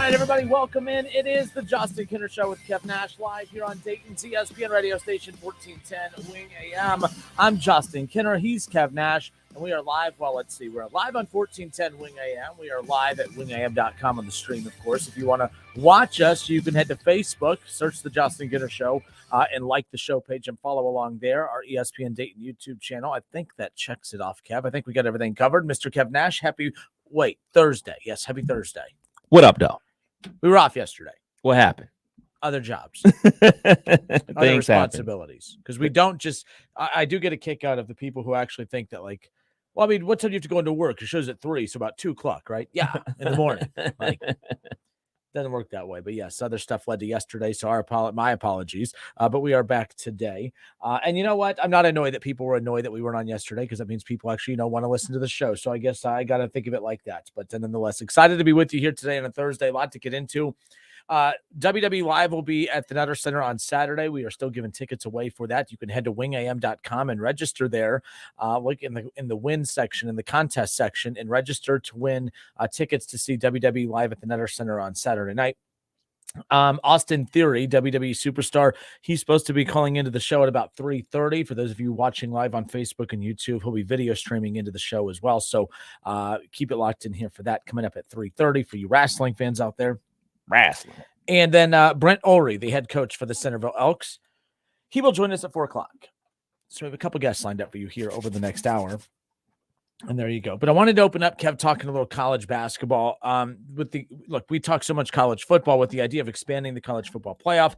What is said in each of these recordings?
right, everybody, welcome in. It is the Justin Kinner Show with Kev Nash live here on Dayton's ESPN radio station 1410 Wing AM. I'm Justin Kinner. He's Kev Nash, and we are live. Well, let's see. We're live on 1410 Wing AM. We are live at wingam.com on the stream, of course. If you want to watch us, you can head to Facebook, search the Justin Kinner Show, and like the show page and follow along there. Our ESPN Dayton YouTube channel. I think that checks it off, Kev. I think we got everything covered. Mr. Kev Nash, Thursday. Yes, happy Thursday. What up, dog? We were off yesterday. What happened? Other jobs. Other responsibilities. Because we don't just I do get a kick out of the people who actually think that, like, well, I mean, what time do you have to go into work? It shows at 3, so about 2 o'clock, right? Yeah, in the morning. Like, doesn't work that way. But yes, other stuff led to yesterday, so my apologies. But we are back today. And you know what? I'm not annoyed that people were annoyed that we weren't on yesterday, because that means people actually, want to listen to the show. So I guess I got to think of it like that. But nonetheless, excited to be with you here today on a Thursday. A lot to get into. WWE Live will be at the Nutter Center on Saturday. We are still giving tickets away for that. You can head to wingam.com and register there. Look in the win section, in the contest section, and register to win tickets to see WWE Live at the Nutter Center on Saturday night. Austin Theory, WWE superstar, he's supposed to be calling into the show at about 3:30. For those of you watching live on Facebook and YouTube, he'll be video streaming into the show as well. So keep it locked in here for that, coming up at 3:30 for you wrestling fans out there. Wrestling. And then Brent Ullery, the head coach for the Centerville Elks, he will join us at 4 o'clock. So we have a couple guests lined up for you here over the next hour. And there you go. But I wanted to open up, Kev, talking a little college basketball. We talk so much college football with the idea of expanding the college football playoff,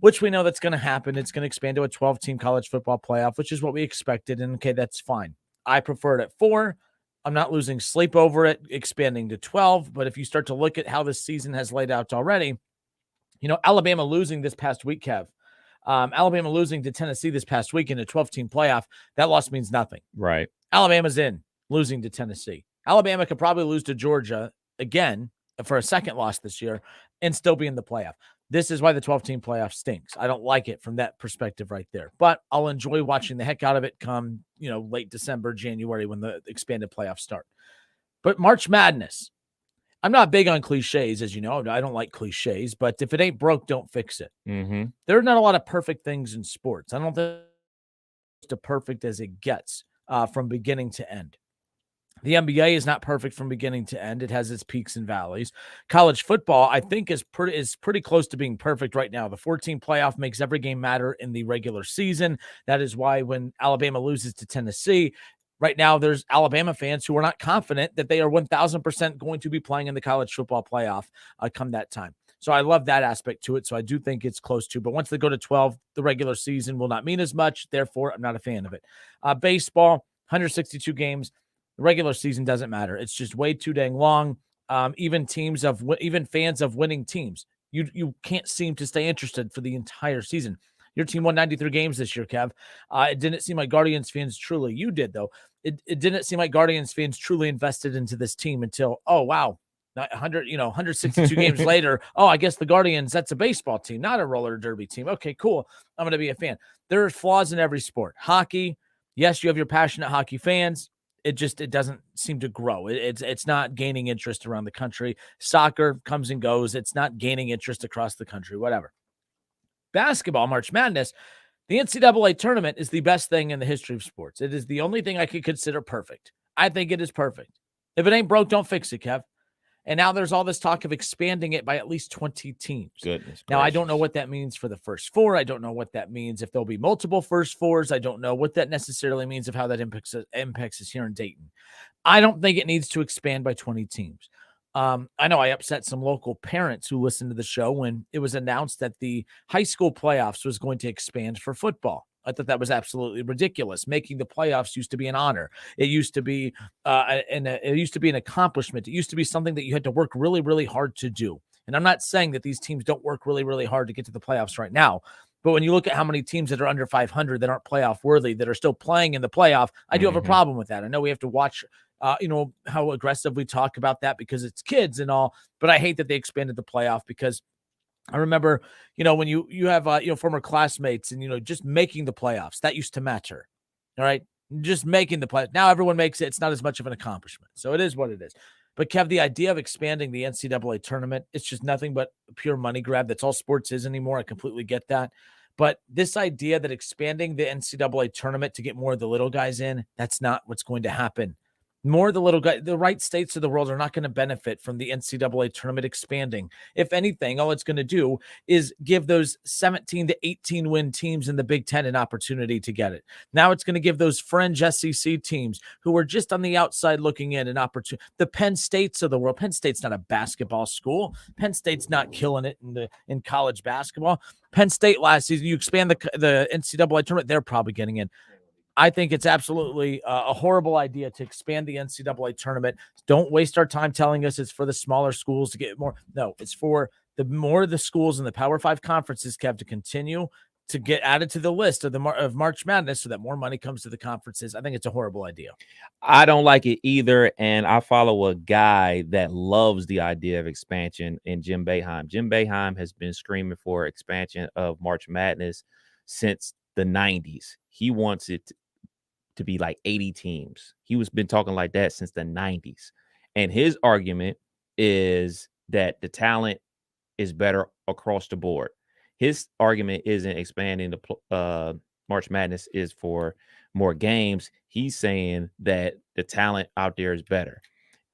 which we know that's going to happen. It's going to expand to a 12-team college football playoff, which is what we expected. And okay, that's fine. I prefer it at 4. I'm not losing sleep over it, expanding to 12. But if you start to look at how this season has laid out already, Alabama losing this past week, Kev. Alabama losing to Tennessee this past week in a 12-team playoff, that loss means nothing. Right. Alabama's in, losing to Tennessee. Alabama could probably lose to Georgia again for a second loss this year and still be in the playoff. This is why the 12-team playoff stinks. I don't like it from that perspective right there. But I'll enjoy watching the heck out of it come, late December, January, when the expanded playoffs start. But March Madness, I'm not big on cliches, as you know. I don't like cliches, but if it ain't broke, don't fix it. Mm-hmm. There are not a lot of perfect things in sports. I don't think it's as perfect as it gets from beginning to end. The NBA is not perfect from beginning to end. It has its peaks and valleys. College football, I think, is pretty close to being perfect right now. The 14 playoff makes every game matter in the regular season. That is why when Alabama loses to Tennessee, right now there's Alabama fans who are not confident that they are 1,000% going to be playing in the college football playoff come that time. So I love that aspect to it. So I do think it's close to. But once they go to 12, the regular season will not mean as much. Therefore, I'm not a fan of it. Baseball, 162 games. The regular season doesn't matter. It's just way too dang long. Even fans of winning teams, you can't seem to stay interested for the entire season. Your team won 93 games this year, Kev. It didn't seem like Guardians fans truly. You did, though. It didn't seem like Guardians fans truly invested into this team until, oh wow, 162 games later. Oh, I guess the Guardians, that's a baseball team, not a roller derby team. Okay, cool. I'm going to be a fan. There are flaws in every sport. Hockey, yes, you have your passionate hockey fans. It doesn't seem to grow. It's not gaining interest around the country. Soccer comes and goes. It's not gaining interest across the country, whatever. Basketball, March Madness, the NCAA tournament is the best thing in the history of sports. It is the only thing I could consider perfect. I think it is perfect. If it ain't broke, don't fix it, Kev. And now there's all this talk of expanding it by at least 20 teams. Goodness now, I don't know what that means for the first 4. I don't know what that means if there'll be multiple first 4s. I don't know what that necessarily means of how that impacts us here in Dayton. I don't think it needs to expand by 20 teams. I know I upset some local parents who listened to the show when it was announced that the high school playoffs was going to expand for football. I thought that was absolutely ridiculous. Making the playoffs used to be an honor. It used to be an accomplishment. It used to be something that you had to work really, really hard to do. And I'm not saying that these teams don't work really, really hard to get to the playoffs right now. But when you look at how many teams that are under 500 that aren't playoff worthy, that are still playing in the playoff, I do have a problem with that. I know we have to watch, how aggressive we talk about that because it's kids and all. But I hate that they expanded the playoff because I remember, when you have, former classmates and, just making the playoffs, that used to matter. All right. Just making the playoffs. Now everyone makes it. It's not as much of an accomplishment. So it is what it is. But Kev, the idea of expanding the NCAA tournament, it's just nothing but a pure money grab. That's all sports is anymore. I completely get that. But this idea that expanding the NCAA tournament to get more of the little guys in, that's not what's going to happen. More of the little guys, the right states of the world are not going to benefit from the NCAA tournament expanding. If anything, all it's going to do is give those 17 to 18 win teams in the Big Ten an opportunity to get it. Now it's going to give those fringe SEC teams who are just on the outside looking in an opportunity. The Penn States of the world. Penn State's not a basketball school. Penn State's not killing it in college basketball. Penn State last season, you expand the NCAA tournament, they're probably getting in. I think it's absolutely a horrible idea to expand the NCAA tournament. Don't waste our time telling us it's for the smaller schools to get more. No, it's for the more of the schools in the Power 5 conferences, Kev, to continue to get added to the list of of March Madness so that more money comes to the conferences. I think it's a horrible idea. I don't like it either, and I follow a guy that loves the idea of expansion in Jim Boeheim. Jim Boeheim has been screaming for expansion of March Madness since the 90s. He wants it to be like 80 teams. He was been talking like that since the 90s. And his argument is that the talent is better across the board. His argument isn't expanding the March Madness is for more games. He's saying that the talent out there is better.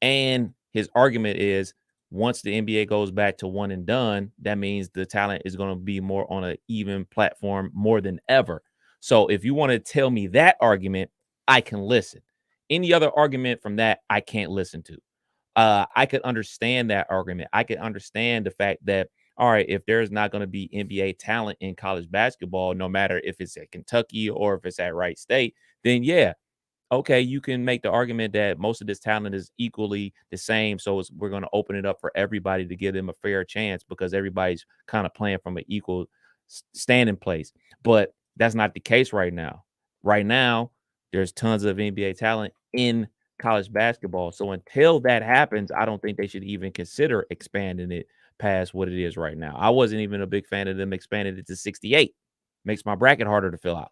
And his argument is once the NBA goes back to one and done, that means the talent is going to be more on an even platform more than ever. So if you want to tell me that argument, I can listen. Any other argument from that, I can't listen to. I could understand that argument. I could understand the fact that, all right, if there's not going to be NBA talent in college basketball, no matter if it's at Kentucky or if it's at Wright State, then yeah, okay, you can make the argument that most of this talent is equally the same. So we're going to open it up for everybody to give them a fair chance because everybody's kind of playing from an equal standing place. But that's not the case right now. Right now, there's tons of NBA talent in college basketball. So until that happens, I don't think they should even consider expanding it past what it is right now. I wasn't even a big fan of them expanding it to 68. Makes my bracket harder to fill out.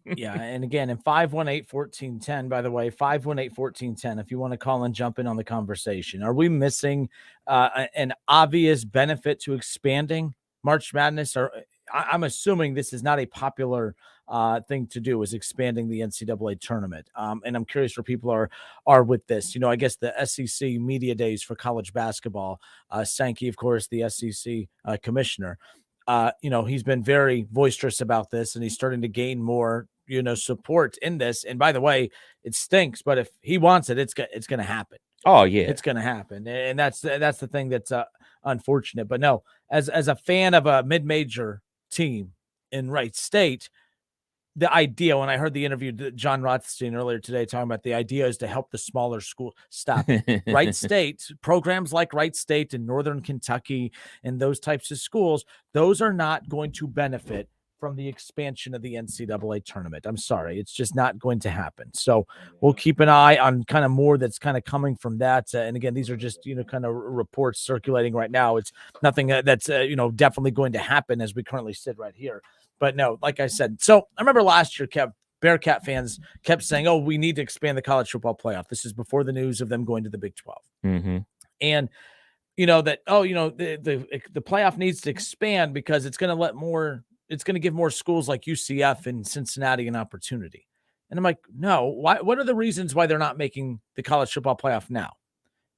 Yeah, and again, in 518-1410, by the way, 518-1410, if you want to call and jump in on the conversation. Are we missing an obvious benefit to expanding March Madness? Or I'm assuming this is not a popular thing to do, is expanding the NCAA tournament. And I'm curious where people are with this. You know, I guess the SEC media days for college basketball, Sankey, of course, the SEC commissioner, you know, he's been very boisterous about this and he's starting to gain more, you know, support in this. And by the way, it stinks, but if he wants it, it's going to happen. Oh yeah, it's going to happen. And that's the thing that's unfortunate. But no, as a fan of a mid-major team in Wright State, the idea, when I heard the interview, John Rothstein earlier today talking about the idea is to help the smaller school. Stop it. Wright State, programs like Wright State in Northern Kentucky and those types of schools, those are not going to benefit from the expansion of the NCAA tournament. I'm sorry. It's just not going to happen. So we'll keep an eye on kind of more that's kind of coming from that. And again, these are just, you know, kind of reports circulating right now. It's nothing that's, you know, definitely going to happen as we currently sit right here. But no, like I said, so I remember last year, Kev, Bearcat fans kept saying, oh, we need to expand the college football playoff. This is before the news of them going to the Big 12. Mm-hmm. And, you know, that, oh, you know, the playoff needs to expand because it's going to let more, it's going to give more schools like UCF and Cincinnati an opportunity. And I'm like, no, why? What are the reasons why they're not making the college football playoff now?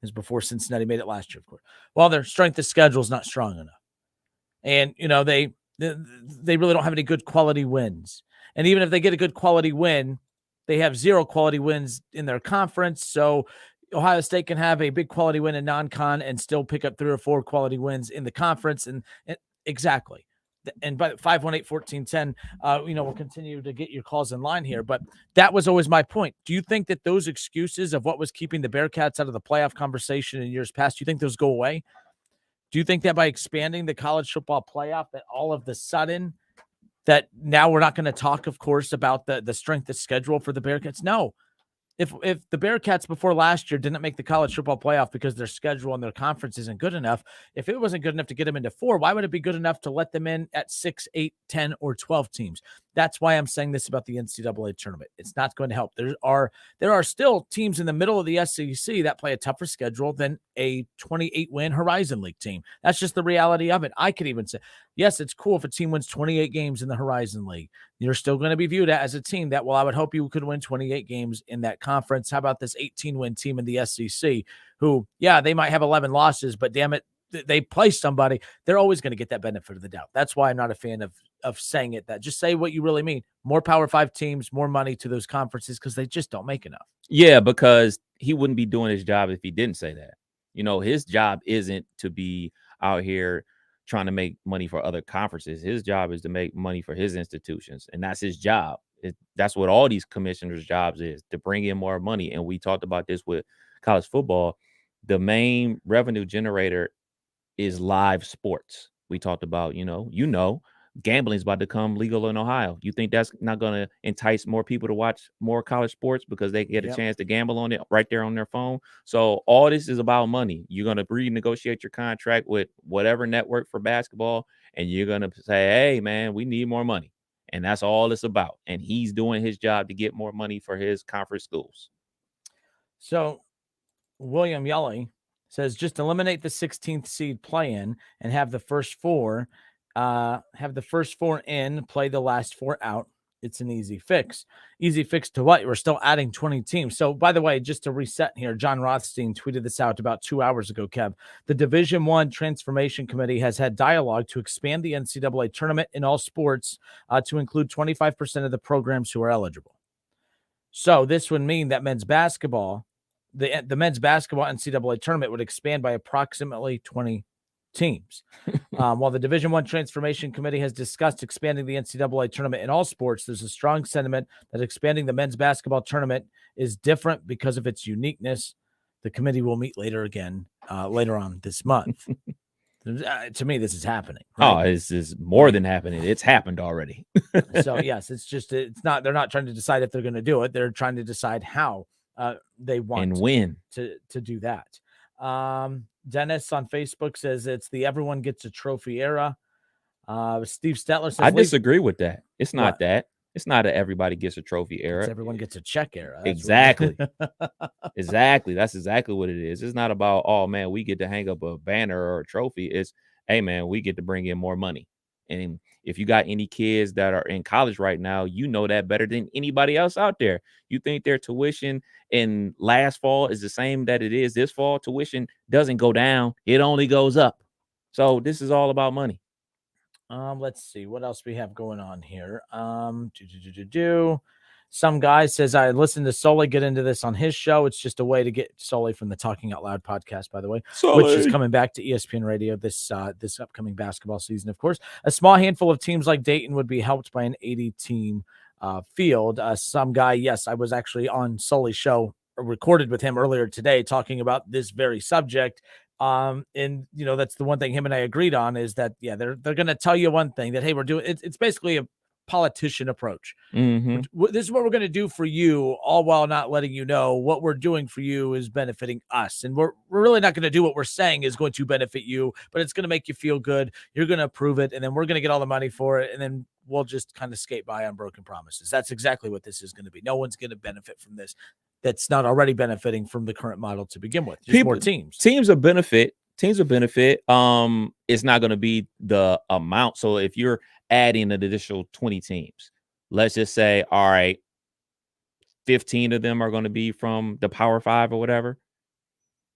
Is before Cincinnati made it last year, of course. Well, their strength of schedule is not strong enough. And, you know, they really don't have any good quality wins. And even if they get a good quality win, they have 0 quality wins in their conference. So Ohio State can have a big quality win in non-con and still pick up 3 or 4 quality wins in the conference. And exactly. And by 518-1410, you know, we'll continue to get your calls in line here. But that was always my point. Do you think that those excuses of what was keeping the Bearcats out of the playoff conversation in years past, do you think those go away? Do you think that by expanding the college football playoff, that all of the sudden that now we're not going to talk, of course, about the strength of schedule for the Bearcats? No, if the Bearcats before last year didn't make the college football playoff because their schedule and their conference isn't good enough, if it wasn't good enough to get them into 4, why would it be good enough to let them in at 6, 8, 10, or 12 teams? That's why I'm saying this about the NCAA tournament. It's not going to help. There are still teams in the middle of the SEC that play a tougher schedule than a 28-win Horizon League team. That's just the reality of it. I could even say, yes, it's cool if a team wins 28 games in the Horizon League. You're still going to be viewed as a team that, well, I would hope you could win 28 games in that conference. How about this 18-win team in the SEC who, yeah, they might have 11 losses, but damn it, they play somebody. They're always going to get that benefit of the doubt. That's why I'm not a fan of saying it. That just say what you really mean. More Power 5 teams, more money to those conferences because they just don't make enough. Yeah, because he wouldn't be doing his job if he didn't say that. His job isn't to be out here trying to make money for other conferences. His job is to make money for his institutions, and that's his job. That's what all these commissioners' jobs is, to bring in more money. And we talked about this with college football. The main revenue generator is live sports. We talked about, gambling is about to come legal in Ohio. You think that's not going to entice more people to watch more college sports because they get a chance to gamble on it right there on their phone? So all this is about money. You're going to renegotiate your contract with whatever network for basketball, and you're going to say, hey, man, we need more money. And that's all it's about. And he's doing his job to get more money for his conference schools. So William Yelly says just eliminate the 16th seed play-in and have the first four in, play the last 4 out. It's an easy fix. Easy fix to what? We're still adding 20 teams. So, by the way, just to reset here, John Rothstein tweeted this out about 2 hours ago, Kev. The Division I Transformation Committee has had dialogue to expand the NCAA tournament in all sports to include 25% of the programs who are eligible. So this would mean that men's basketball, the men's basketball NCAA tournament would expand by approximately 20 teams. While the Division I Transformation Committee has discussed expanding the NCAA tournament in all sports, there's a strong sentiment that expanding the men's basketball tournament is different because of its uniqueness. The committee will meet later on this month. To me, this is happening. Right? Oh, this is more than happening. It's happened already. So yes, they're not trying to decide if they're going to do it. They're trying to decide how they want and when to do that. Dennis on Facebook says it's the everyone gets a trophy era. Steve Stetler says I disagree with that. It's not what? That. It's not a everybody gets a trophy era. It's everyone gets a check era. That's exactly. Exactly. That's exactly what it is. It's not about, oh man, we get to hang up a banner or a trophy. It's, hey man, we get to bring in more money. And if you got any kids that are in college right now, you know that better than anybody else out there. You think their tuition in last fall is the same that it is this fall? Tuition doesn't go down. It only goes up. So this is all about money. Let's see what else we have going on here. Some guy says, I listened to Sully get into this on his show. It's just a way to get Sully from the Talking Out Loud podcast, by the way, Sully, which is coming back to ESPN Radio this upcoming basketball season. Of course, a small handful of teams like Dayton would be helped by an 80-team field. Some guy, yes, I was actually on Sully's show, recorded with him earlier today, talking about this very subject. And that's the one thing him and I agreed on is that, yeah, they're going to tell you one thing that, hey, we're doing it's basically a politician approach. Mm-hmm. This is what we're going to do for you, all while not letting you know what we're doing for you is benefiting us. And we're really not going to do what we're saying is going to benefit you, but it's going to make you feel good. You're going to approve it. And then we're going to get all the money for it. And then we'll just kind of skate by on broken promises. That's exactly what this is going to be. No one's going to benefit from this that's not already benefiting from the current model to begin with. Just more teams. Teams will benefit. It's not going to be the amount. So if you're adding an additional 20 teams, let's just say, all right, 15 of them are going to be from the Power 5 or whatever.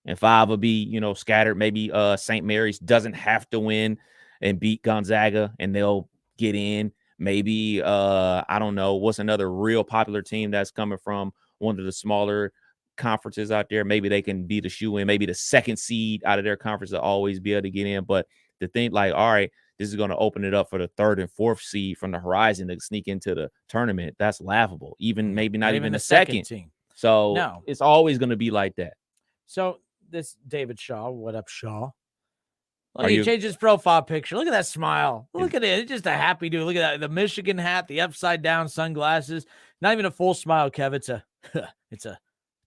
And 5 will be, scattered. Maybe St. Mary's doesn't have to win and beat Gonzaga and they'll get in. Maybe, I don't know, what's another real popular team that's coming from one of the smaller conferences out there. Maybe they can be the shoe in, maybe the second seed out of their conference to always be able to get in. But the thing, like, all right, this is going to open it up for the 3rd and 4th seed from the Horizon to sneak into the tournament. That's laughable. Even maybe not even the second team. So no. It's always going to be like that. So this David Shaw, what up, Shaw? Look, he changed his profile picture. Look at that smile. Look at it. It's just a happy dude. Look at that. The Michigan hat, the upside down sunglasses. Not even a full smile, Kev. It's a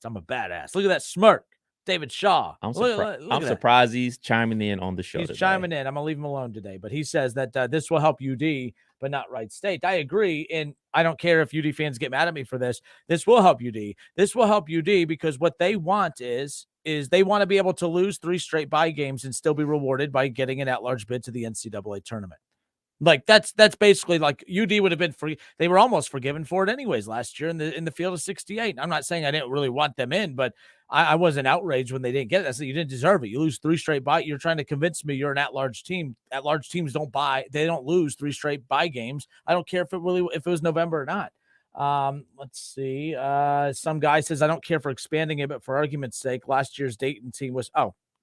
I'm a badass. Look at that smirk. David Shaw. I'm Look at surprised he's chiming in on the show He's today. chiming in. I'm going to leave him alone today. But he says that this will help UD, but not Wright State. I agree. And I don't care if UD fans get mad at me for this. This will help UD. This will help UD because what they want is they want to be able to lose 3 straight bye games and still be rewarded by getting an at-large bid to the NCAA tournament. Like that's basically like UD would have been free. They were almost forgiven for it anyways last year in the field of 68. I'm not saying I didn't really want them in, but I wasn't outraged when they didn't get it. I said you didn't deserve it. You lose 3 straight bye. You're trying to convince me you're an at-large team. At-large teams don't lose 3 straight bye games. I don't care if it was November or not. Let's see. Some guy says I don't care for expanding it, but for argument's sake, last year's Dayton team was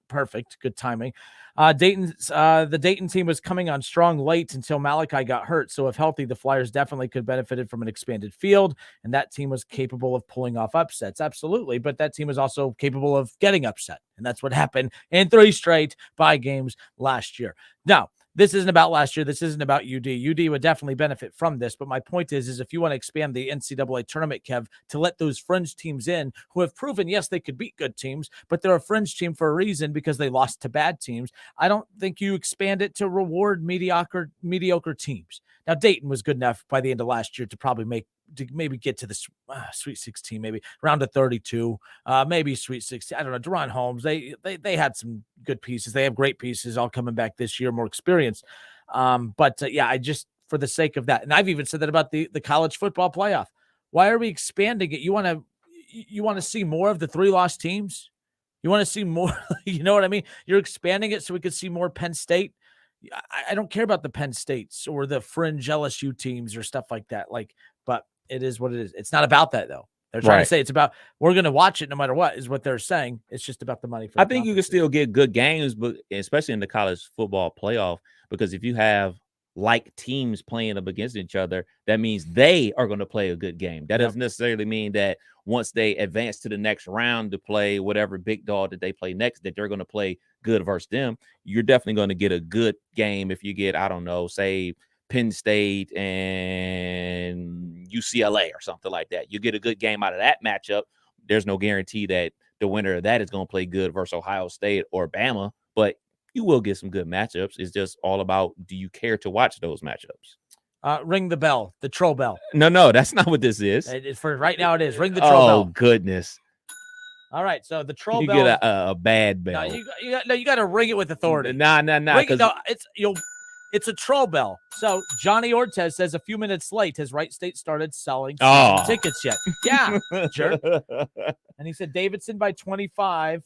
perfect. Good timing. The Dayton team was coming on strong late until Malachi got hurt. So if healthy, the Flyers definitely could have benefited from an expanded field. And that team was capable of pulling off upsets. Absolutely. But that team was also capable of getting upset. And that's what happened in 3 straight bye games last year. Now, this isn't about last year. This isn't about UD. UD would definitely benefit from this. But my point is if you want to expand the NCAA tournament, Kev, to let those fringe teams in who have proven, yes, they could beat good teams, but they're a fringe team for a reason because they lost to bad teams. I don't think you expand it to reward mediocre teams. Now, Dayton was good enough by the end of last year to maybe get to the Sweet 16, maybe round of 32, maybe Sweet 16. I don't know. Deron Holmes, they had some good pieces. They have great pieces all coming back this year, more experienced. I just, for the sake of that, and I've even said that about the college football playoff. Why are we expanding it? You want to see more of the 3-loss teams? You want to see more? You know what I mean? You're expanding it so we could see more Penn State. I don't care about the Penn States or the fringe LSU teams or stuff like that. But it is what it is. It's not about that, though. They're trying to say it's about we're going to watch it no matter what is what they're saying. It's just about the money. I think you can still get good games, but especially in the college football playoff, because if you have like teams playing up against each other, that means they are going to play a good game. That doesn't necessarily mean that once they advance to the next round to play whatever big dog that they play next, that they're going to play good versus them. You're definitely going to get a good game if you get, I don't know, say Penn State and UCLA or something like that. You get a good game out of that matchup. There's no guarantee that the winner of that is going to play good versus Ohio State or Bama, but you will get some good matchups. It's just all about, do you care to watch those matchups? Ring the bell, the troll bell. No, that's not what this is. For right now, it is. Ring the troll bell. Oh, goodness. All right, so the troll bell. You get a bad bell. No, you got to ring it with authority. Nah. It's a troll bell. So Johnny Ortez says a few minutes late, has Wright State started selling tickets yet? Yeah, jerk. And he said Davidson by 25.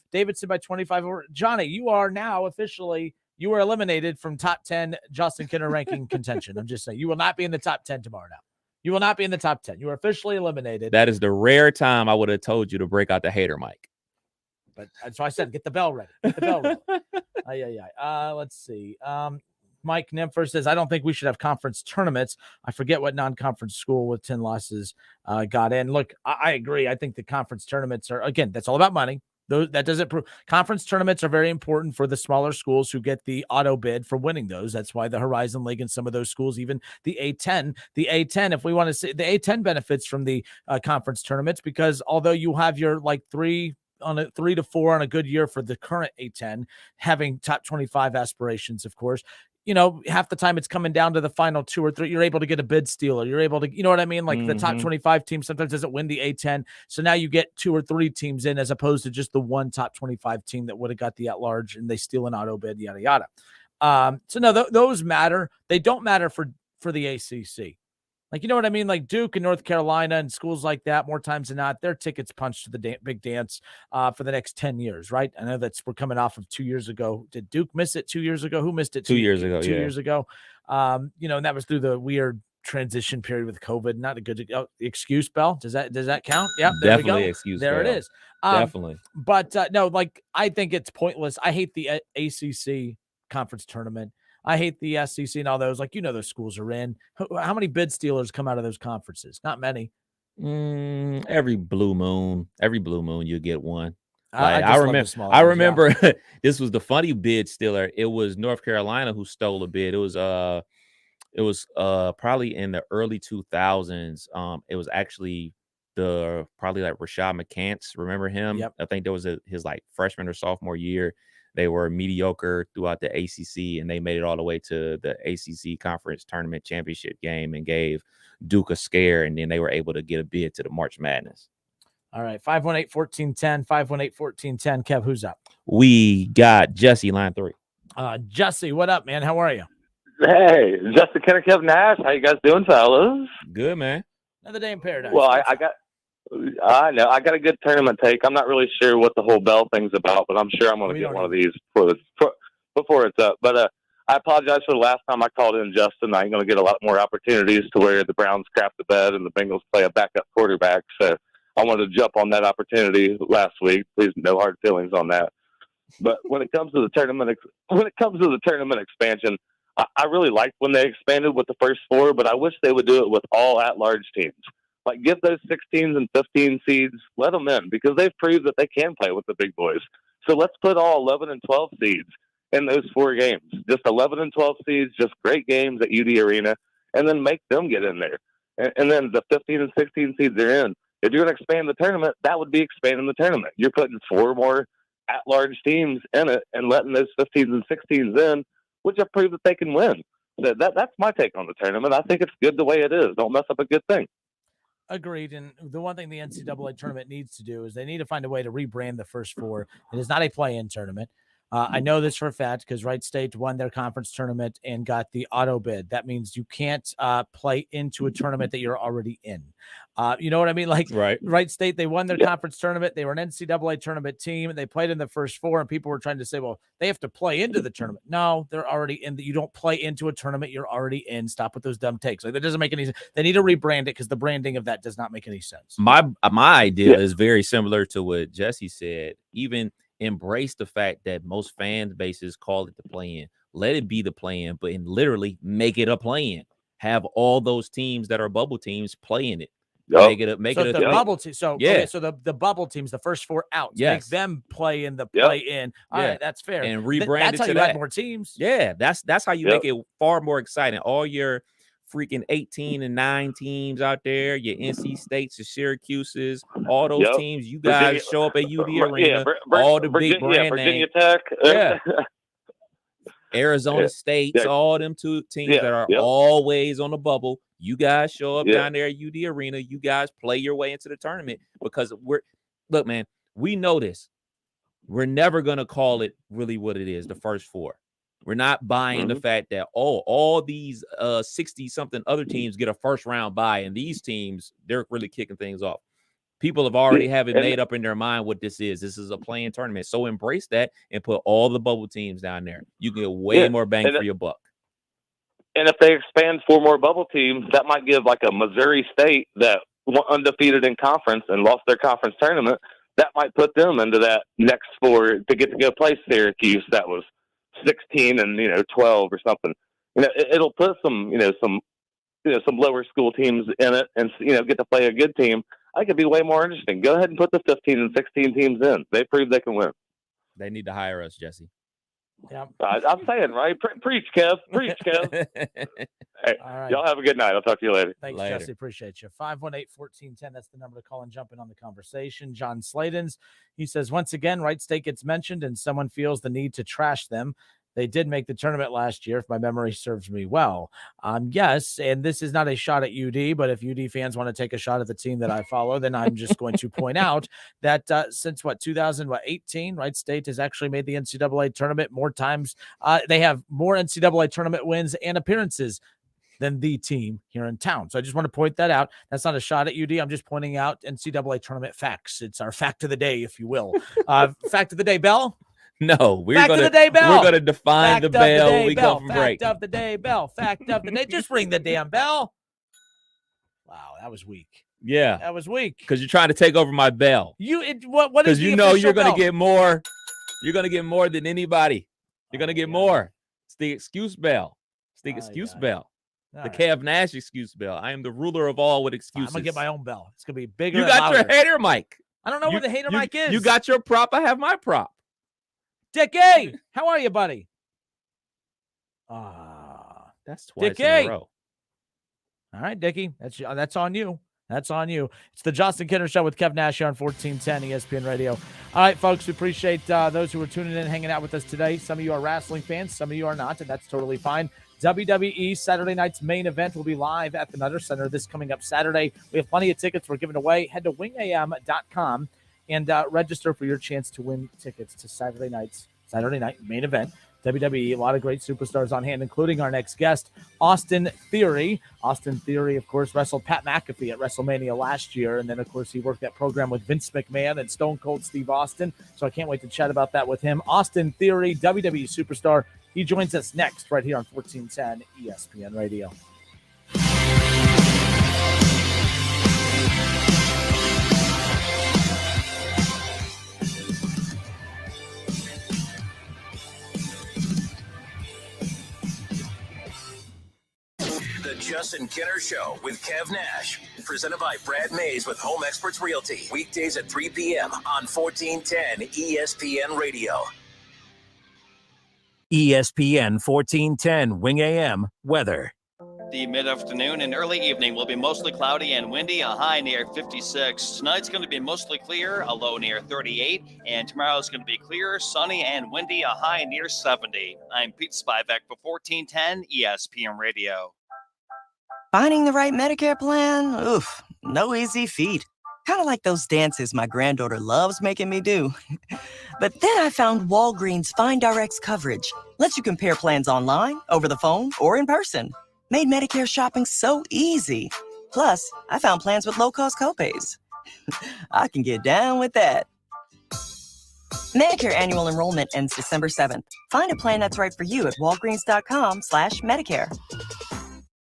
Johnny, you are now officially, you were eliminated from top 10 Justin Kinner ranking contention. I'm just saying, you will not be in the top 10 tomorrow now. You will not be in the top 10. You are officially eliminated. That is the rare time I would have told you to break out the hater mic. But that's why I said, get the bell ready. Get the bell ready. Let's see. Mike Nympher says, I don't think we should have conference tournaments. I forget what non-conference school with 10 losses got in. Look, I agree. I think the conference tournaments are, again, that's all about money. That doesn't prove conference tournaments are very important for the smaller schools who get the auto bid for winning those. That's why the Horizon League and some of those schools, even the A10, if we want to say the A10 benefits from the conference tournaments, because although you have your 3 to 4 on a good year for the current A10, having top 25 aspirations, of course, half the time it's coming down to the final 2 or 3. You're able to get a bid stealer. You're able to, you know what I mean? The top 25 team sometimes doesn't win the A10. So now you get 2 or 3 teams in as opposed to just the one top 25 team that would have got the at-large and they steal an auto bid, yada, yada. So no, those matter. They don't matter for the ACC. You know what I mean? Duke and North Carolina and schools like that, more times than not, their tickets punched to the big dance for the next 10 years, right? I know we're coming off of 2 years ago. Did Duke miss it 2 years ago? Who missed it 2 years ago? 2 years ago. And that was through the weird transition period with COVID. Not a good excuse, Bell. Does that count? Yeah, there definitely we go. Excuse. There Bell. It is. Definitely. But no, I think it's pointless. I hate the ACC conference tournament. I hate the SEC and all those. Those schools are in. How many bid stealers come out of those conferences? Not many. Every blue moon, you get one. I remember this was the funny bid stealer. It was North Carolina who stole a bid. It was probably in the early 2000s. It was actually probably like Rashad McCants. Remember him? Yep. I think that was his like freshman or sophomore year. They were mediocre throughout the ACC, and they made it all the way to the ACC Conference Tournament Championship game and gave Duke a scare, and then they were able to get a bid to the March Madness. All right, 518-1410, 518-1410. Kev, who's up? We got Jesse, line 3. Jesse, what up, man? How are you? Hey, Justin Kev Nash. How you guys doing, fellas? Good, man. Another day in paradise. Well, I know I got a good tournament take. I'm not really sure what the whole bell thing's about, but I'm sure I'm going to get one of these before it's up. But I apologize for the last time I called in, Justin. I ain't going to get a lot more opportunities to where the Browns crap the bed and the Bengals play a backup quarterback. So I wanted to jump on that opportunity last week. Please, no hard feelings on that. But when it comes to the tournament expansion, I really liked when they expanded with the first 4, but I wish they would do it with all at-large teams. Like, give those 16s and 15 seeds, let them in, because they've proved that they can play with the big boys. So let's put all 11 and 12 seeds in those 4 games. Just 11 and 12 seeds, just great games at UD Arena, and then make them get in there. And then the 15 and 16 seeds are in. If you're going to expand the tournament, that would be expanding the tournament. You're putting 4 more at-large teams in it and letting those 15s and 16s in, which have proved that they can win. So that's my take on the tournament. I think it's good the way it is. Don't mess up a good thing. Agreed. And the one thing the NCAA tournament needs to do is they need to find a way to rebrand the first 4. It is not a play-in tournament. I know this for a fact because Wright State won their conference tournament and got the auto bid. That means you can't play into a tournament that you're already in. You know what I mean? Like Wright State, they won their conference tournament. They were an NCAA tournament team. They played in the first 4, and people were trying to say, well, they have to play into the tournament. No, they're already in. You don't play into a tournament. You're already in. Stop with those dumb takes. Like, that doesn't make any sense. They need to rebrand it because the branding of that does not make any sense. My idea is very similar to what Jesse said. Even embrace the fact that most fan bases call it the play-in. Let it be the play-in, but literally make it a play-in. Have all those teams that are bubble teams play in it. Make it a bubble team. So so the bubble teams, the first 4 out, make them play in the play-in. All right, that's fair. And rebrand that's it how you add more teams. Yeah, that's how you make it far more exciting. All your freaking 18 and 9 teams out there, your NC States, your Syracuses, all those teams, you guys show up at UD Arena, all the big brand Virginia names. Tech. Arizona States, all them 2 teams that are always on the bubble. You guys show up down there at UD Arena. You guys play your way into the tournament because look, man, we know this. We're never going to call it really what it is, the first 4. We're not buying the fact that, all these 60-something other teams get a first-round bye, and these teams, they're really kicking things off. People have already have it made up in their mind what this is. This is a play-in tournament. So embrace that and put all the bubble teams down there. You can get way more bang for your buck. And if they expand 4 more bubble teams, that might give like a Missouri State that went undefeated in conference and lost their conference tournament. That might put them into that next 4 to get to go play Syracuse. That was 16 and 12 or something. It'll put some lower school teams in it and get to play a good team. I think it'd be way more interesting. Go ahead and put the 15 and 16 teams in. They prove they can win. They need to hire us, Jesse. Yeah, I'm saying, right? Preach, Kev. Preach, Kev. Hey, all right. Y'all have a good night. I'll talk to you later. Thanks, Jesse. Appreciate you. 518-1410. That's the number to call and jump in on the conversation. John Sladens, he says, once again, Wright State gets mentioned and someone feels the need to trash them. They did make the tournament last year, if my memory serves me well. Yes, and this is not a shot at UD, but if UD fans want to take a shot at the team that I follow, then I'm just going to point out that since 2018, Wright State has actually made the NCAA tournament more times. They have more NCAA tournament wins and appearances than the team here in town. So I just want to point that out. That's not a shot at UD. I'm just pointing out NCAA tournament facts. It's our fact of the day, if you will. Fact of the day, Bell. No, we're going to define the bell when we come from break. Fact of the day, Bell. Fact of the day. Just ring the damn bell. Wow, that was weak. Yeah, that was weak. Because you're trying to take over my bell. What is because you're going to get more. You're going to get more than anybody. You're going to get more. It's the excuse bell. It's the excuse bell. The Kev Nash excuse bell. I am the ruler of all with excuses. I'm going to get my own bell. It's going to be bigger. You got your hater mic. I don't know where the hater mic is. You got your prop. I have my prop. Dickie, how are you, buddy? That's twice in a row. All right, Dickie, that's on you. That's on you. It's the Justin Kinner Show with Kev Nash here on 1410 ESPN Radio. All right, folks, we appreciate those who are tuning in, hanging out with us today. Some of you are wrestling fans, some of you are not, and that's totally fine. WWE Saturday night's main event will be live at the Nutter Center this coming up Saturday. We have plenty of tickets we're giving away. Head to wingam.com and register for your chance to win tickets to Saturday night main event. WWE, a lot of great superstars on hand, including our next guest, Austin Theory. Austin Theory, of course, wrestled Pat McAfee at WrestleMania last year. And then, of course, he worked that program with Vince McMahon and Stone Cold Steve Austin. So I can't wait to chat about that with him. Austin Theory, WWE superstar. He joins us next right here on 1410 ESPN Radio. The Justin Kinner Show with Kev Nash. Presented by Brad Mays with Home Experts Realty. Weekdays at 3 p.m. on 1410 ESPN Radio. ESPN 1410 Wing AM weather. The mid-afternoon and early evening will be mostly cloudy and windy, a high near 56. Tonight's going to be mostly clear, a low near 38. And tomorrow's going to be clear, sunny, and windy, a high near 70. I'm Pete Spivak for 1410 ESPN Radio. Finding the right Medicare plan? Oof, no easy feat. Kind of like those dances my granddaughter loves making me do. But then I found Walgreens Find Rx coverage. Lets you compare plans online, over the phone, or in person. Made Medicare shopping so easy. Plus, I found plans with low-cost copays. I can get down with that. Medicare annual enrollment ends December 7th. Find a plan that's right for you at walgreens.com/Medicare.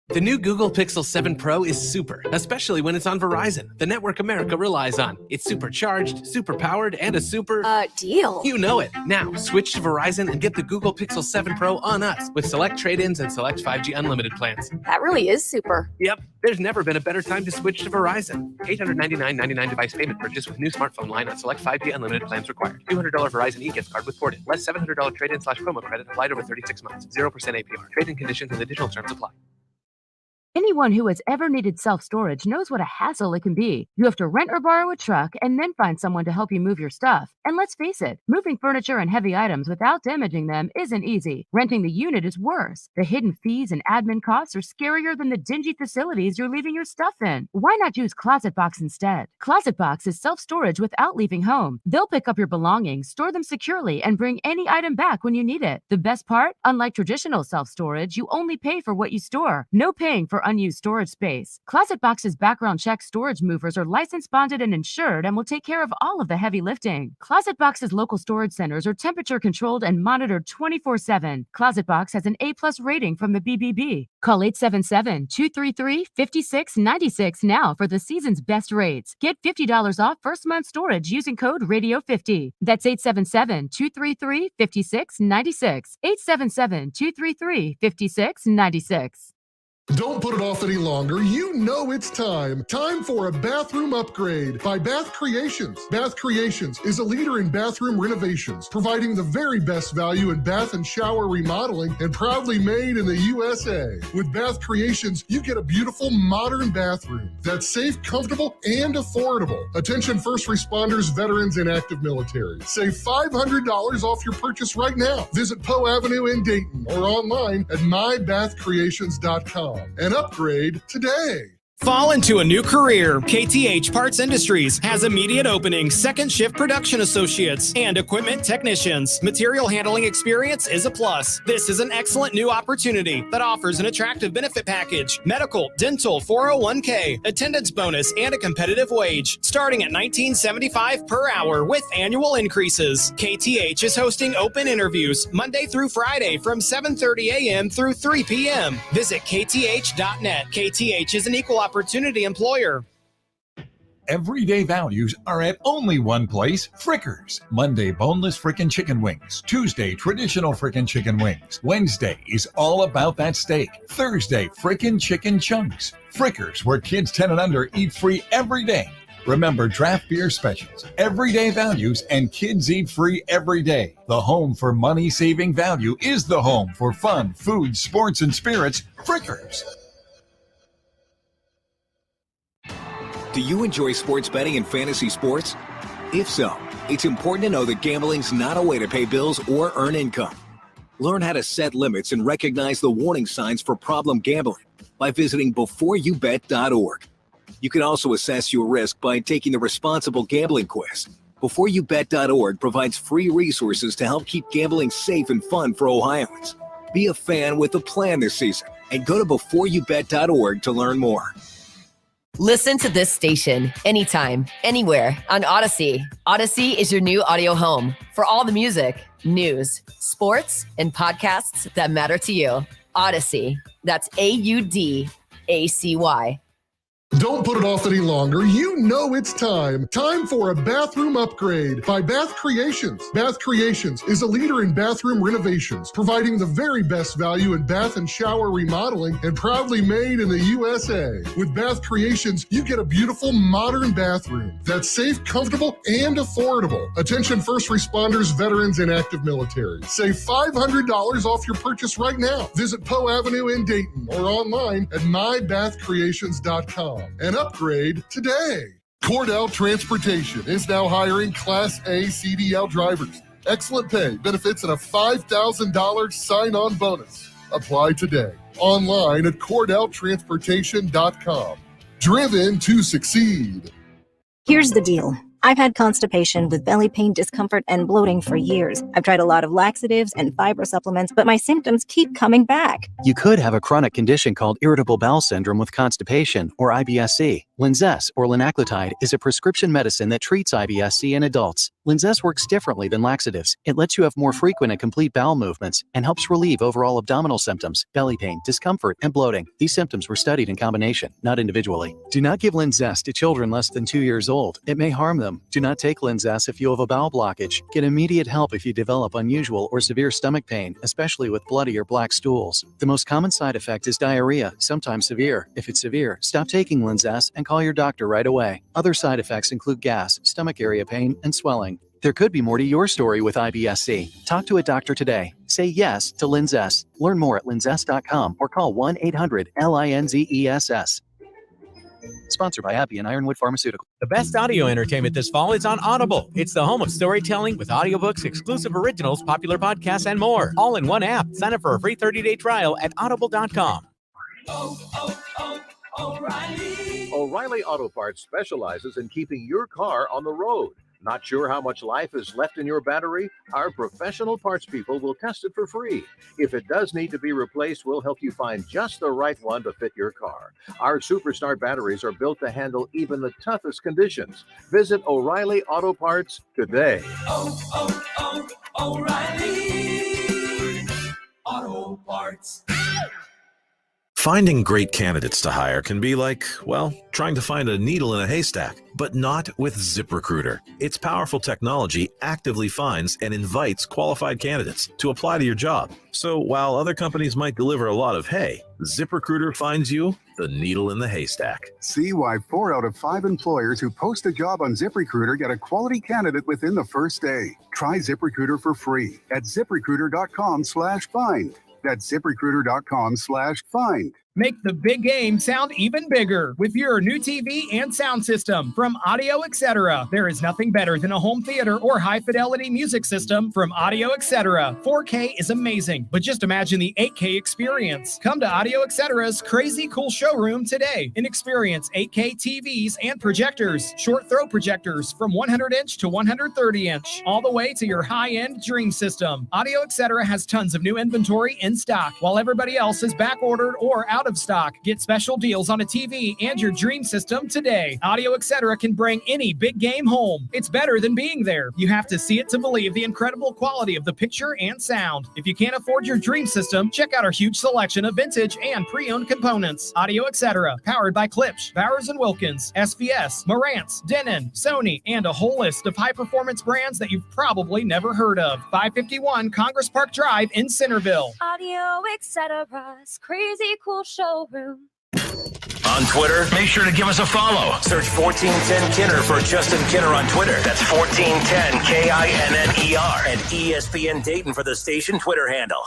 The new Google Pixel 7 Pro is super, especially when it's on Verizon, the network America relies on. It's supercharged, super-powered, and a super... deal. You know it. Now, switch to Verizon and get the Google Pixel 7 Pro on us with select trade-ins and select 5G unlimited plans. That really is super. Yep. There's never been a better time to switch to Verizon. $899.99 device payment purchase with new smartphone line on select 5G unlimited plans required. $200 Verizon e-gift card with ported. Less $700 trade-in/promo credit applied over 36 months. 0% APR. Trade-in conditions and additional terms apply. Anyone who has ever needed self-storage knows what a hassle it can be. You have to rent or borrow a truck and then find someone to help you move your stuff. And let's face it, moving furniture and heavy items without damaging them isn't easy. Renting the unit is worse. The hidden fees and admin costs are scarier than the dingy facilities you're leaving your stuff in. Why not use ClosetBox instead? ClosetBox is self-storage without leaving home. They'll pick up your belongings, store them securely, and bring any item back when you need it. The best part? Unlike traditional self-storage, you only pay for what you store. No paying for unused storage space. ClosetBox's background check storage movers are licensed, bonded, and insured and will take care of all of the heavy lifting. ClosetBox's local storage centers are temperature controlled and monitored 24/7. ClosetBox has an A+ rating from the BBB. Call 877-233-5696 now for the season's best rates. Get $50 off first month storage using code RADIO50. That's 877-233-5696. 877-233-5696. Don't put it off any longer. You know it's time. Time for a bathroom upgrade by Bath Creations. Bath Creations is a leader in bathroom renovations, providing the very best value in bath and shower remodeling and proudly made in the USA. With Bath Creations, you get a beautiful modern bathroom that's safe, comfortable, and affordable. Attention first responders, veterans, and active military. Save $500 off your purchase right now. Visit Poe Avenue in Dayton or online at mybathcreations.com. And upgrade today. Fall into a new career. KTH Parts Industries has immediate openings, second shift production associates, and equipment technicians. Material handling experience is a plus. This is an excellent new opportunity that offers an attractive benefit package, medical, dental, 401k, attendance bonus, and a competitive wage, starting at $19.75 per hour with annual increases. KTH is hosting open interviews Monday through Friday from 7:30 a.m. through 3 p.m. Visit kth.net. KTH is an equal opportunity employer. Everyday values are at only one place, Frickers. Monday, boneless frickin' chicken wings. Tuesday, traditional frickin' chicken wings. Wednesday is all about that steak. Thursday, frickin' chicken chunks. Frickers, where kids 10 and under eat free every day. Remember draft beer specials, everyday values, and kids eat free every day. The home for money-saving value is the home for fun, food, sports, and spirits, Frickers. Do you enjoy sports betting and fantasy sports? If so, it's important to know that gambling's not a way to pay bills or earn income. Learn how to set limits and recognize the warning signs for problem gambling by visiting beforeyoubet.org. You can also assess your risk by taking the responsible gambling quiz. Beforeyoubet.org provides free resources to help keep gambling safe and fun for Ohioans. Be a fan with a plan this season and go to beforeyoubet.org to learn more. Listen to this station anytime, anywhere on Odyssey. Odyssey is your new audio home for all the music, news, sports, and podcasts that matter to you. Odyssey. That's AUDACY. Don't put it off any longer. You know it's time. Time for a bathroom upgrade by Bath Creations. Bath Creations is a leader in bathroom renovations, providing the very best value in bath and shower remodeling, and proudly made in the USA. With Bath Creations, you get a beautiful modern bathroom that's safe, comfortable, and affordable. Attention first responders, veterans, and active military. Save $500 off your purchase right now. Visit Poe Avenue in Dayton or online at mybathcreations.com. And upgrade today. Cordell Transportation is now hiring Class A CDL drivers. Excellent pay, benefits, and a $5,000 sign-on bonus. Apply today. Online at CordellTransportation.com. Driven to succeed. Here's the deal. I've had constipation with belly pain, discomfort, and bloating for years. I've tried a lot of laxatives and fiber supplements, but my symptoms keep coming back. You could have a chronic condition called irritable bowel syndrome with constipation, or IBS-C. Linzess, or linaclotide, is a prescription medicine that treats IBS-C in adults. Linzess works differently than laxatives. It lets you have more frequent and complete bowel movements and helps relieve overall abdominal symptoms, belly pain, discomfort, and bloating. These symptoms were studied in combination, not individually. Do not give Linzess to children less than 2 years old. It may harm them. Do not take Linzess if you have a bowel blockage. Get immediate help if you develop unusual or severe stomach pain, especially with bloody or black stools. The most common side effect is diarrhea, sometimes severe. If it's severe, stop taking Linzess and call your doctor right away. Other side effects include gas, stomach area pain, and swelling. There could be more to your story with IBS-C. Talk to a doctor today. Say yes to Linzess. Learn more at linzess.com or call 1-800-LINZESS. Sponsored by Abbey and Ironwood Pharmaceutical. The best audio entertainment this fall is on Audible. It's the home of storytelling with audiobooks, exclusive originals, popular podcasts, and more. All in one app. Sign up for a free 30-day trial at audible.com. O'Reilly Auto Parts specializes in keeping your car on the road. Not sure how much life is left in your battery? Our professional parts people will test it for free. If it does need to be replaced, we'll help you find just the right one to fit your car. Our Superstar batteries are built to handle even the toughest conditions. Visit O'Reilly Auto Parts today. O'Reilly Auto Parts. Finding great candidates to hire can be like, well, trying to find a needle in a haystack, but not with ZipRecruiter. Its powerful technology actively finds and invites qualified candidates to apply to your job. So while other companies might deliver a lot of hay, ZipRecruiter finds you the needle in the haystack. See why 4 out of 5 employers who post a job on ZipRecruiter get a quality candidate within the first day. Try ZipRecruiter for free at ZipRecruiter.com/find. That's ZipRecruiter.com/find. Make the big game sound even bigger with your new TV and sound system from Audio Etc. There is nothing better than a home theater or high-fidelity music system from Audio Etc. 4K is amazing, but just imagine the 8K experience. Come to Audio Etc's crazy cool showroom today and experience 8K TVs and projectors, short throw projectors from 100-inch to 130-inch, all the way to your high-end dream system. Audio Etc has tons of new inventory in stock, while everybody else is back-ordered or out of stock. Get special deals on a TV and your dream system today. Audio Etc can bring any big game home. It's better than being there. You have to see it to believe the incredible quality of the picture and sound. If you can't afford your dream system, check out our huge selection of vintage and pre-owned components. Audio Etc, powered by Klipsch, Bowers & Wilkins, SVS, Marantz, Denon, Sony, and a whole list of high-performance brands that you've probably never heard of. 551 Congress Park Drive in Centerville. Audio Etc's crazy cool showroom. On Twitter, make sure to give us a follow. Search 1410 Kinner for Justin Kinner on Twitter. That's 1410 KINNER. And ESPN Dayton for the station Twitter handle.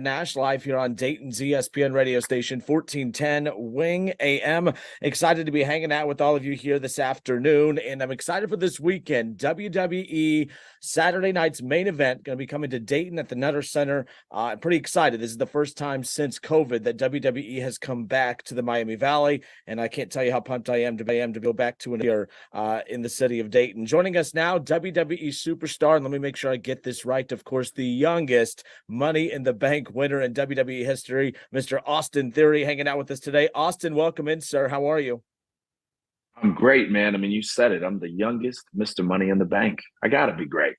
Nash live here on Dayton's ESPN radio station 1410 Wing AM. Excited to be hanging out with all of you here this afternoon, and I'm excited for this weekend. WWE Saturday night's main event going to be coming to Dayton at the Nutter Center. I'm pretty excited. This is the first time since COVID that WWE has come back to the Miami Valley, and I can't tell you how pumped I am to go back to an year in the city of Dayton. Joining us now, WWE superstar, and let me make sure I get this right, of course, the youngest Money in the Bank winner in WWE history, Mr. Austin Theory, hanging out with us today. Austin, welcome in, sir. How are you? I'm great, man. I mean, you said it. I'm the youngest Mr. Money in the Bank. I got to be great.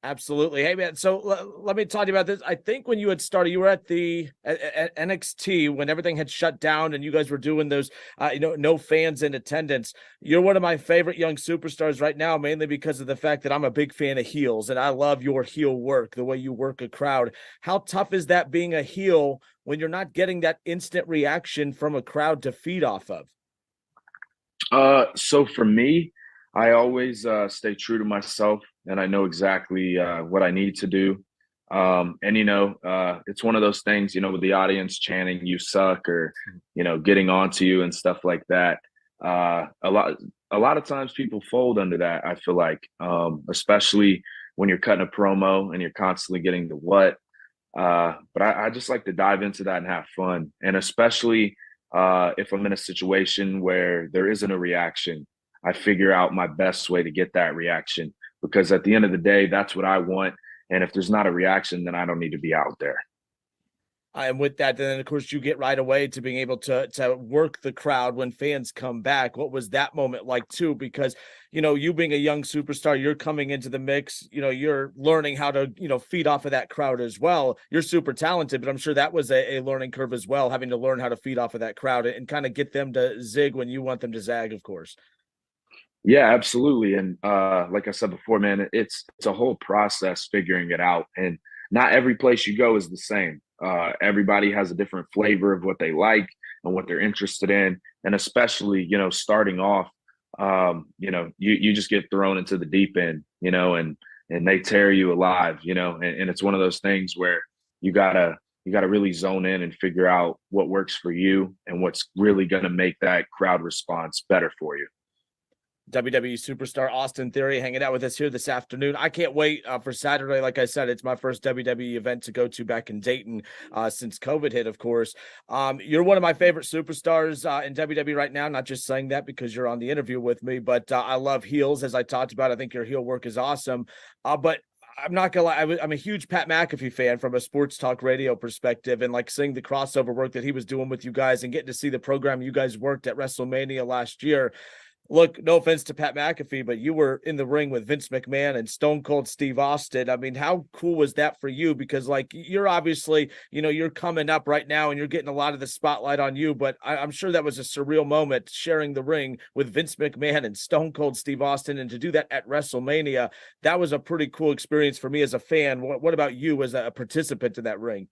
Absolutely. Hey, man, so let me talk to you about this. I think when you had started, you were at NXT when everything had shut down and you guys were doing those, no fans in attendance. You're one of my favorite young superstars right now, mainly because of the fact that I'm a big fan of heels, and I love your heel work, the way you work a crowd. How tough is that being a heel when you're not getting that instant reaction from a crowd to feed off of? So for me, I always stay true to myself, and I know exactly what I need to do. It's one of those things, with the audience chanting "you suck" or getting onto you and stuff like that. A lot of times people fold under that. I feel like, especially when you're cutting a promo and you're constantly getting the what. But I just like to dive into that and have fun, and especially if I'm in a situation where there isn't a reaction, I figure out my best way to get that reaction, because at the end of the day, that's what I want. And if there's not a reaction, then I don't need to be out there. And with that, then of course you get right away to being able to work the crowd when fans come back. What was that moment like too? Because, you being a young superstar, you're coming into the mix, you're learning how to, feed off of that crowd as well. You're super talented, but I'm sure that was a learning curve as well, having to learn how to feed off of that crowd and kind of get them to zig when you want them to zag, of course. Yeah, absolutely. And like I said before, man, it's a whole process figuring it out. And not every place you go is the same. Everybody has a different flavor of what they like and what they're interested in. And especially, starting off, you just get thrown into the deep end, and they tear you alive, and it's one of those things where you gotta really zone in and figure out what works for you and what's really going to make that crowd response better for you. WWE superstar Austin Theory hanging out with us here this afternoon. I can't wait for Saturday. Like I said, it's my first WWE event to go to back in Dayton since COVID hit, of course. You're one of my favorite superstars in WWE right now. Not just saying that because you're on the interview with me, but I love heels, as I talked about. I think your heel work is awesome. But I'm not gonna lie, I'm a huge Pat McAfee fan from a sports talk radio perspective, and like seeing the crossover work that he was doing with you guys and getting to see the program you guys worked at WrestleMania last year. Look, no offense to Pat McAfee, but you were in the ring with Vince McMahon and Stone Cold Steve Austin. I mean, how cool was that for you? Because you're obviously, you're coming up right now and you're getting a lot of the spotlight on you, but I'm sure that was a surreal moment sharing the ring with Vince McMahon and Stone Cold Steve Austin. And to do that at WrestleMania, that was a pretty cool experience for me as a fan. What about you as a participant in that ring?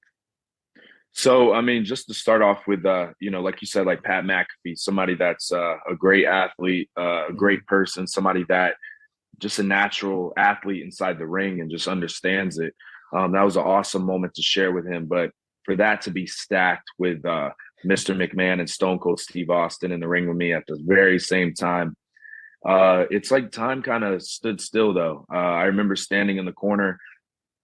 So, I mean, just to start off with, like you said, like Pat McAfee, somebody that's a great athlete, a great person, somebody that just a natural athlete inside the ring and just understands it. That was an awesome moment to share with him. But for that to be stacked with Mr. McMahon and Stone Cold Steve Austin in the ring with me at the very same time, it's like time kind of stood still, though. I remember standing in the corner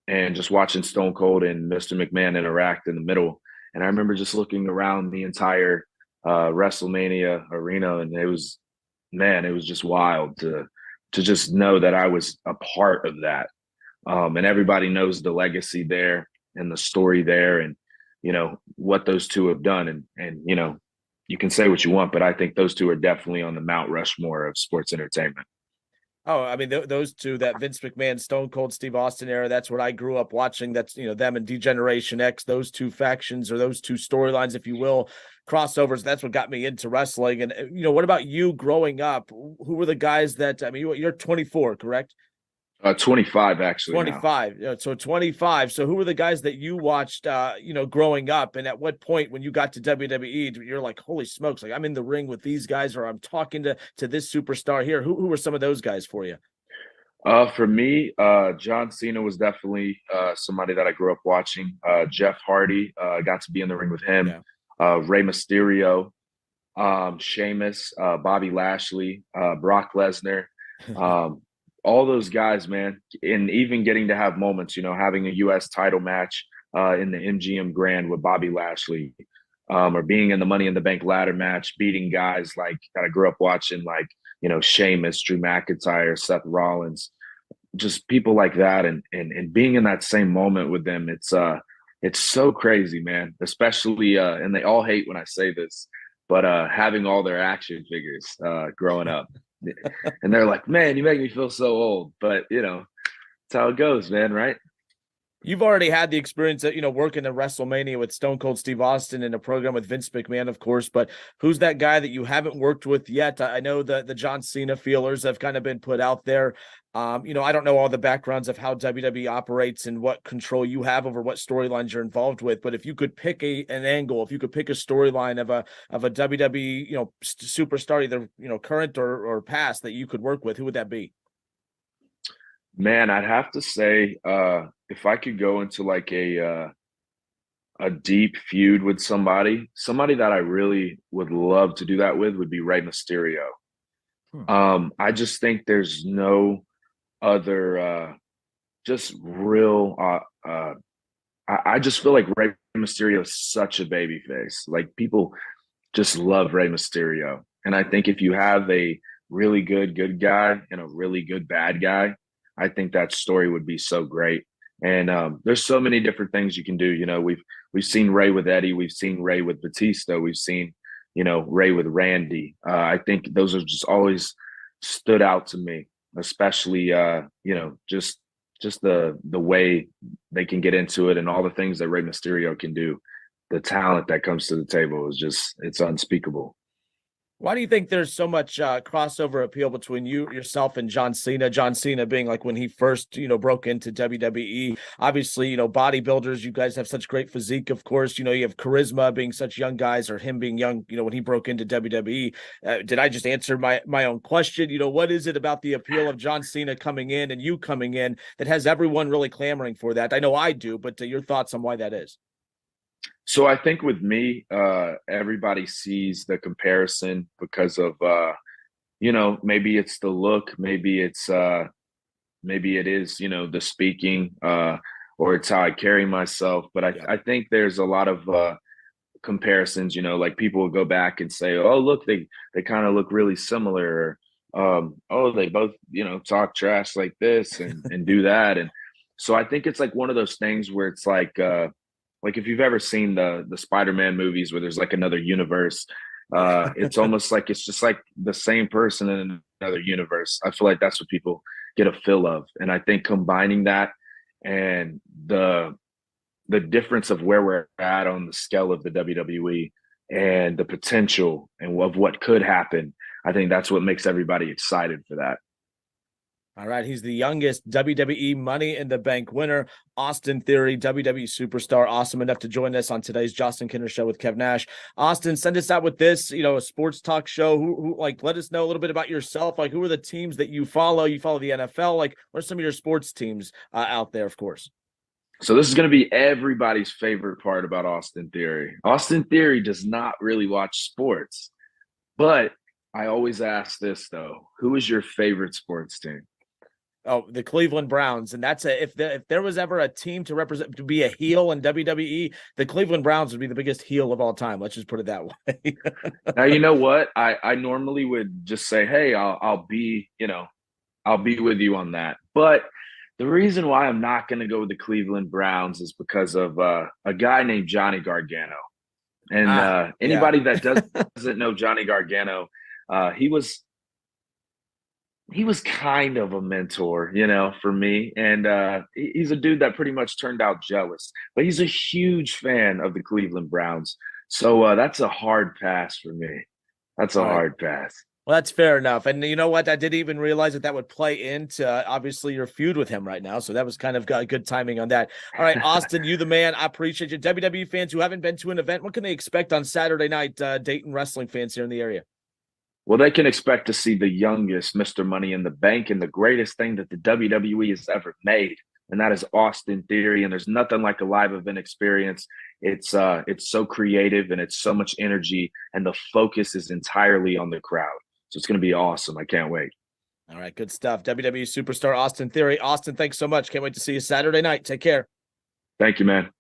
and just watching Stone Cold and Mr. McMahon interact in the middle. And I remember just looking around the entire WrestleMania arena, and it was just wild to just know that I was a part of that. And everybody knows the legacy there and the story there and, what those two have done. And you can say what you want, but I think those two are definitely on the Mount Rushmore of sports entertainment. Oh, I mean, those two, that Vince McMahon, Stone Cold Steve Austin era, that's what I grew up watching. That's, them and D-Generation X, those two factions or those two storylines, if you will, crossovers. That's what got me into wrestling. And, what about you growing up? Who were the guys that, I mean, you're 24, correct? 25, actually. 25. So 25. So who were the guys that you watched, growing up? And at what point when you got to WWE, you're like, holy smokes, like I'm in the ring with these guys or I'm talking to this superstar here. Who were some of those guys for you? For me, John Cena was definitely somebody that I grew up watching. Jeff Hardy, got to be in the ring with him. Yeah. Rey Mysterio, Sheamus, Bobby Lashley, Brock Lesnar, all those guys, man. And even getting to have moments, having a U.S. title match in the MGM Grand with Bobby Lashley, or being in the Money in the Bank ladder match, beating guys like that I grew up watching, like Sheamus, Drew McIntyre, Seth Rollins, just people like that, and being in that same moment with them, it's so crazy, man. Especially and they all hate when I say this, but having all their action figures growing up, and they're like, "Man, you make me feel so old," but it's how it goes, man, right? You've already had the experience of, working at WrestleMania with Stone Cold Steve Austin in a program with Vince McMahon, of course, but who's that guy that you haven't worked with yet? I know the John Cena feelers have kind of been put out there. I don't know all the backgrounds of how WWE operates and what control you have over what storylines you're involved with, but if you could pick an angle, if you could pick a storyline of a WWE, superstar, either, current or past, that you could work with, who would that be? Man, I'd have to say, if I could go into like a deep feud with somebody that I really would love to do that with would be Rey Mysterio. I just think there's no other just real I just feel like Rey Mysterio is such a baby face. Like, people just love Rey Mysterio. And I think if you have a really good guy and a really good bad guy, I think that story would be so great. And there's so many different things you can do. We've seen Ray with Eddie, we've seen Ray with Batista, we've seen Ray with Randy. I think those are just always stood out to me, especially just the way they can get into it and all the things that Rey Mysterio can do. The talent that comes to the table is it's unspeakable. Why do you think there's so much crossover appeal between yourself and John Cena? John Cena being like when he first, broke into WWE. Obviously, bodybuilders, you guys have such great physique, of course. You have charisma, being such young guys, or him being young, when he broke into WWE. Did I just answer my own question? What is it about the appeal of John Cena coming in and you coming in that has everyone really clamoring for that? I know I do, but your thoughts on why that is? So I think with me, everybody sees the comparison because of, maybe it's the look, maybe it is, the speaking, or it's how I carry myself. But I think there's a lot of comparisons, like people will go back and say, oh, look, they kind of look really similar. Oh, they both, talk trash like this and do that. And so I think it's like one of those things where it's like if you've ever seen the Spider-Man movies where there's like another universe, it's almost like it's just like the same person in another universe. I feel like that's what people get a feel of. And I think combining that and the difference of where we're at on the scale of the WWE and the potential and of what could happen, I think that's what makes everybody excited for that. All right, he's the youngest WWE Money in the Bank winner, Austin Theory, WWE superstar, awesome enough to join us on today's Justin Kinner Show with Kev Nash. Austin, send us out with this, a sports talk show. Who let us know a little bit about yourself. Like, who are the teams that you follow? You follow the NFL. Like, what are some of your sports teams out there, of course? So this is going to be everybody's favorite part about Austin Theory. Austin Theory does not really watch sports, but I always ask this, though. Who is your favorite sports team? Oh, the Cleveland Browns. And that's if there was ever a team to represent, to be a heel in WWE, the Cleveland Browns would be the biggest heel of all time. Let's just put it that way. Now, you know what? I normally would just say, hey, I'll be with you on that. But the reason why I'm not going to go with the Cleveland Browns is because of a guy named Johnny Gargano. And anybody that doesn't know Johnny Gargano, he was kind of a mentor, for me. And he's a dude that pretty much turned out jealous, but he's a huge fan of the Cleveland Browns. So that's a hard pass for me. That's a hard pass. Well, that's fair enough. And you know what? I didn't even realize that would play into obviously your feud with him right now. So that was kind of good timing on that. All right, Austin, you the man. I appreciate you. WWE fans who haven't been to an event, what can they expect on Saturday night, Dayton wrestling fans here in the area? Well, they can expect to see the youngest Mr. Money in the Bank and the greatest thing that the WWE has ever made, and that is Austin Theory. And there's nothing like a live event experience. It's so creative and it's so much energy, and the focus is entirely on the crowd. So it's going to be awesome. I can't wait. All right, good stuff. WWE superstar Austin Theory. Austin, thanks so much. Can't wait to see you Saturday night. Take care. Thank you, man.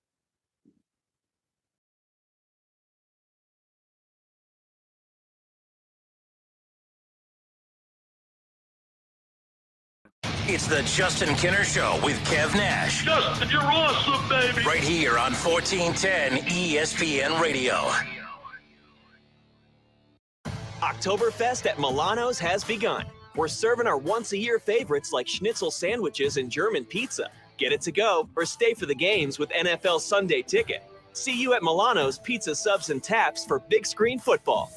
It's the Justin Kinner Show with Kev Nash. Justin, you're awesome, baby. Right here on 1410 ESPN Radio. Oktoberfest at Milano's has begun. We're serving our once-a-year favorites like schnitzel sandwiches and German pizza. Get it to go or stay for the games with NFL Sunday Ticket. See you at Milano's Pizza Subs and Taps for big screen football.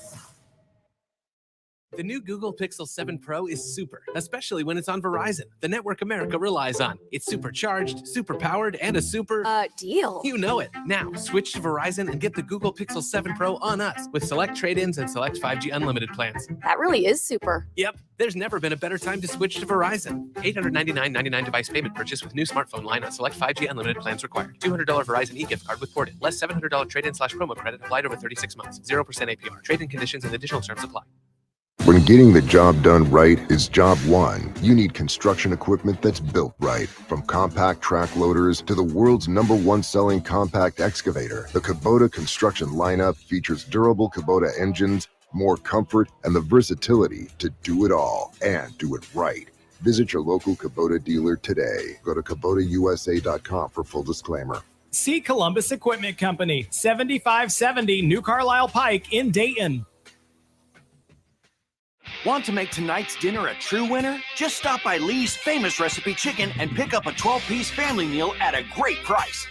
The new Google Pixel 7 Pro is super, especially when it's on Verizon, the network America relies on. It's supercharged, super powered, and a super... deal. You know it. Now, switch to Verizon and get the Google Pixel 7 Pro on us with select trade-ins and select 5G unlimited plans. That really is super. Yep. There's never been a better time to switch to Verizon. $899.99 device payment purchase with new smartphone line on select 5G unlimited plans required. $200 Verizon e-gift card with ported. Less $700 trade-in/promo credit applied over 36 months. 0% APR. Trade-in conditions and additional terms apply. When getting the job done right is job one, you need construction equipment that's built right. From compact track loaders to the world's #1 selling compact excavator, the Kubota construction lineup features durable Kubota engines, more comfort, and the versatility to do it all and do it right. Visit your local Kubota dealer today. Go to KubotaUSA.com for full disclaimer. See Columbus Equipment Company, 7570 New Carlisle Pike in Dayton. Want to make tonight's dinner a true winner? Just stop by Lee's Famous Recipe Chicken and pick up a 12-piece family meal at a great price.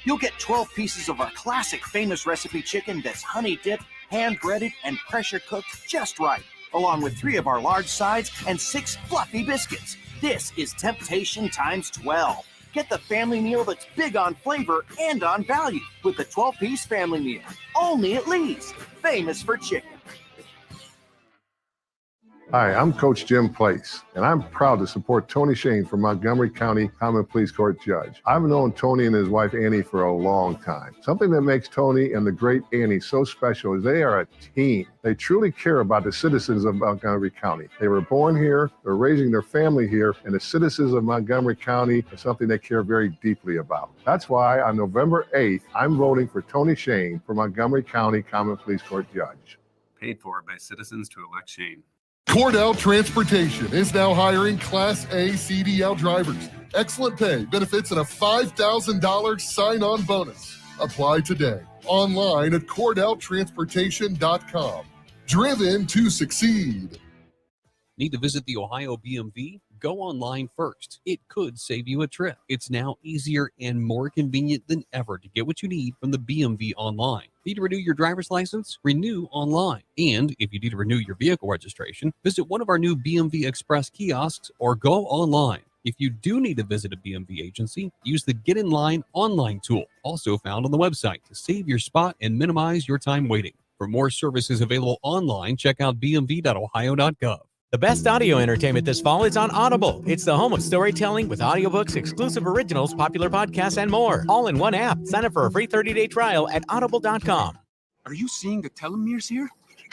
You'll get 12 pieces of our classic Famous Recipe Chicken that's honey-dipped, hand-breaded, and pressure-cooked just right, along with 3 of our large sides and 6 fluffy biscuits. This is temptation times 12. Get the family meal that's big on flavor and on value with the 12-piece family meal. Only at Lee's. Famous for chicken. Hi, I'm Coach Jim Place, and I'm proud to support Tony Shane for Montgomery County Common Pleas Court Judge. I've known Tony and his wife Annie for a long time. Something that makes Tony and the great Annie so special is they are a team. They truly care about the citizens of Montgomery County. They were born here, they're raising their family here, and the citizens of Montgomery County are something they care very deeply about. That's why on November 8th, I'm voting for Tony Shane for Montgomery County Common Pleas Court Judge. Paid for by citizens to elect Shane. Cordell Transportation is now hiring Class A CDL drivers. Excellent pay, benefits, and a $5,000 sign-on bonus. Apply today. Online at CordellTransportation.com. Driven to succeed. Need to visit the Ohio BMV? Go online first. It could save you a trip. It's now easier and more convenient than ever to get what you need from the BMV online. Need to renew your driver's license? Renew online. And if you need to renew your vehicle registration, visit one of our new BMV Express kiosks or go online. If you do need to visit a BMV agency, use the Get in Line online tool, also found on the website, to save your spot and minimize your time waiting. For more services available online, check out bmv.ohio.gov. The best audio entertainment this fall is on Audible. It's the home of storytelling with audiobooks, exclusive originals, popular podcasts, and more. All in one app. Sign up for a free 30-day trial at audible.com. Are you seeing the telomeres here?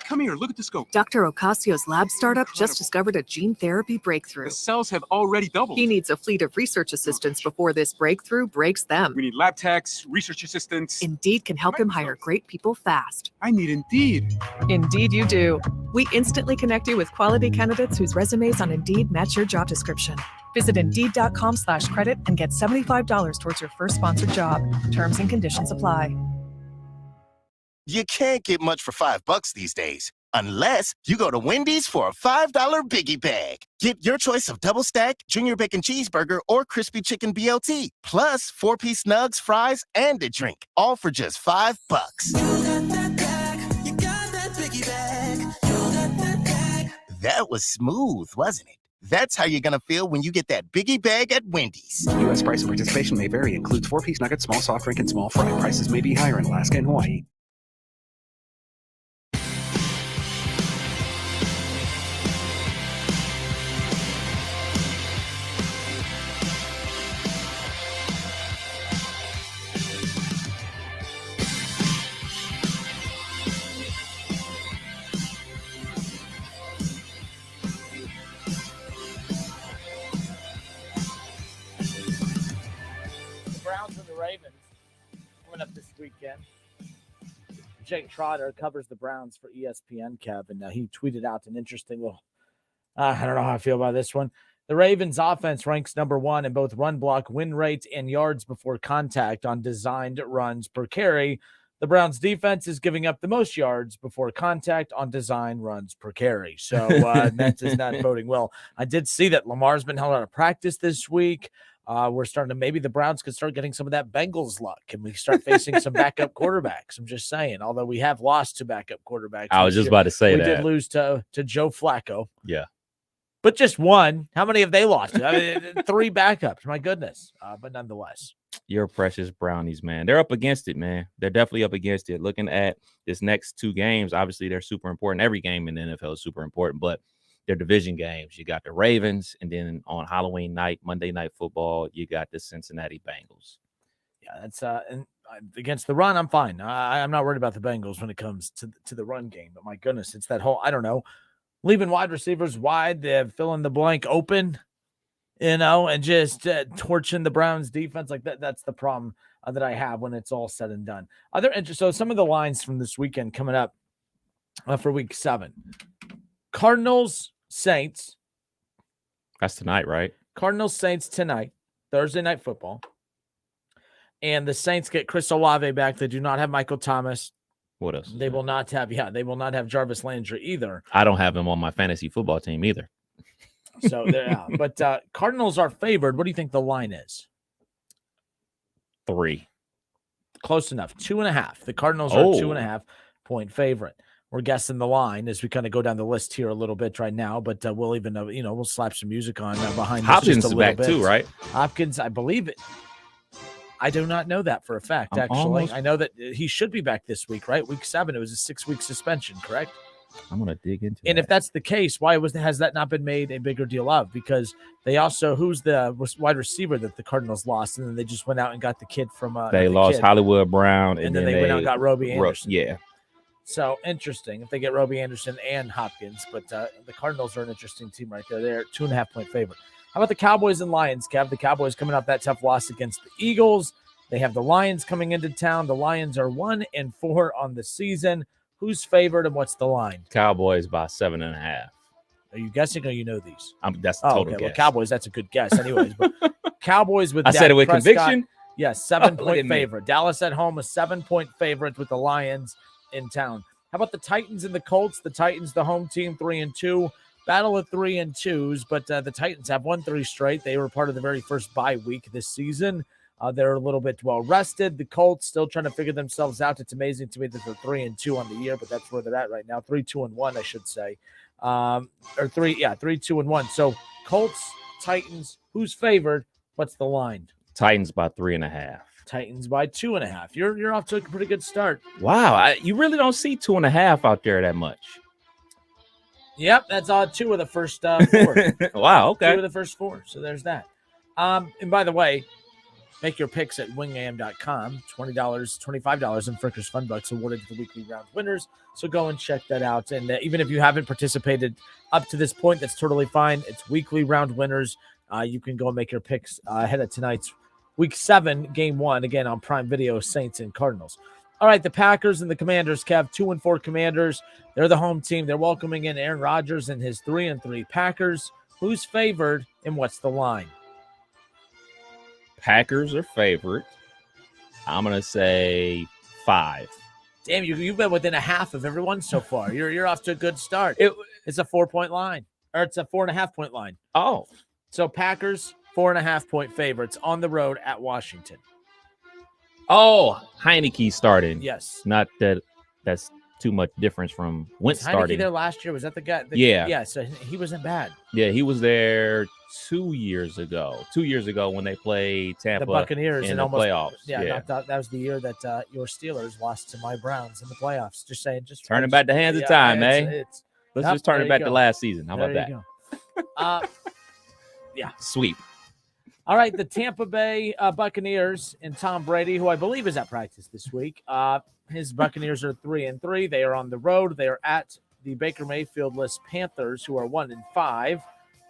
Come here, look at the scope. Dr. Ocasio's lab startup just discovered a gene therapy breakthrough. The cells have already doubled. He needs a fleet of research assistants before this breakthrough breaks them. We need lab techs, research assistants. Indeed can help him hire great people fast. I need Indeed. Indeed you do. We instantly connect you with quality candidates whose resumes on Indeed match your job description. Visit Indeed.com/credit and get $75 towards your first sponsored job. Terms and conditions apply. You can't get much for $5 these days, unless you go to Wendy's for a $5 Biggie Bag. Get your choice of double stack, junior bacon cheeseburger, or crispy chicken BLT, plus 4-piece nugs, fries, and a drink, all for just $5. That was smooth, wasn't it? That's how you're going to feel when you get that Biggie Bag at Wendy's. U.S. price and participation may vary. Includes 4-piece nuggets, small soft drink, and small fry. Prices may be higher in Alaska and Hawaii. weekend. Jake Trotter covers the Browns for ESPN, Kev, and he tweeted out an interesting little, I don't know how I feel about this one. The Ravens offense ranks number 1 in both run block win rate and yards before contact on designed runs per carry. The Browns defense is giving up the most yards before contact on design runs per carry. So that is not boding well. I did see that Lamar's been held out of practice this week. We're starting to, maybe the Browns could start getting some of that Bengals luck and we start facing some backup quarterbacks. I'm just saying, although we have lost to backup quarterbacks. I was just about to say we that. did lose to Joe Flacco. Yeah. But just one. How many have they lost? I mean, 3 backups. My goodness. But nonetheless. Your precious Brownies, man. They're up against it, man. They're definitely up against it. Looking at this next 2 games, obviously they're super important. Every game in the NFL is super important, but they're division games. You got the Ravens, and then on Halloween night, Monday Night Football, you got the Cincinnati Bengals. Yeah, that's and against the run, I'm fine. I'm not worried about the Bengals when it comes to the run game. But my goodness, it's that whole, I don't know, leaving wide receivers wide, they fill in the blank open, and just torching the Browns defense like that. That's the problem that I have when it's all said and done. So some of the lines from this weekend coming up for week 7. Cardinals, Saints. That's tonight, right? Cardinals, Saints tonight, Thursday Night Football. And the Saints get Chris Olave back. They do not have Michael Thomas. What else? They will not have Jarvis Landry either. I don't have him on my fantasy football team either. So they're out. But Cardinals are favored. What do you think the line is? 3. Close enough. 2.5. The Cardinals are 2.5 point favorite. We're guessing the line as we kind of go down the list here a little bit right now, but we'll even, we'll slap some music on behind Hopkins is back too, right? Hopkins, I believe it. I do not know that for a fact, actually. I know that he should be back this week, right? Week 7, it was a 6-week suspension, correct? I'm going to dig into And if that's the case, why has that not been made a bigger deal of? Because they also, who's the wide receiver that the Cardinals lost, and then they just went out and got the kid from they lost Hollywood Brown, and then they went out and got Roby Anderson. Yeah. So interesting if they get Roby Anderson and Hopkins, but the Cardinals are an interesting team right there. They're 2.5 point favorite. How about the Cowboys and Lions, Kev? The Cowboys coming off that tough loss against the Eagles. They have the Lions coming into town. The Lions are 1-4 on the season. Who's favored and what's the line? Cowboys by 7.5. Are you guessing or you know these? That's the total guess. Well, Cowboys, that's a good guess anyways. But Cowboys with I said it with Prescott, conviction? Yes, 7-point favorite. Dallas at home, a 7-point favorite with the Lions in town. How about the Titans and the Colts? The Titans, the home team, 3-2. Battle of 3-2s, but the Titans have won 3 straight. They were part of the very first bye week this season. They're a little bit well rested. The Colts still trying to figure themselves out. It's amazing to me that they're 3-2 on the year, but that's where they're at right now. 3-2-1, I should say. 3-2-1. So Colts, Titans, who's favored? What's the line? Titans by 3.5. Titans by 2.5. You're off to a pretty good start. Wow, you really don't see 2.5 out there that much. Yep, that's 2 of the first 4. Wow, okay. 2 of the first 4. So there's that. And by the way, make your picks at wingam.com. $20, $25 in Frickers Fun Bucks awarded to the weekly round winners. So go and check that out. And even if you haven't participated up to this point, that's totally fine. It's weekly round winners. You can go and make your picks ahead of tonight's Week 7, Game 1, again on Prime Video, Saints and Cardinals. All right, the Packers and the Commanders, Kev, 2-4 Commanders. They're the home team. They're welcoming in Aaron Rodgers and his 3-3 Packers. Who's favored and what's the line? Packers are favored. I'm going to say 5. Damn, you've been within a half of everyone so far. You're off to a good start. It's a 4-point line, or it's a 4.5-point line. Oh. So Packers, 4.5-point favorites on the road at Washington. Oh, Heineke starting. Yes. Not that that's too much difference from Wentz starting. Heineke there last year? Was that the guy? Yeah. Yeah, so he wasn't bad. Yeah, he was there 2 years ago. 2 years ago when they played Tampa, the Buccaneers in and the almost, playoffs. Yeah. That was the year that your Steelers lost to my Browns in the playoffs. Just saying. Turning back the hands of time, Let's just turn it back to last season. How about that? Yeah. Sweep. All right, the Tampa Bay Buccaneers and Tom Brady, who I believe is at practice this week. His Buccaneers are 3-3. They are on the road. They are at the Baker Mayfield-less Panthers, who are 1-5.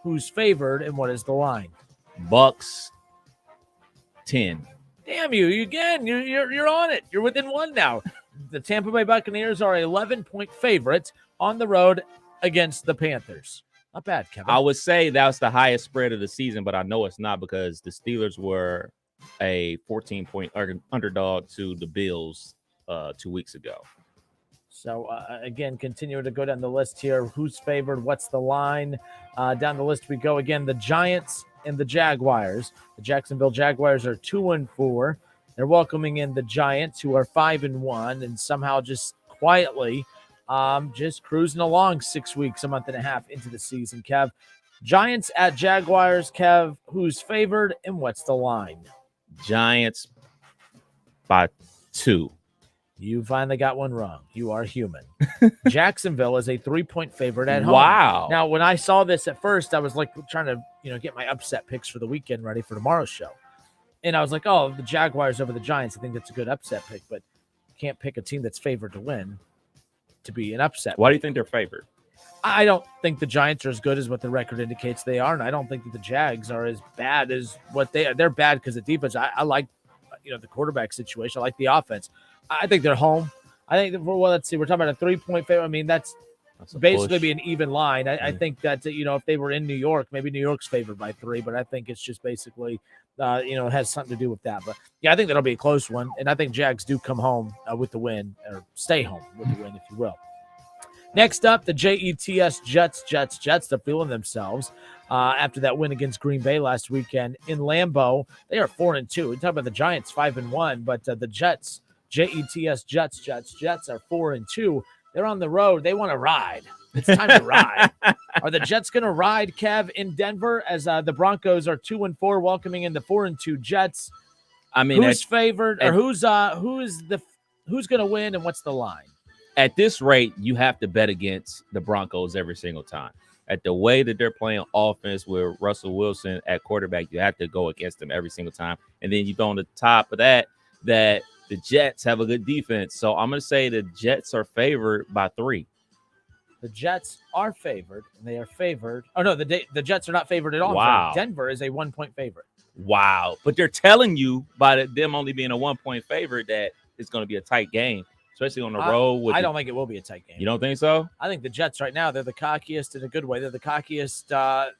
Who's favored and what is the line? Bucks 10. Damn you again. You're on it. You're within one now. The Tampa Bay Buccaneers are 11-point favorites on the road against the Panthers. Not bad, Kevin. I would say that was the highest spread of the season, but I know it's not because the Steelers were a 14-point underdog to the Bills 2 weeks ago. So, again, continuing to go down the list here. Who's favored? What's the line? Down the list we go again. The Giants and the Jaguars. The Jacksonville Jaguars are 2-4. They're welcoming in the Giants, who are 5-1, and somehow just quietly just cruising along 6 weeks, a month and a half into the season, Kev. Giants at Jaguars, Kev. Who's favored and what's the line? Giants by 2. You finally got one wrong. You are human. Jacksonville is a 3-point favorite at home. Wow. Now, when I saw this at first, I was like trying to, get my upset picks for the weekend ready for tomorrow's show. And I was like, oh, the Jaguars over the Giants. I think that's a good upset pick, but you can't pick a team that's favored to win to be an upset. Why do you think they're favored? I don't think the Giants are as good as what the record indicates they are, and I don't think that the Jags are as bad as what they are. They're bad because of defense. I like, the quarterback situation. I like the offense. I think they're home. I think, let's see. We're talking about a 3-point favorite. I mean, that's basically be an even line. I think that, if they were in New York, maybe New York's favored by 3, but I think it's just basically, it has something to do with that. But, yeah, I think that'll be a close one, and I think Jags do come home with the win, or stay home with the win, if you will. Next up, the Jets. They're feeling themselves after that win against Green Bay last weekend in Lambeau. They are 4-2. We talk about the Giants 5-1, but the Jets, Jets are 4-2. They're on the road. They want to ride. It's time to ride. Are the Jets going to ride, Kev, in Denver as the Broncos are 2-4, welcoming in the 4-2 Jets? I mean, who's favored, or who's going to win, and what's the line? At this rate, you have to bet against the Broncos every single time. At the way that they're playing offense with Russell Wilson at quarterback, you have to go against them every single time. And then you throw on the top of that the Jets have a good defense. So I'm going to say the Jets are favored by 3. The Jets are favored, and they are favored. Oh, no, the Jets are not favored at all. Wow. Denver is a 1-point favorite. Wow. But they're telling you by them only being a 1-point favorite that it's going to be a tight game, especially on the road. I don't think it will be a tight game. You don't think so? I think the Jets right now, they're the cockiest in a good way. They're the cockiest,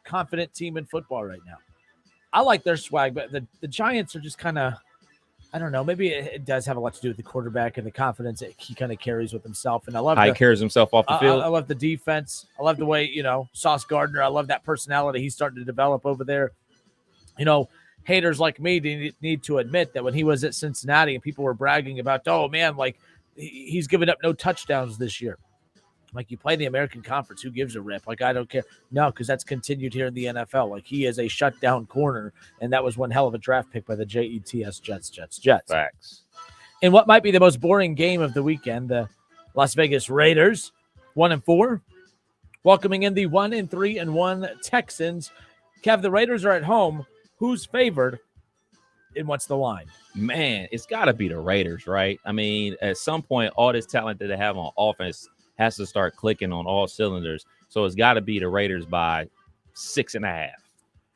confident team in football right now. I like their swag, but the Giants are just kind of, I don't know. Maybe it does have a lot to do with the quarterback and the confidence that he kind of carries with himself. And I love how he carries himself off the field. I love the defense. I love the way, Sauce Gardner. I love that personality he's starting to develop over there. Haters like me need to admit that when he was at Cincinnati and people were bragging about, oh man, like he's given up no touchdowns this year. Like, you play the American Conference, who gives a rip? Like, I don't care. No, because that's continued here in the NFL. Like, he is a shutdown corner, and that was one hell of a draft pick by the Jets. Facts. In what might be the most boring game of the weekend, the Las Vegas Raiders, 1-4, welcoming in the 1-3-1 Texans. Kev, the Raiders are at home. Who's favored, and what's the line? Man, it's got to be the Raiders, right? I mean, at some point, all this talent that they have on offense has to start clicking on all cylinders. So it's got to be the Raiders by 6.5.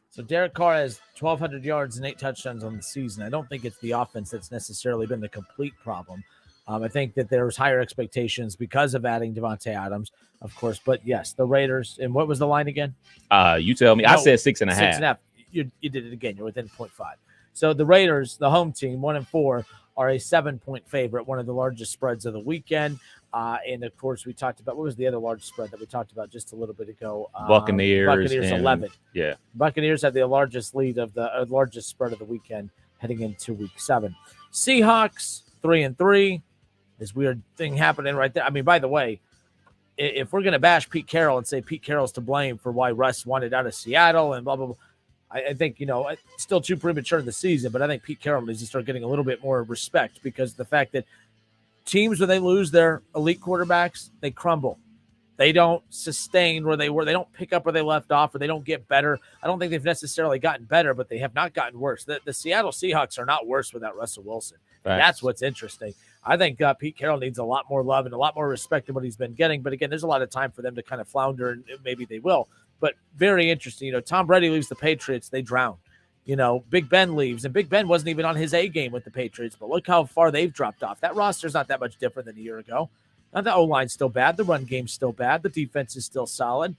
So Derek Carr has 1,200 yards and 8 touchdowns on the season. I don't think it's the offense that's necessarily been the complete problem. I think that there was higher expectations because of adding Devontae Adams, of course. But yes, the Raiders. And what was the line again? You tell me. I said 6.5. 6.5. You did it again. You're within 0.5. So the Raiders, the home team, 1-4, are a 7-point favorite, one of the largest spreads of the weekend. And of course, we talked about, what was the other large spread that we talked about just a little bit ago? Buccaneers 11. Yeah. Buccaneers had the largest lead of the largest spread of the weekend heading into week 7. Seahawks 3-3. This weird thing happening right there. I mean, by the way, if we're going to bash Pete Carroll and say Pete Carroll's to blame for why Russ wanted out of Seattle and blah, blah, blah, I think, it's still too premature in the season, but I think Pete Carroll needs to start getting a little bit more respect, because the fact that teams, when they lose their elite quarterbacks, they crumble. They don't sustain where they were. They don't pick up where they left off, or they don't get better. I don't think they've necessarily gotten better, but they have not gotten worse. The Seattle Seahawks are not worse without Russell Wilson. That's what's interesting. I think Pete Carroll needs a lot more love and a lot more respect than what he's been getting. But again, there's a lot of time for them to kind of flounder, and maybe they will. But very interesting. Tom Brady leaves the Patriots, they drown. Big Ben leaves, and Big Ben wasn't even on his A game with the Patriots, but look how far they've dropped off. That roster's not that much different than a year ago. Now, the O-line's still bad. The run game's still bad. The defense is still solid.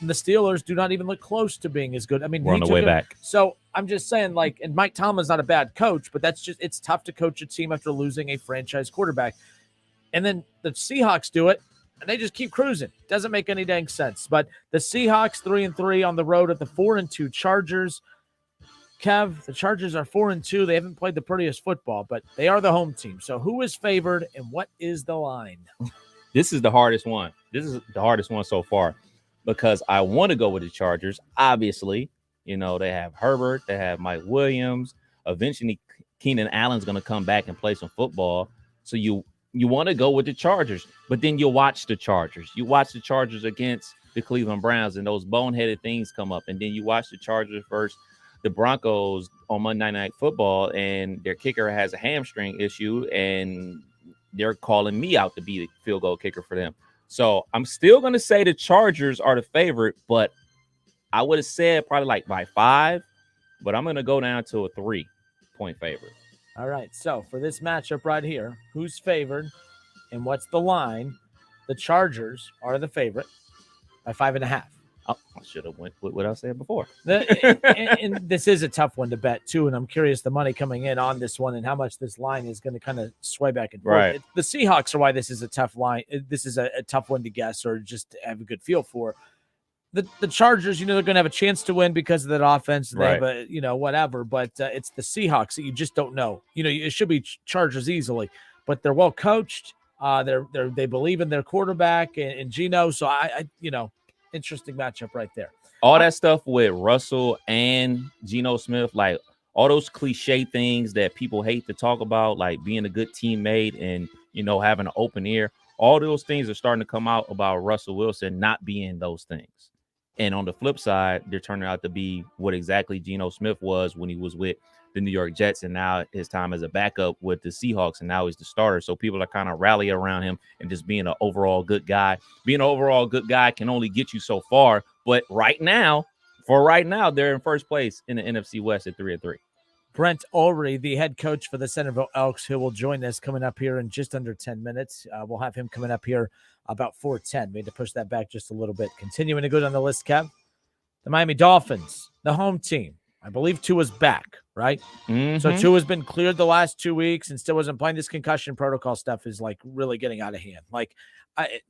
And the Steelers do not even look close to being as good. I mean, we're on the way back. So I'm just saying, and Mike Tomlin's not a bad coach, but it's tough to coach a team after losing a franchise quarterback. And then the Seahawks do it, and they just keep cruising. Doesn't make any dang sense. But the Seahawks 3-3 on the road at the 4-2 Chargers. Kev, the Chargers are 4-2. They haven't played the prettiest football, but they are the home team. So who is favored, and what is the line? This is the hardest one. This is the hardest one so far because I want to go with the Chargers. Obviously, they have Herbert. They have Mike Williams. Eventually, Keenan Allen's going to come back and play some football. So you want to go with the Chargers, but then you watch the Chargers. You watch the Chargers against the Cleveland Browns, and those boneheaded things come up. And then you watch the Chargers versus the Broncos on Monday Night Football, and their kicker has a hamstring issue, and they're calling me out to be the field goal kicker for them. So I'm still going to say the Chargers are the favorite, but I would have said probably by 5, but I'm going to go down to a 3-point favorite. All right, so for this matchup right here, who's favored and what's the line? The Chargers are the favorite by 5.5. Oh, I should have went with what I said before. And this is a tough one to bet, too, and I'm curious the money coming in on this one and how much this line is going to kind of sway back and forth. Right. The Seahawks are why this is a tough line. This is a tough one to guess or just to have a good feel for. The Chargers, they're going to have a chance to win because of that offense. They have whatever, but it's the Seahawks that you just don't know. It should be Chargers easily, but they're well coached. They believe in their quarterback and Geno. So I interesting matchup right there. All that stuff with Russell and Geno Smith, like all those cliche things that people hate to talk about, like being a good teammate and, having an open ear. All those things are starting to come out about Russell Wilson not being those things. And on the flip side, they're turning out to be what exactly Geno Smith was when he was with the New York Jets, and now his time as a backup with the Seahawks, and now he's the starter. So people are kind of rallying around him and just being an overall good guy. Being an overall good guy can only get you so far. But right now, they're in first place in the NFC West at 3-3. Brent Ullery, the head coach for the Centerville Elks, who will join us coming up here in just under 10 minutes. We'll have him coming up here about 4:10. We had to push that back just a little bit. Continuing to go down the list, Kev. The Miami Dolphins, the home team. I believe Tua's back, right? Mm-hmm. So Tua's been cleared the last 2 weeks and still wasn't playing. This concussion protocol stuff is really getting out of hand.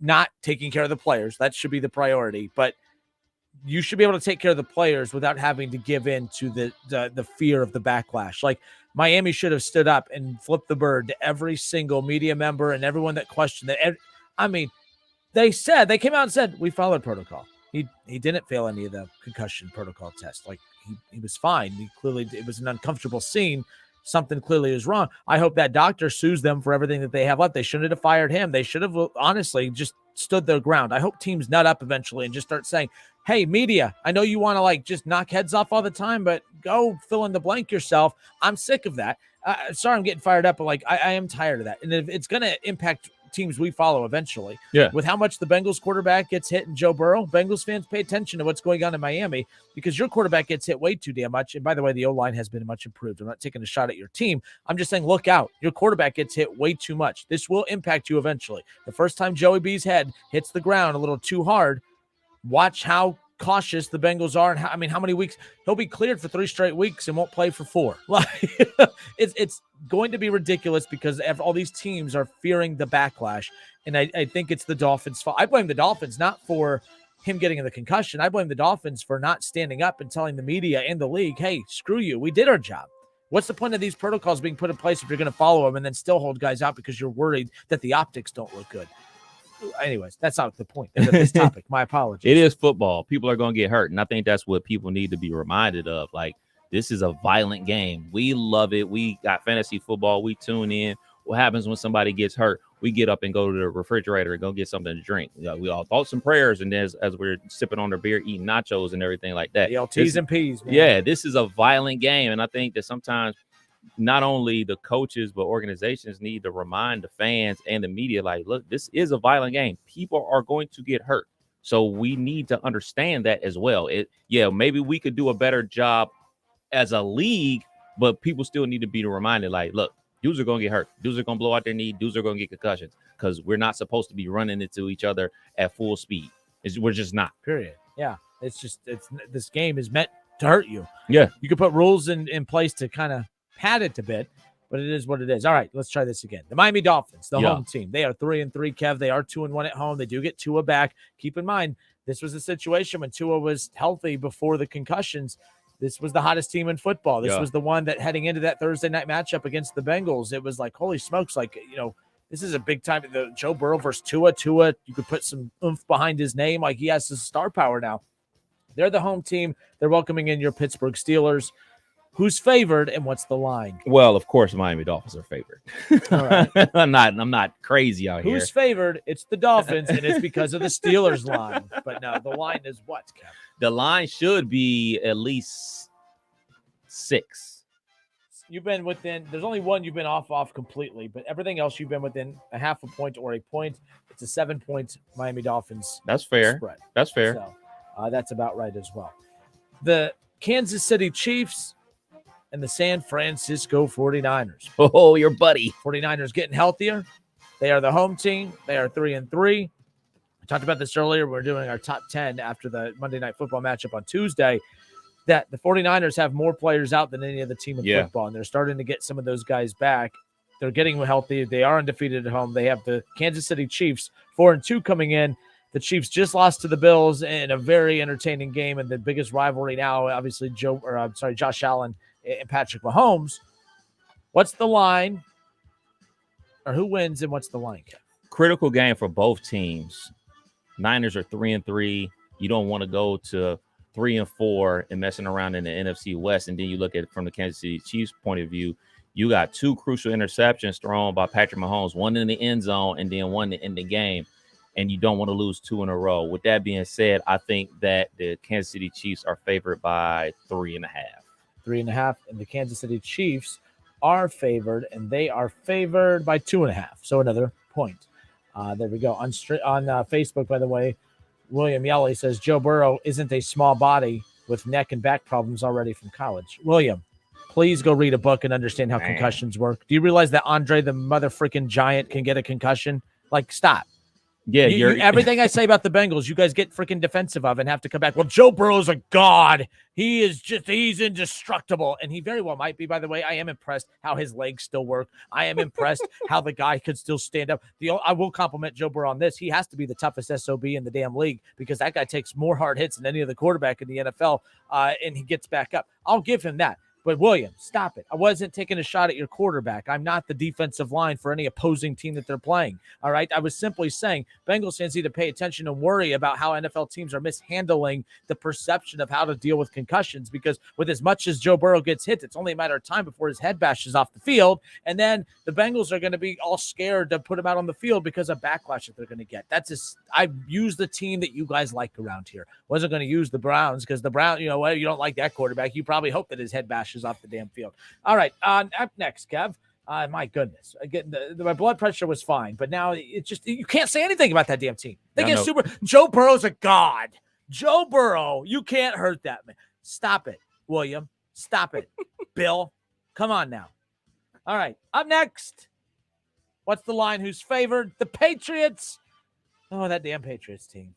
Not taking care of the players. That should be the priority. But you should be able to take care of the players without having to give in to the fear of the backlash. Miami should have stood up and flipped the bird to every single media member and everyone that questioned it. They came out and said, we followed protocol. He didn't fail any of the concussion protocol tests. He was fine. It was an uncomfortable scene. Something clearly is wrong. I hope that doctor sues them for everything that they have left. They shouldn't have fired him. They should have honestly just stood their ground. I hope teams nut up eventually and just start saying, hey, media, I know you want to just knock heads off all the time, but go fill in the blank yourself. I'm sick of that. Sorry, I'm getting fired up, but I am tired of that. And if it's going to impact teams we follow eventually. Yeah. With how much the Bengals quarterback gets hit and Joe Burrow, Bengals fans pay attention to what's going on in Miami because your quarterback gets hit way too damn much. And by the way, the O-line has been much improved. I'm not taking a shot at your team. I'm just saying, look out. Your quarterback gets hit way too much. This will impact you eventually. The first time Joey B's head hits the ground a little too hard, watch how cautious the Bengals are. And how many weeks he'll be cleared for 3 straight weeks and won't play for 4. It's going to be ridiculous because all these teams are fearing the backlash. And I think it's the Dolphins' fault. I blame the Dolphins not for him getting the concussion. I blame the Dolphins for not standing up and telling the media and the league, hey, screw you. We did our job. What's the point of these protocols being put in place if you're going to follow them and then still hold guys out because you're worried that the optics don't look good? Anyways, that's not the point of this topic. My apologies. It is football. People are going to get hurt. And I think that's what people need to be reminded of. This is a violent game. We love it. We got fantasy football. We tune in. What happens when somebody gets hurt? We get up and go to the refrigerator and go get something to drink. We all thought some prayers, and as we're sipping on our beer, eating nachos and everything like that. T's and P's, man. Yeah, this is a violent game. And I think that sometimes not only the coaches, but organizations need to remind the fans and the media, look, this is a violent game. People are going to get hurt. So we need to understand that as well. Maybe we could do a better job as a league, but people still need to be reminded, like, look, dudes are going to get hurt. Dudes are going to blow out their knee. Dudes are going to get concussions because we're not supposed to be running into each other at full speed. We're just not. Period. Yeah. This game is meant to hurt you. Yeah. You could put rules in place to kind of pad it a bit, but it is what it is. All right, let's try this again. The Miami Dolphins, the home team. They are 3-3, Kev. They are 2-1 at home. They do get Tua back. Keep in mind, this was a situation when Tua was healthy before the concussions. This was the hottest team in football. This was the one that heading into that Thursday night matchup against the Bengals, it was like, holy smokes, like, this is a big time. The Joe Burrow versus Tua. Tua, you could put some oomph behind his name. Like, he has his star power now. They're the home team. They're welcoming in your Pittsburgh Steelers. Who's favored and what's the line? Well, of course, Miami Dolphins are favored. All right. I'm not crazy out here. Who's favored? It's the Dolphins, and it's because of the Steelers line. But no, the line is what, Kevin? The line should be at least 6. You've been within. There's only one you've been off completely, but everything else you've been within a half a point or a point. It's a 7-point Miami Dolphins. That's fair. Spread. That's fair. So that's about right as well. The Kansas City Chiefs and the San Francisco 49ers. Oh, your buddy. 49ers getting healthier. They are the home team. They are 3-3. I talked about this earlier. We're doing our top 10 after the Monday Night Football matchup on Tuesday, that the 49ers have more players out than any other team in football, and they're starting to get some of those guys back. They're getting healthy. They are undefeated at home. They have the Kansas City Chiefs 4-2 coming in. The Chiefs just lost to the Bills in a very entertaining game, and the biggest rivalry now, obviously, Josh Allen and Patrick Mahomes. What's the line, or who wins, and what's the line, Kev? Critical game for both teams. Niners are 3-3. You don't want to go to 3-4 and messing around in the NFC West, and then you look at it from the Kansas City Chiefs point of view. You got 2 crucial interceptions thrown by Patrick Mahomes, one in the end zone and then one in the game, and you don't want to lose 2 in a row. With that being said, I think that the Kansas City Chiefs are favored by 3.5. 3.5, and the Kansas City Chiefs are favored, and they are favored by 2.5. So another point. There we go. On Facebook, by the way, William Yelly says Joe Burrow isn't a small body with neck and back problems already from college. William, please go read a book and understand how concussions work. Do you realize that Andre the mother freaking giant can get a concussion? Like, stop. Yeah, everything I say about the Bengals, you guys get freaking defensive of and have to come back. Well, Joe Burrow's a god. He's indestructible. And he very well might be, by the way. I am impressed how his legs still work. I am impressed how the guy could still stand up. I will compliment Joe Burrow on this. He has to be the toughest SOB in the damn league because that guy takes more hard hits than any other quarterback in the NFL, and he gets back up. I'll give him that. But, William, stop it. I wasn't taking a shot at your quarterback. I'm not the defensive line for any opposing team that they're playing, all right? I was simply saying Bengals fans need to pay attention and worry about how NFL teams are mishandling the perception of how to deal with concussions, because with as much as Joe Burrow gets hit, it's only a matter of time before his head bashes off the field, and then the Bengals are going to be all scared to put him out on the field because of backlash that they're going to get. I use the team that you guys like around here. Wasn't going to use the Browns because the Browns, you know what, you don't like that quarterback. You probably hope that his head bashes off the damn field. All right, up next, Kev. My goodness, again, my blood pressure was fine, but now it's just you can't say anything about that damn team. They get super. Joe Burrow's a god. Joe Burrow, you can't hurt that man. Stop it, William. Stop it, Bill. Come on now. All right, up next. What's the line? Who's favored? The Patriots. Oh, that damn Patriots team.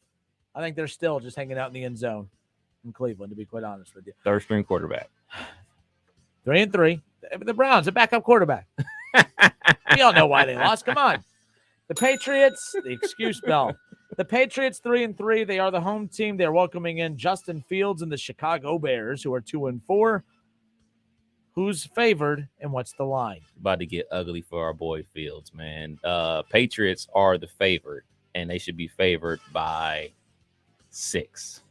I think they're still just hanging out in the end zone in Cleveland, to be quite honest with you. Third string quarterback. 3-3. The Browns, a backup quarterback. We all know why they lost. Come on. The Patriots, the excuse bell. The Patriots 3-3. They are the home team. They're welcoming in Justin Fields and the Chicago Bears, who are 2-4. Who's favored and what's the line? About to get ugly for our boy Fields, man. Patriots are the favorite, and they should be favored by 6.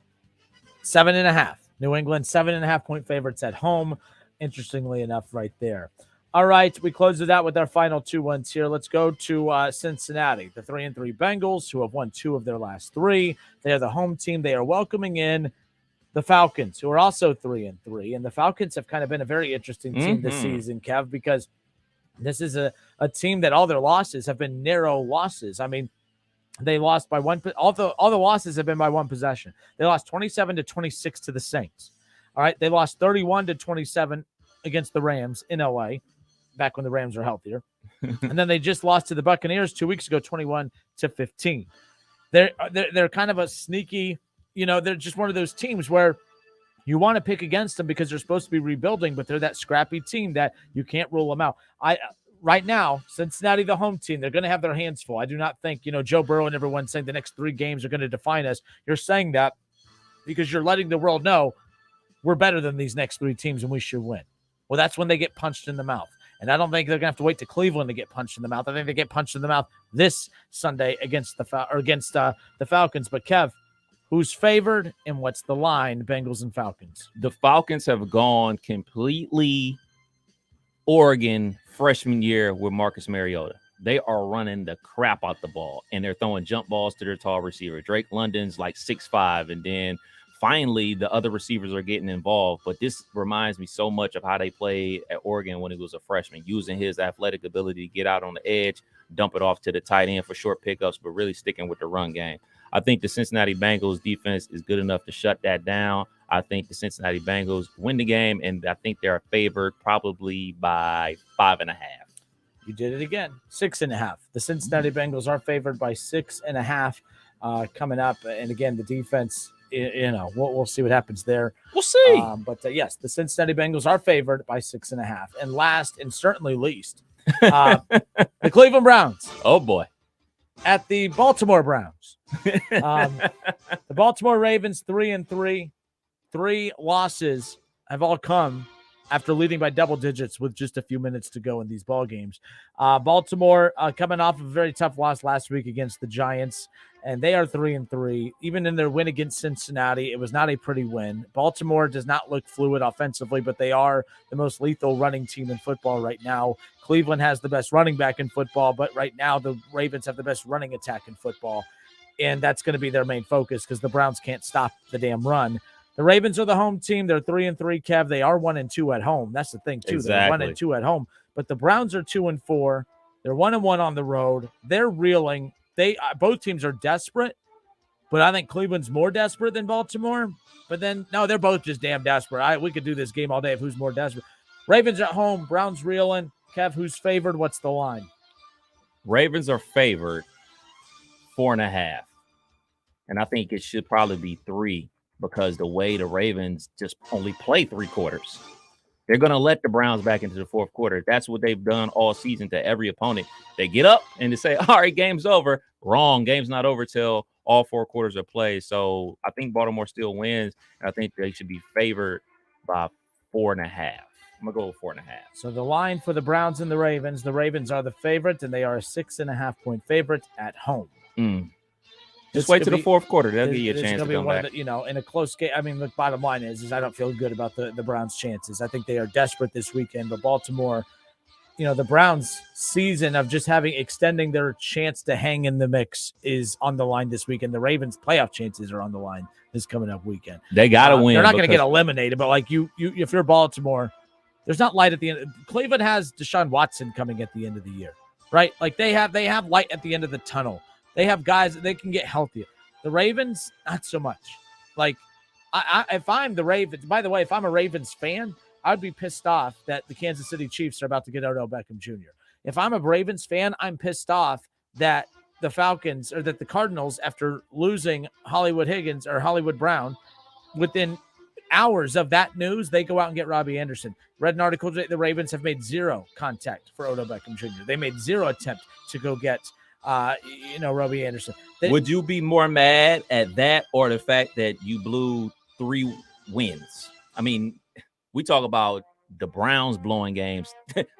7.5. New England, 7.5-point favorites at home. Interestingly enough, right there. All right, we close it out with our final 2 ones here. Let's go to Cincinnati, the 3-3 Bengals, who have won 2 of their last 3. They are the home team. They are welcoming in the Falcons, who are also 3-3. And the Falcons have kind of been a very interesting team this season, Kev, because this is a team that all their losses have been narrow losses. I mean, they lost by all the losses have been by one possession. They lost 27-26 to the Saints. All right, they lost 31-27 against the Rams in LA, back when the Rams were healthier. And then they just lost to the Buccaneers 2 weeks ago, 21-15. They're kind of a sneaky, they're just one of those teams where you want to pick against them because they're supposed to be rebuilding, but they're that scrappy team that you can't rule them out. Right now, Cincinnati, the home team, they're going to have their hands full. I do not think, Joe Burrow and everyone saying the next 3 games are going to define us. You're saying that because you're letting the world know we're better than these next 3 teams and we should win. Well, that's when they get punched in the mouth. And I don't think they're going to have to wait to Cleveland to get punched in the mouth. I think they get punched in the mouth this Sunday against the Falcons. But, Kev, who's favored and what's the line, Bengals and Falcons? The Falcons have gone completely Oregon freshman year with Marcus Mariota. They are running the crap out the ball, and they're throwing jump balls to their tall receiver. Drake London's like 6'5", and then finally the other receivers are getting involved. But this reminds me so much of how they played at Oregon when he was a freshman, using his athletic ability to get out on the edge, dump it off to the tight end for short pickups, but really sticking with the run game. I think the Cincinnati Bengals defense is good enough to shut that down. I think the Cincinnati Bengals win the game, and I think they're favored probably by 5.5. You did it again, 6.5. The Cincinnati Bengals are favored by 6.5 coming up. And again, the defense, we'll see what happens there. We'll see. But yes, the Cincinnati Bengals are favored by 6.5. And last and certainly least, the Cleveland Browns. Oh boy. At the Baltimore Browns. The Baltimore Ravens 3-3. 3 losses have all come after leading by double digits with just a few minutes to go in these ball games. Baltimore coming off of a very tough loss last week against the Giants, and they are 3-3. Even in their win against Cincinnati, it was not a pretty win. Baltimore does not look fluid offensively, but they are the most lethal running team in football right now. Cleveland has the best running back in football, but right now the Ravens have the best running attack in football, and that's going to be their main focus because the Browns can't stop the damn run. The Ravens are the home team. They're 3-3, Kev. They are 1-2 at home. That's the thing, too. Exactly. They're 1-2 at home. But the Browns are 2-4. They're 1-1 on the road. They're reeling. Both teams are desperate, but I think Cleveland's more desperate than Baltimore. But then, no, they're both just damn desperate. We could do this game all day of who's more desperate. Ravens at home. Browns reeling. Kev, who's favored? What's the line? Ravens are favored 4.5. And I think it should probably be 3. Because the way the Ravens just only play 3 quarters, they're going to let the Browns back into the fourth quarter. That's what they've done all season to every opponent. They get up and they say, all right, game's over. Wrong. Game's not over till all 4 quarters are played. So I think Baltimore still wins. And I think they should be favored by 4.5. I'm going to go with 4.5. So the line for the Browns and the Ravens are the favorite, and they are a 6.5-point favorite at home. Just wait to the fourth quarter. They'll give you a chance to come back. In a close game. I mean, the bottom line is I don't feel good about the Browns' chances. I think they are desperate this weekend. But Baltimore, the Browns' season of just extending their chance to hang in the mix is on the line this weekend. The Ravens' playoff chances are on the line this coming up weekend. They got to win. They're not going to get eliminated. But like if you're Baltimore, there's not light at the end. Cleveland has Deshaun Watson coming at the end of the year, right? Like they have light at the end of the tunnel. They have guys that they can get healthier. The Ravens, not so much. Like, if I'm the Ravens, by the way, if I'm a Ravens fan, I'd be pissed off that the Kansas City Chiefs are about to get Odell Beckham Jr. If I'm a Ravens fan, I'm pissed off that the Falcons or that the Cardinals, after losing Hollywood Brown, within hours of that news, they go out and get Robbie Anderson. Read an article today, the Ravens have made 0 contact for Odell Beckham Jr. They made 0 attempt to go get Robbie Anderson. Would you be more mad at that or the fact that you blew 3 wins? I mean, we talk about the Browns blowing games.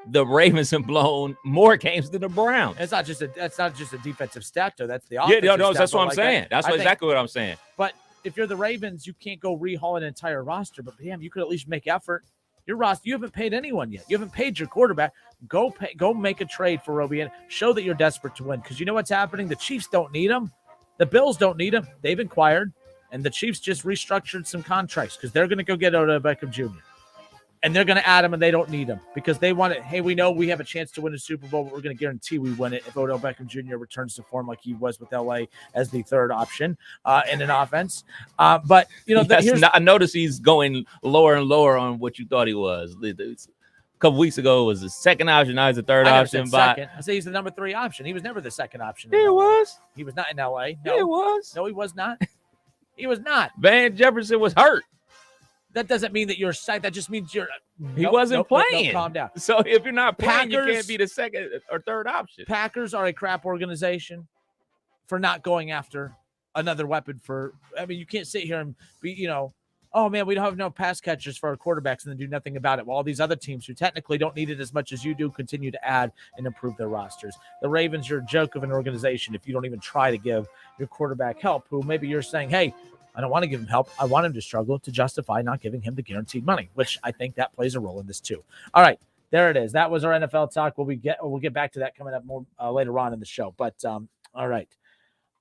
The Ravens have blown more games than the Browns. That's not just a defensive stat, though. That's the offensive stat. That's what I'm saying. That's exactly what I'm saying. But if you're the Ravens, you can't go rehaul an entire roster. But damn, you could at least make effort. Your roster, you haven't paid anyone yet. You haven't paid your quarterback. Go make a trade for Robbie and show that you're desperate to win. Because you know what's happening? The Chiefs don't need him. The Bills don't need him. They've inquired, and the Chiefs just restructured some contracts because they're going to go get Odell Beckham Jr. And they're going to add him, and they don't need him because they want it. Hey, we know we have a chance to win a Super Bowl, but we're going to guarantee we win it if Odell Beckham Jr. returns to form like he was with LA as the third option in an offense. But, I noticed he's going lower and lower on what you thought he was. A couple weeks ago, it was the second option. Now he's the third option. I say he's the number 3 option. He was never the second option. Yeah, he was. He was not in LA. No, yeah, he was. No, he was not. He was not. Van Jefferson was hurt. That doesn't mean that you're psyched. That just means you're. He wasn't playing. Calm down. So if you're not playing, Packers, you can't be the second or third option. Packers are a crap organization for not going after another weapon. You can't sit here and be, oh man, we don't have no pass catchers for our quarterbacks and then do nothing about it. While all these other teams who technically don't need it as much as you do continue to add and improve their rosters. The Ravens, you're a joke of an organization if you don't even try to give your quarterback help, who maybe you're saying, hey, I don't want to give him help. I want him to struggle to justify not giving him the guaranteed money, which I think that plays a role in this too. All right, there it is. That was our NFL talk. We'll get back to that coming up more later on in the show. But all right,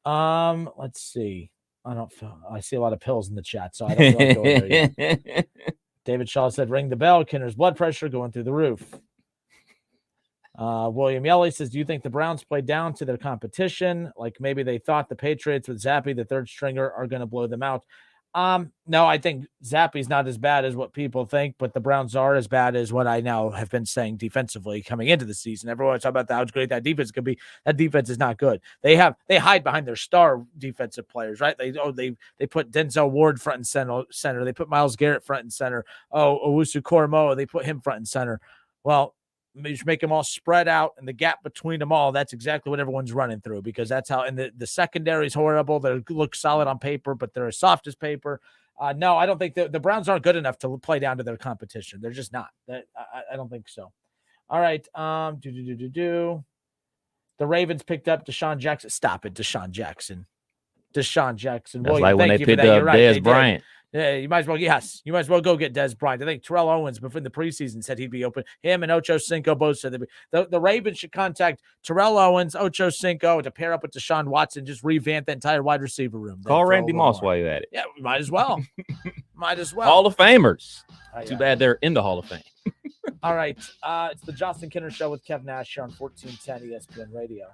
let's see. I see a lot of pills in the chat, so I don't feel like going there yet. David Shaw said, "Ring the bell." Kinner's blood pressure going through the roof. William Yelly says, do you think the Browns played down to their competition? Like maybe they thought the Patriots with Zappy, the third stringer, are going to blow them out. No, I think Zappy's not as bad as what people think, but the Browns are as bad as what I now have been saying defensively coming into the season. Everyone's talking about how great that defense could be. That defense is not good. They hide behind their star defensive players, right? They put Denzel Ward front and center. They put Myles Garrett front and center. Owusu-Koramoah, they put him front and center. Well, you should make them all spread out, and the gap between them all, that's exactly what everyone's running through, because that's how – and the secondary is horrible. They look solid on paper, but they're as soft as paper. No, I don't think the Browns aren't good enough to play down to their competition. They're just not. I don't think so. All right. The Ravens picked up Deshaun Jackson. Stop it, Deshaun Jackson. That's like when they picked up Dez Bryant. Yeah, you might as well go get Dez Bryant. I think Terrell Owens before the preseason said he'd be open. Him and Ocho Cinco both said the Ravens should contact Terrell Owens, Ocho Cinco to pair up with Deshaun Watson, just revamp the entire wide receiver room. Call Randy Moss while you're at it. Yeah, we might as well. Hall of Famers. Too bad they're in the Hall of Fame. All right. It's the Justin Kinner Show with Kev Nash here on 1410 ESPN Radio.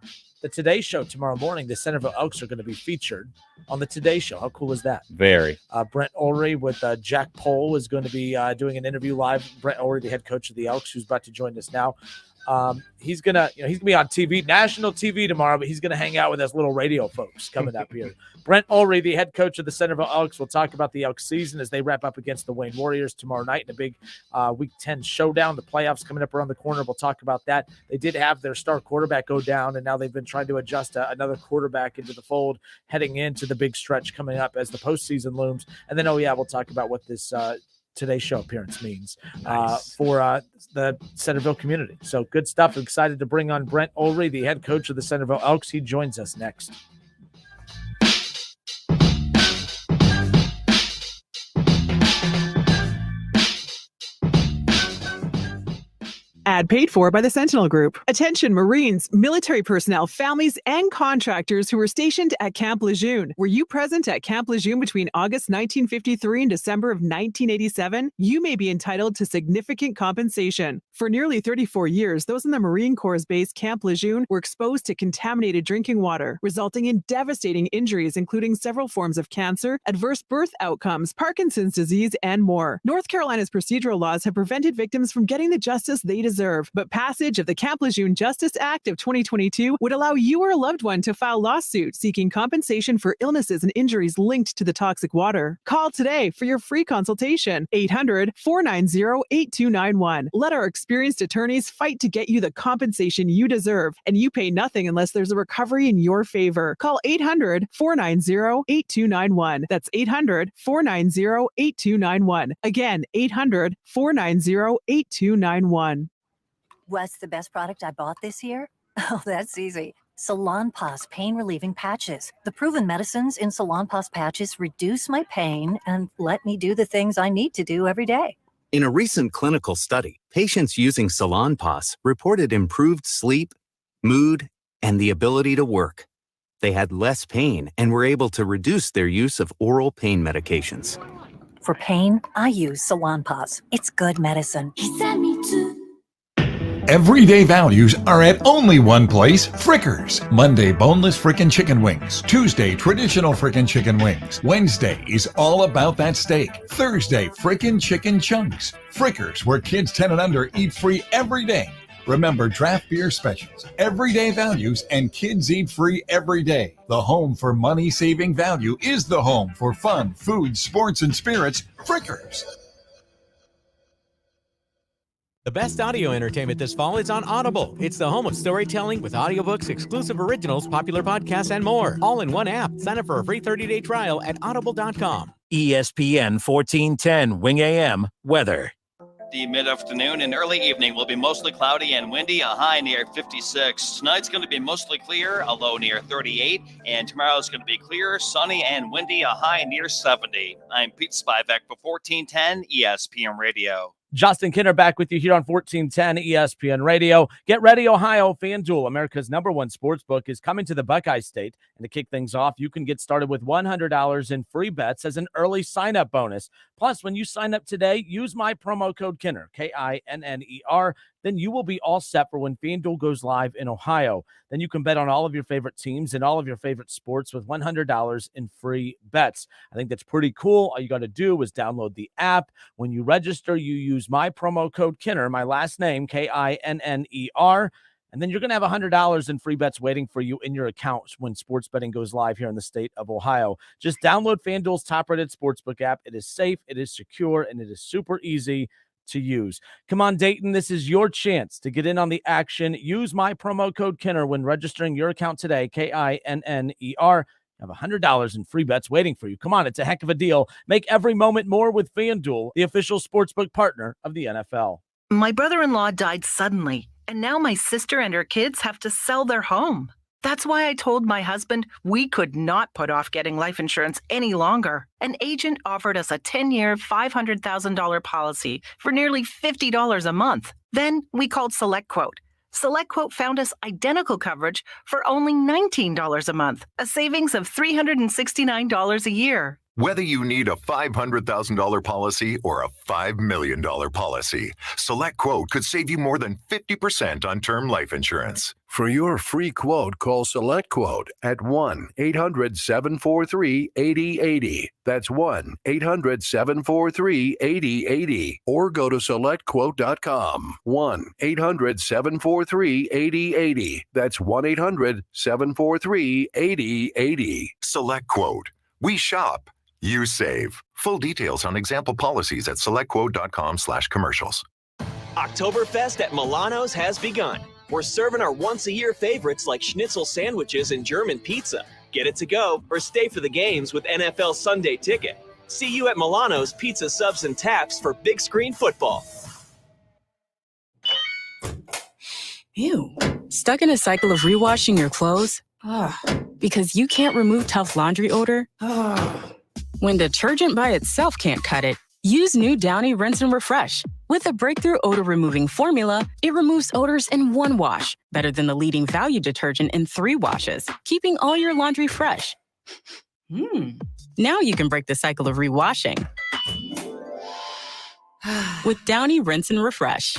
The Today Show tomorrow morning, the Centerville Elks are going to be featured on the Today Show. How cool is that? Very. Brent Ullery with Jack Pohl is going to be doing an interview live. Brent Ullery, the head coach of the Elks, who's about to join us now. He's gonna be on TV, national TV tomorrow, but he's gonna hang out with us little radio folks coming up here. Brent Ullery, the head coach of the Centerville Elks, will talk about the Elks season as they wrap up against the Wayne Warriors tomorrow night in a big Week 10 showdown. The playoffs coming up around the corner. We'll talk about that. They did have their star quarterback go down, and now they've been trying to adjust another quarterback into the fold heading into the big stretch coming up as the postseason looms. And then, we'll talk about what this Today's Show appearance means for the Centerville community. So good stuff. Excited to bring on Brent Ullery, the head coach of the Centerville Elks. He joins us next. Ad paid for by the Sentinel Group. Attention Marines, military personnel, families, and contractors who were stationed at Camp Lejeune. Were you present at Camp Lejeune between August 1953 and December of 1987? You may be entitled to significant compensation. For nearly 34 years, those in the Marine Corps' base Camp Lejeune were exposed to contaminated drinking water, resulting in devastating injuries, including several forms of cancer, adverse birth outcomes, Parkinson's disease, and more. North Carolina's procedural laws have prevented victims from getting the justice they deserve. But passage of the Camp Lejeune Justice Act of 2022 would allow you or a loved one to file lawsuits seeking compensation for illnesses and injuries linked to the toxic water. Call today for your free consultation. 800-490-8291. Let our experienced attorneys fight to get you the compensation you deserve, and you pay nothing unless there's a recovery in your favor. Call 800-490-8291. That's 800-490-8291. Again, 800-490-8291. What's the best product I bought this year? Oh, that's easy. Salonpas pain-relieving patches. The proven medicines in Salonpas patches reduce my pain and let me do the things I need to do every day. In a recent clinical study, patients using Salonpas reported improved sleep, mood, and the ability to work. They had less pain and were able to reduce their use of oral pain medications. For pain, I use Salon Paws. It's good medicine. He sent me to. Everyday values are at only one place, Frickers. Monday, boneless frickin' chicken wings. Tuesday, traditional frickin' chicken wings. Wednesday is all about that steak. Thursday, frickin' chicken chunks. Frickers, where kids 10 and under eat free every day. Remember draft beer specials, everyday values, and kids eat free every day. The home for money-saving value is the home for fun, food, sports, and spirits, Frickers. The best audio entertainment this fall is on Audible. It's the home of storytelling with audiobooks, exclusive originals, popular podcasts, and more. All in one app. Sign up for a free 30-day trial at audible.com. ESPN 1410 Wing AM weather. The mid-afternoon and early evening will be mostly cloudy and windy, a high near 56. Tonight's going to be mostly clear, a low near 38. And tomorrow's going to be clear, sunny, and windy, a high near 70. I'm Pete Spivak for 1410 ESPN Radio. Justin Kinner back with you here on 1410 ESPN Radio. Get ready, Ohio. FanDuel, America's #1 sportsbook, is coming to the Buckeyes state. And to kick things off, you can get started with $100 in free bets as an early sign-up bonus. Plus, when you sign up today, use my promo code Kinner, Kinner. Then you will be all set for when FanDuel goes live in Ohio. Then you can bet on all of your favorite teams and all of your favorite sports with $100 in free bets. I think that's pretty cool. All you got to do is download the app. When you register, you use my promo code Kinner, my last name, Kinner, and then you're going to have $100 in free bets waiting for you in your account when sports betting goes live here in the state of Ohio. Just download FanDuel's top-rated sportsbook app. It is safe, it is secure, and it is super easy to use. Come on, Dayton, this is your chance to get in on the action. Use my promo code Kinner when registering your account today, Kinner. Have $100 in free bets waiting for you. Come on, it's a heck of a deal. Make every moment more with FanDuel, the official sportsbook partner of the NFL. My brother-in-law died suddenly, and now my sister and her kids have to sell their home. That's why I told my husband we could not put off getting life insurance any longer. An agent offered us a 10-year, $500,000 policy for nearly $50 a month. Then we called SelectQuote. SelectQuote found us identical coverage for only $19 a month, a savings of $369 a year. Whether you need a $500,000 policy or a $5 million policy, SelectQuote could save you more than 50% on term life insurance. For your free quote, call SelectQuote at 1-800-743-8080. That's 1-800-743-8080. Or go to SelectQuote.com. 1-800-743-8080. That's 1-800-743-8080. SelectQuote. We shop. You save. Full details on example policies at selectquote.com/commercials. Oktoberfest at Milano's has begun. We're serving our once-a-year favorites like schnitzel sandwiches and German pizza. Get it to go or stay for the games with NFL Sunday Ticket. See you at Milano's Pizza, Subs, and Taps for big screen football. Ew. Stuck in a cycle of rewashing your clothes? Ugh. Because you can't remove tough laundry odor? Ugh. When detergent by itself can't cut it, use new Downy Rinse and Refresh. With a breakthrough odor-removing formula, it removes odors in one wash, better than the leading value detergent in 3 washes, keeping all your laundry fresh. Now you can break the cycle of rewashing with Downy Rinse and Refresh.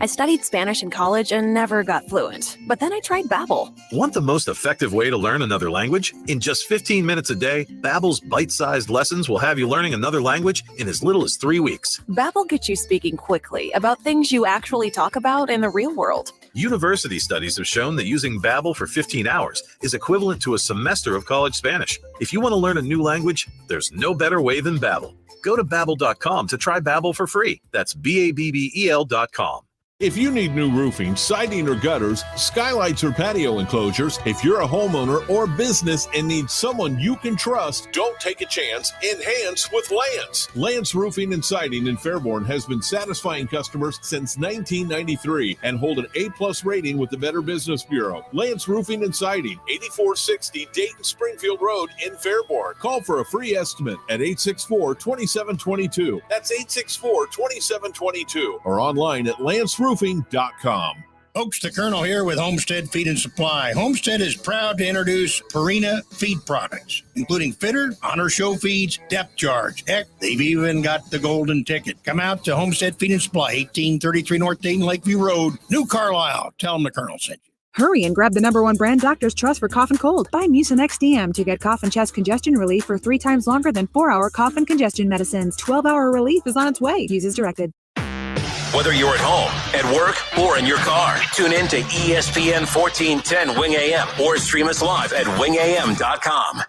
I studied Spanish in college and never got fluent. But then I tried Babbel. Want the most effective way to learn another language? In just 15 minutes a day, Babbel's bite-sized lessons will have you learning another language in as little as 3 weeks. Babbel gets you speaking quickly about things you actually talk about in the real world. University studies have shown that using Babbel for 15 hours is equivalent to a semester of college Spanish. If you want to learn a new language, there's no better way than Babbel. Go to Babbel.com to try Babbel for free. That's BABBEL.com. If you need new roofing, siding, or gutters, skylights, or patio enclosures, if you're a homeowner or business and need someone you can trust, don't take a chance. Enhance with Lance. Lance Roofing and Siding in Fairborn has been satisfying customers since 1993 and hold an A+ rating with the Better Business Bureau. Lance Roofing and Siding, 8460 Dayton Springfield Road in Fairborn. Call for a free estimate at 864-2722. That's 864-2722 or online at lanceroofing.com. Oaks the Colonel here with Homestead Feed and Supply. Homestead is proud to introduce Purina feed products, including Fitter, Honor Show Feeds, Depth Charge. Heck, they've even got the golden ticket. Come out to Homestead Feed and Supply, 1833 North Dayton Lakeview Road, New Carlisle. Tell them the Colonel sent you. Hurry and grab the #1 brand doctors trust for cough and cold. Buy Mucinex DM to get cough and chest congestion relief for 3 times longer than 4-hour cough and congestion medicines. 12-hour relief is on its way. Use as directed. Whether you're at home, at work, or in your car, tune in to ESPN 1410 Wing AM or stream us live at wingam.com.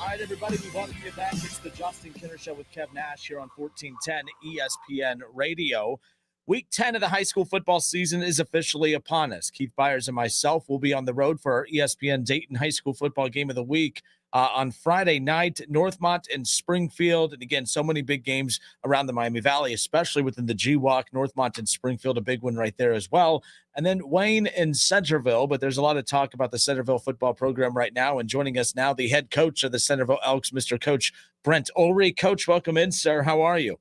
All right, everybody, we welcome you back. It's the Justin Kinner Show with Kev Nash here on 1410 ESPN Radio. Week 10 of the high school football season is officially upon us. Keith Byers and myself will be on the road for our ESPN Dayton High School Football Game of the Week on Friday night, Northmont and Springfield. And again, so many big games around the Miami Valley, especially within the G-Walk. Northmont and Springfield, a big one right there as well. And then Wayne and Centerville, but there's a lot of talk about the Centerville football program right now. And joining us now, the head coach of the Centerville Elks, Mr. Coach Brent Ullery. Coach, welcome in, sir. How are you?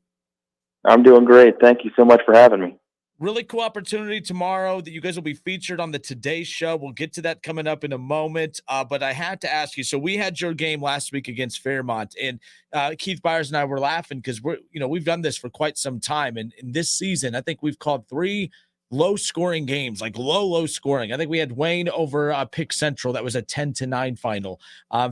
I'm doing great. Thank you so much for having me. Really cool opportunity tomorrow that you guys will be featured on the Today Show. We'll get to that coming up in a moment. But I had to ask you, so we had your game last week against Fairmont, and Keith Byers and I were laughing because we've done this for quite some time. And in this season, I think we've called 3 low-scoring games, like low scoring. I think we had Wayne over Pick Central. That was a 10-9 final.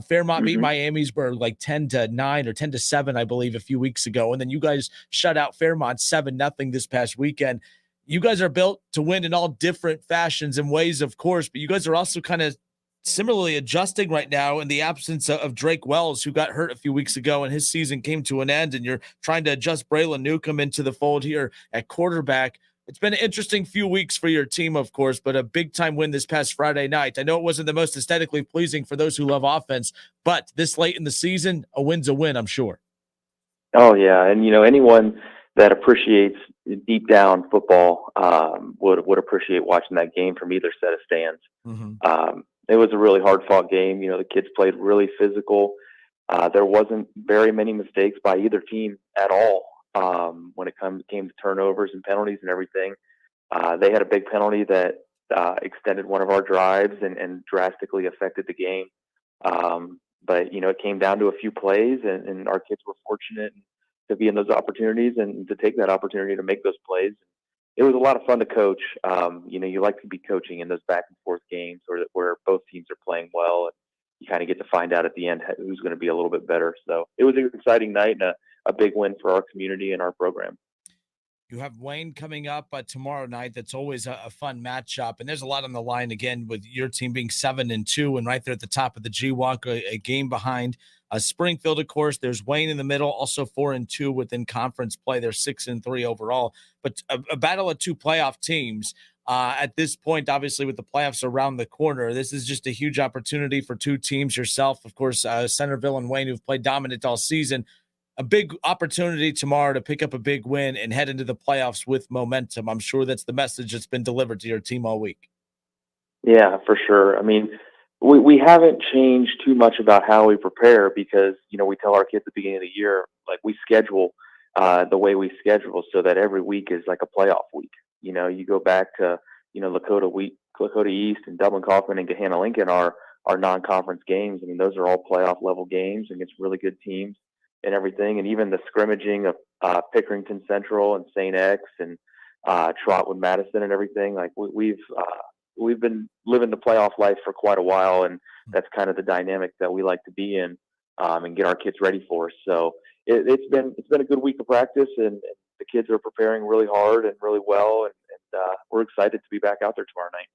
Fairmont beat Miamisburg like 10-9 or 10-7, I believe, a few weeks ago. And then you guys shut out Fairmont 7-0 this past weekend. You guys are built to win in all different fashions and ways, of course, but you guys are also kind of similarly adjusting right now in the absence of Drake Wells, who got hurt a few weeks ago and his season came to an end, and you're trying to adjust Braylon Newcomb into the fold here at quarterback. It's been an interesting few weeks for your team, of course, but a big-time win this past Friday night. I know it wasn't the most aesthetically pleasing for those who love offense, but this late in the season, a win's a win, I'm sure. Oh, yeah, and, anyone that appreciates deep down football would appreciate watching that game from either set of stands. It was a really hard-fought game. The kids played really physical. There wasn't very many mistakes by either team at all when it came to turnovers and penalties and everything. They had a big penalty that extended one of our drives and drastically affected the game. But, it came down to a few plays, and our kids were fortunate to be in those opportunities and to take that opportunity to make those plays. It was a lot of fun to coach. You like to be coaching in those back and forth games where both teams are playing well, and you kind of get to find out at the end who's going to be a little bit better. So it was an exciting night and a big win for our community and our program. You have Wayne coming up tomorrow night. That's always a fun matchup. And there's a lot on the line, again, with your team being 7-2 and right there at the top of the G-Walk, a game behind Springfield, of course. There's Wayne in the middle, also 4-2 within conference play. They're 6-3 overall. But a battle of 2 playoff teams. At this point, obviously, with the playoffs around the corner, this is just a huge opportunity for 2 teams. Yourself, of course, Centerville and Wayne, who've played dominant all season. A big opportunity tomorrow to pick up a big win and head into the playoffs with momentum. I'm sure that's the message that's been delivered to your team all week. Yeah, for sure. I mean, we haven't changed too much about how we prepare because, we tell our kids at the beginning of the year, like we schedule the way we schedule so that every week is like a playoff week. You go back to, Lakota East and Dublin Kaufman and Gahanna Lincoln are non-conference games. I mean, those are all playoff level games against really good teams and everything. And even the scrimmaging of Pickerington Central and St. X and Trotwood Madison and everything, like we've been living the playoff life for quite a while, and that's kind of the dynamic that we like to be in and get our kids ready for. So it's been a good week of practice, and the kids are preparing really hard and really well, and we're excited to be back out there tomorrow night.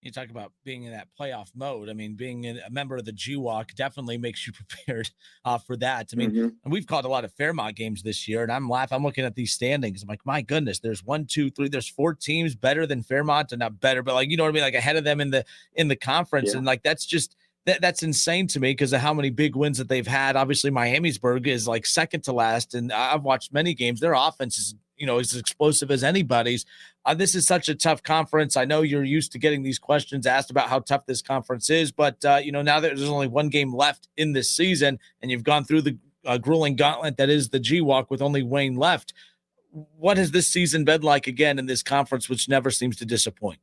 You talk about being in that playoff mode. I mean, being a member of the G-Walk definitely makes you prepared for that. I mean, and we've called a lot of Fairmont games this year, and I'm laughing. I'm looking at these standings. I'm like, my goodness, there's 1, 2, 3. There's 4 teams better than Fairmont, and not better, but like, you know what I mean? Like ahead of them in the conference. Yeah. And like, that's just, that's insane to me because of how many big wins that they've had. Obviously, Miamisburg is like second to last, and I've watched many games. Their offense is, as explosive as anybody's. This is such a tough conference. I know you're used to getting these questions asked about how tough this conference is, but now that there's only 1 game left in this season and you've gone through the grueling gauntlet that is the G-Walk with only Wayne left. What has this season been like again in this conference, which never seems to disappoint?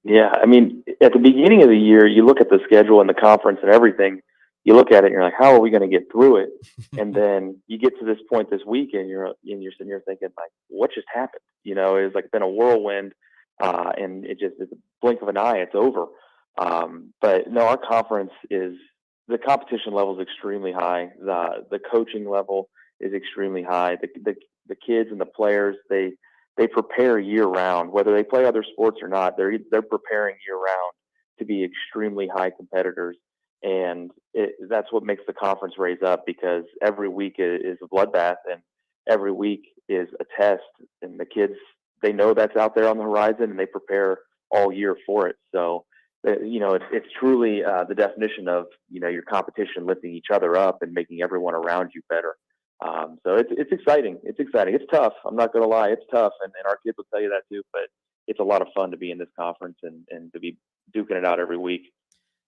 Yeah, I mean, at the beginning of the year, you look at the schedule and the conference and everything. You look at it and you're like, how are we going to get through it? And then you get to this point this week, and you're sitting here thinking, like, what just happened? It's like been a whirlwind, and it's a blink of an eye, it's over. But no, our conference the competition level is extremely high. The coaching level is extremely high. The kids and the players, they prepare year round, whether they play other sports or not. They're preparing year round to be extremely high competitors, and that's what makes the conference raise up, because every week is a bloodbath, and every week is a test, and the kids, they know that's out there on the horizon, and they prepare all year for it. So, it's truly the definition of your competition lifting each other up and making everyone around you better. So it's exciting. It's exciting. It's tough. I'm not going to lie. It's tough. And our kids will tell you that too, but it's a lot of fun to be in this conference and to be duking it out every week.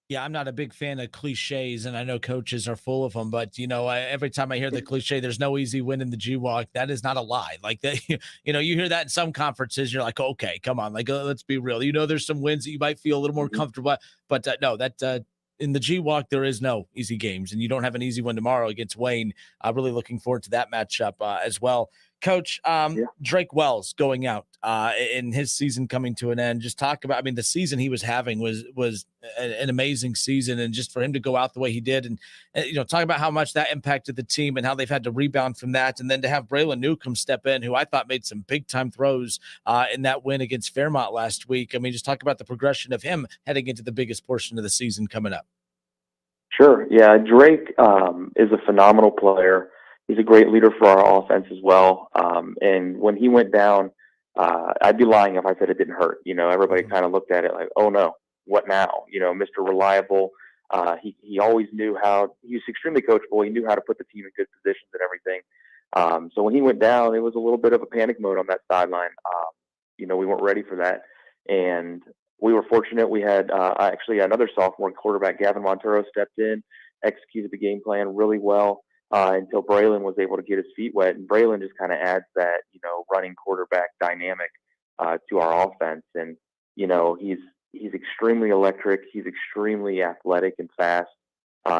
Yeah, I'm not a big fan of cliches, and I know coaches are full of them, but every time I hear the cliche, there's no easy win in the G-Walk, that is not a lie. Like that, you hear that in some conferences, you're like, okay, come on, like let's be real. There's some wins that you might feel a little more comfortable, but no, that in the G-Walk, there is no easy games, and you don't have an easy one tomorrow against Wayne. I'm really looking forward to that matchup as well. Coach, Drake Wells going out in his season coming to an end. Just talk about, the season he was having was an amazing season, and just for him to go out the way he did, and talk about how much that impacted the team and how they've had to rebound from that, and then to have Braylon Newcomb step in, who I thought made some big time throws in that win against Fairmont last week. Just talk about the progression of him heading into the biggest portion of the season coming up. Sure. Yeah, Drake is a phenomenal player. He's a great leader for our offense as well. And when he went down, I'd be lying if I said it didn't hurt. Everybody kind of looked at it like, oh no, what now? Mr. Reliable. He always knew he was extremely coachable. He knew how to put the team in good positions and everything. So when he went down, it was a little bit of a panic mode on that sideline. We weren't ready for that. And we were fortunate. We had actually another sophomore quarterback, Gavin Montero, stepped in, executed the game plan really well. Until Braylon was able to get his feet wet. And Braylon just kind of adds that, running quarterback dynamic to our offense. And, he's extremely electric. He's extremely athletic and fast.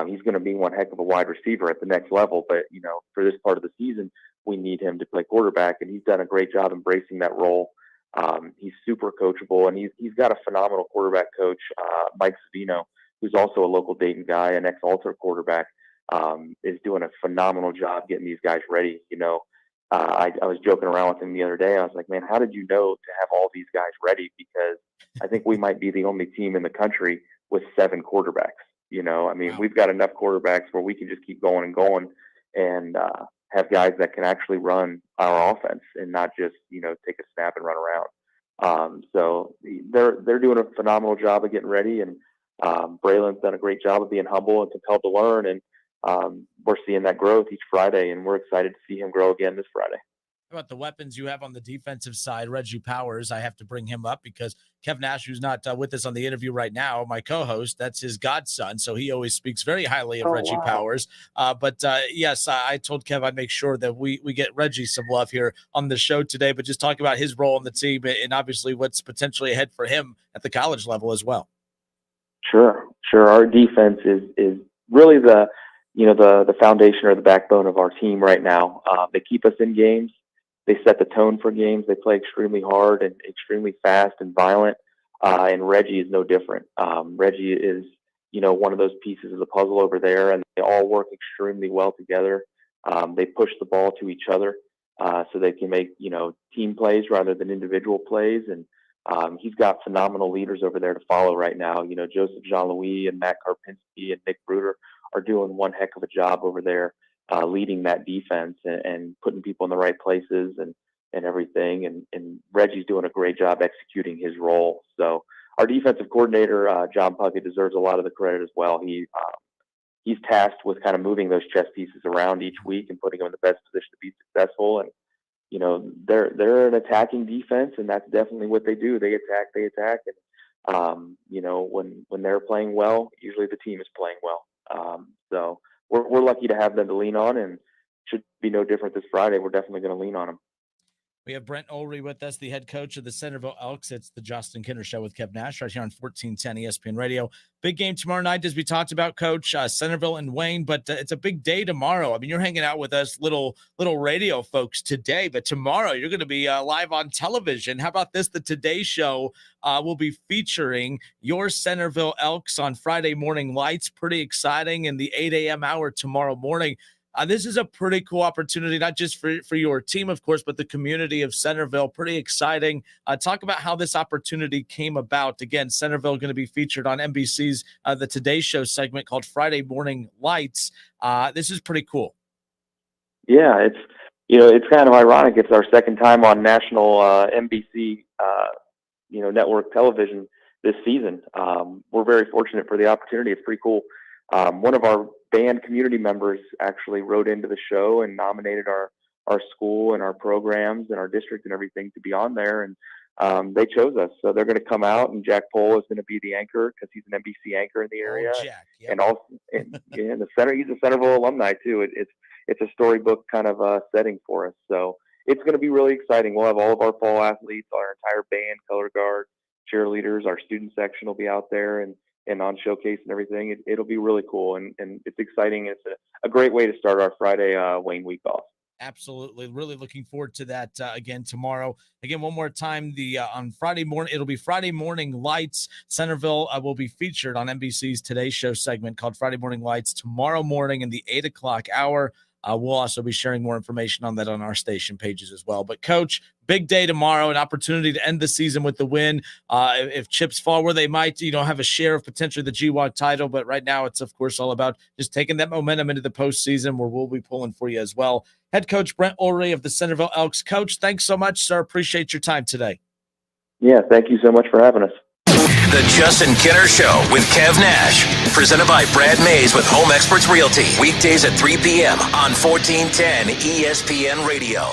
He's going to be one heck of a wide receiver at the next level. But, for this part of the season, we need him to play quarterback. And he's done a great job embracing that role. He's super coachable. And he's got a phenomenal quarterback coach, Mike Savino, who's also a local Dayton guy, an ex-Alter quarterback. Is doing a phenomenal job getting these guys ready. I was joking around with him the other day. I was like, man, how did you know to have all these guys ready? Because I think we might be the only team in the country with 7 quarterbacks. We've got enough quarterbacks where we can just keep going and going and have guys that can actually run our offense and not just, take a snap and run around. So they're doing a phenomenal job of getting ready, and Braylon's done a great job of being humble and compelled to learn, and we're seeing that growth each Friday, and we're excited to see him grow again this Friday. How about the weapons you have on the defensive side? Reggie Powers, I have to bring him up because Kev Nash, who's not with us on the interview right now, my co-host, that's his godson, so he always speaks very highly of Reggie Powers. But yes, I told Kev I'd make sure that we get Reggie some love here on the show today, but just talk about his role on the team and obviously what's potentially ahead for him at the college level as well. Sure. Our defense is really the foundation or the backbone of our team right now. They keep us in games. They set the tone for games. They play extremely hard and extremely fast and violent. And Reggie is no different. Reggie is, one of those pieces of the puzzle over there, and they all work extremely well together. They push the ball to each other so they can make, team plays rather than individual plays. And he's got phenomenal leaders over there to follow right now. Joseph Jean-Louis and Matt Karpinski and Nick Bruder are doing one heck of a job over there, leading that defense and putting people in the right places and everything. And Reggie's doing a great job executing his role. So our defensive coordinator, John Puckett, deserves a lot of the credit as well. He's tasked with kind of moving those chess pieces around each week and putting them in the best position to be successful. And, they're an attacking defense, and that's definitely what they do. They attack. And, when they're playing well, usually the team is playing well. So we're lucky to have them to lean on, and should be no different this Friday. We're definitely going to lean on them. We have Brent Ullery with us, the head coach of the Centerville Elks. It's the Justin Kinner Show with Kev Nash right here on 1410 ESPN Radio. Big game tomorrow night, as we talked about, Coach. Centerville and Wayne, but it's a big day tomorrow. I mean, you're hanging out with us little radio folks today, but tomorrow you're going to be live on television. How about this? The Today Show will be featuring your Centerville Elks on Friday morning lights. Pretty exciting in the 8 a.m. hour tomorrow morning. This is a pretty cool opportunity, not just for your team, of course, but the community of Centerville. Pretty exciting. Talk about how this opportunity came about. Again, Centerville going to be featured on NBC's The Today Show segment called Friday Morning Lights. This is pretty cool. Yeah, it's kind of ironic. It's our second time on national NBC network television this season. We're very fortunate for the opportunity. It's pretty cool. One of our band community members actually wrote into the show and nominated our school and our programs and our district and everything to be on there. And they chose us. So they're going to come out, and Jack Pohl is going to be the anchor because he's an NBC anchor in the area. Jack, yeah. And also, he's a Centerville alumni too. It's a storybook kind of setting for us. So it's going to be really exciting. We'll have all of our fall athletes, our entire band, color guard, cheerleaders, our student section will be out there and on showcase and everything. It'll be really cool, and it's exciting. It's a great way to start our Friday Wayne week off. Absolutely. Really looking forward to that again tomorrow. Again, one more time, on Friday morning, it'll be Friday Morning Lights. Centerville will be featured on NBC's Today Show segment called Friday Morning Lights tomorrow morning in the 8 o'clock hour. We'll also be sharing more information on that on our station pages as well. But, Coach, big day tomorrow, an opportunity to end the season with the win. If chips fall where they might, have a share of potentially the GWAC title. But right now it's, of course, all about just taking that momentum into the postseason, where we'll be pulling for you as well. Head coach Brent Ullery of the Centerville Elks. Coach, thanks so much, sir. Appreciate your time today. Yeah, thank you so much for having us. The Justin Kinner Show with Kev Nash. Presented by Brad Mays with Home Experts Realty. Weekdays at 3 p.m. on 1410 ESPN Radio.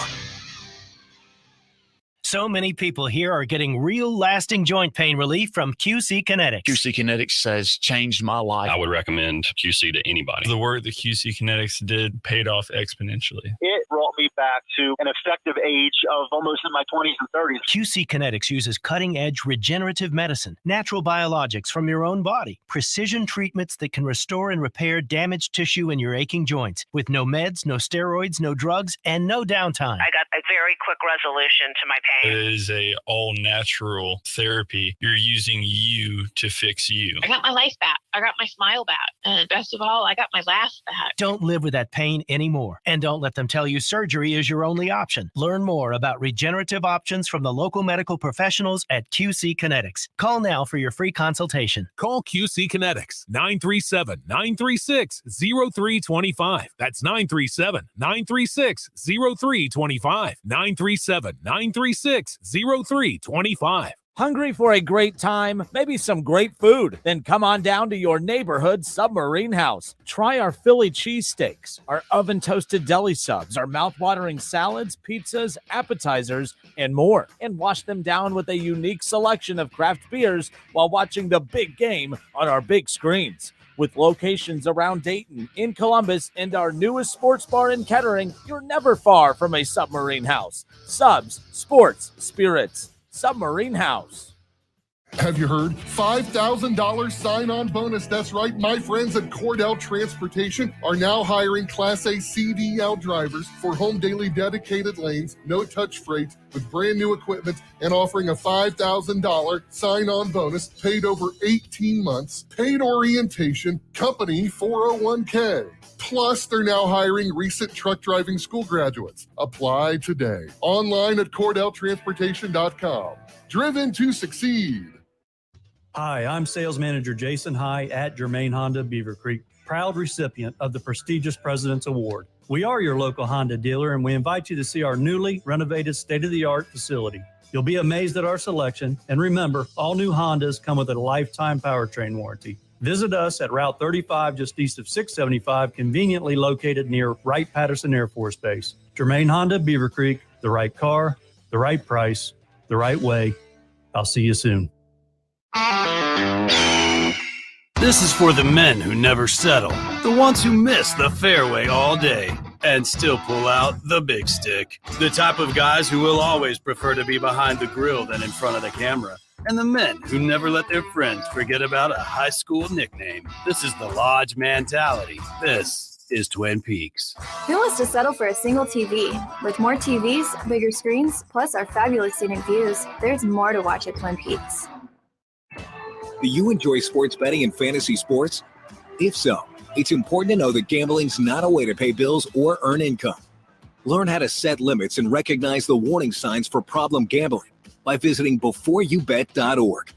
So many people here are getting real lasting joint pain relief from QC Kinetics. QC Kinetics has changed my life. I would recommend QC to anybody. The work that QC Kinetics did paid off exponentially. It brought me back to an effective age of almost in my 20s and 30s. QC Kinetics uses cutting-edge regenerative medicine, natural biologics from your own body, precision treatments that can restore and repair damaged tissue in your aching joints, with no meds, no steroids, no drugs, and no downtime. I got a very quick resolution to my pain. It is a all-natural therapy. You're using you to fix you. I got my life back. I got my smile back. And best of all, I got my laugh back. Don't live with that pain anymore. And don't let them tell you surgery is your only option. Learn more about regenerative options from the local medical professionals at QC Kinetics. Call now for your free consultation. Call QC Kinetics, 937-936-0325. That's 937-936-0325. 937-936-0325. Hungry for a great time, maybe some great food? Then come on down to your neighborhood Submarine House. Try our Philly cheesesteaks, our oven-toasted deli subs, our mouth-watering salads, pizzas, appetizers, and more. And wash them down with a unique selection of craft beers while watching the big game on our big screens. With locations around Dayton, in Columbus, and our newest sports bar in Kettering, you're never far from a Submarine House. Subs, sports, spirits. Submarine House. Have you heard? $5,000 sign-on bonus. That's right. My friends at Cordell Transportation are now hiring Class A CDL drivers for home daily dedicated lanes, no-touch freight with brand new equipment, and offering a $5,000 sign-on bonus paid over 18 months, paid orientation, company 401k. Plus, they're now hiring recent truck driving school graduates. Apply today. Online at CordellTransportation.com. Driven to succeed. Hi, I'm Sales Manager Jason High at Germain Honda Beaver Creek, proud recipient of the prestigious President's Award. We are your local Honda dealer, and we invite you to see our newly renovated state-of-the-art facility. You'll be amazed at our selection, and remember, all new Hondas come with a lifetime powertrain warranty. Visit us at Route 35, just east of 675, conveniently located near Wright-Patterson Air Force Base. Germain Honda Beaver Creek, the right car, the right price, the right way. I'll see you soon. This is for the men who never settle, the ones who miss the fairway all day and still pull out the big stick, the type of guys who will always prefer to be behind the grill than in front of the camera, and the men who never let their friends forget about a high school nickname. This is the Lodge mentality. This is Twin Peaks. Who wants to settle for a single TV? With more TVs, bigger screens, plus our fabulous scenic views, there's more to watch at Twin Peaks. Do you enjoy sports betting and fantasy sports? If so, it's important to know that gambling's not a way to pay bills or earn income. Learn how to set limits and recognize the warning signs for problem gambling by visiting beforeyoubet.org.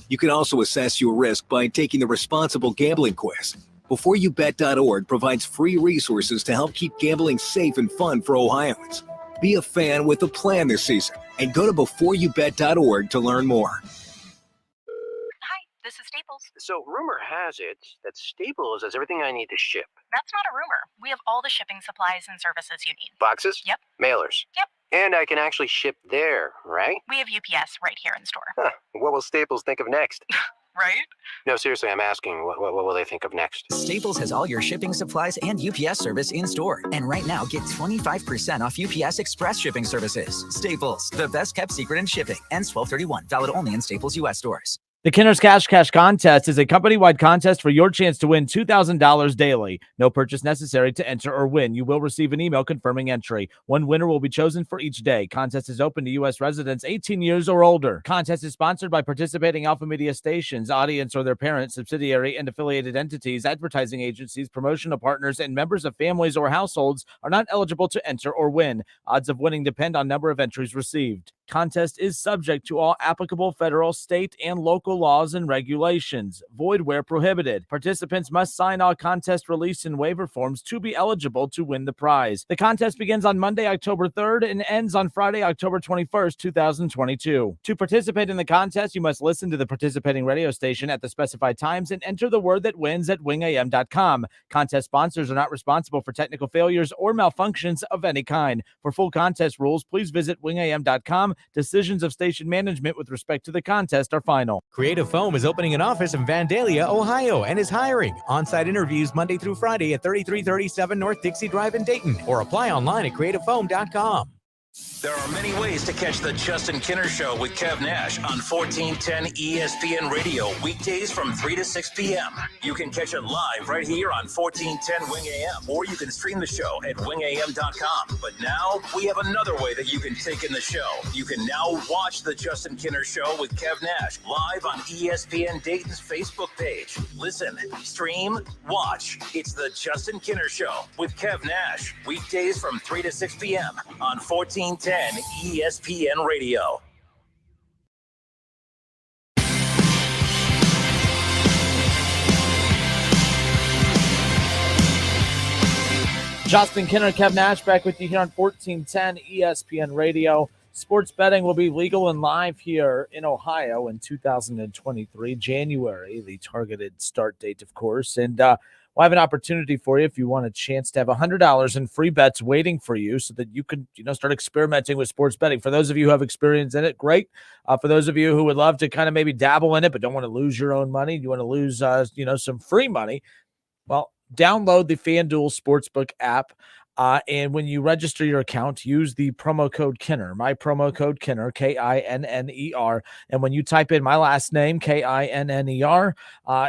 You can also assess your risk by taking the responsible gambling quiz. Beforeyoubet.org provides free resources to help keep gambling safe and fun for Ohioans. Be a fan with a plan this season and go to beforeyoubet.org to learn more. This is Staples. So rumor has it that Staples has everything I need to ship. That's not a rumor. We have all the shipping supplies and services you need. Boxes? Yep. Mailers? Yep. And I can actually ship there, right? We have UPS right here in store. Huh. What will Staples think of next? Right? No, seriously, I'm asking, what will they think of next? Staples has all your shipping supplies and UPS service in store. And right now, get 25% off UPS Express shipping services. Staples, the best kept secret in shipping. Ends 12/31. Valid only in Staples U.S. stores. The Kinner's Cash Contest is a company-wide contest for your chance to win $2,000 daily. No purchase necessary to enter or win. You will receive an email confirming entry. One winner will be chosen for each day. Contest is open to U.S. residents 18 years or older. Contest is sponsored by participating Alpha Media stations, audience or their parents, subsidiary and affiliated entities, advertising agencies, promotional partners, and members of families or households are not eligible to enter or win. Odds of winning depend on number of entries received. Contest is subject to all applicable federal, state, and local laws and regulations. Void where prohibited. Participants must sign all contest release and waiver forms to be eligible to win the prize. The contest begins on Monday, October 3rd and ends on Friday, October 21st, 2022. To participate in the contest, you must listen to the participating radio station at the specified times and enter the word that wins at wingam.com. Contest sponsors are not responsible for technical failures or malfunctions of any kind. For full contest rules, please visit wingam.com. Decisions of station management with respect to the contest are final. Creative Foam is opening an office in Vandalia, Ohio, and is hiring. On-site interviews Monday through Friday at 3337 North Dixie Drive in Dayton, or apply online at creativefoam.com. There are many ways to catch the Justin Kinner Show with Kev Nash on 1410 ESPN Radio, weekdays from 3 to 6 p.m. You can catch it live right here on 1410 Wing AM, or you can stream the show at wingam.com. But now we have another way that you can take in the show. You can now watch the Justin Kinner Show with Kev Nash live on ESPN Dayton's Facebook page. Listen, stream, watch. It's the Justin Kinner Show with Kev Nash, weekdays from 3 to 6 p.m. on 1410 ESPN Radio. Justin Kinner, Kev Nash back with you here on 1410 ESPN Radio. Sports betting will be legal and live here in Ohio in 2023, January, the targeted start date, of course. And we'll have an opportunity for you if you want a chance to have $100 in free bets waiting for you so that you can, start experimenting with sports betting. For those of you who have experience in it, great. For those of you who would love to kind of maybe dabble in it but don't want to lose your own money, you want to lose, some free money, well, download the FanDuel Sportsbook app. And when you register your account, use the promo code Kinner, my promo code Kinner, Kinner. And when you type in my last name, Kinner,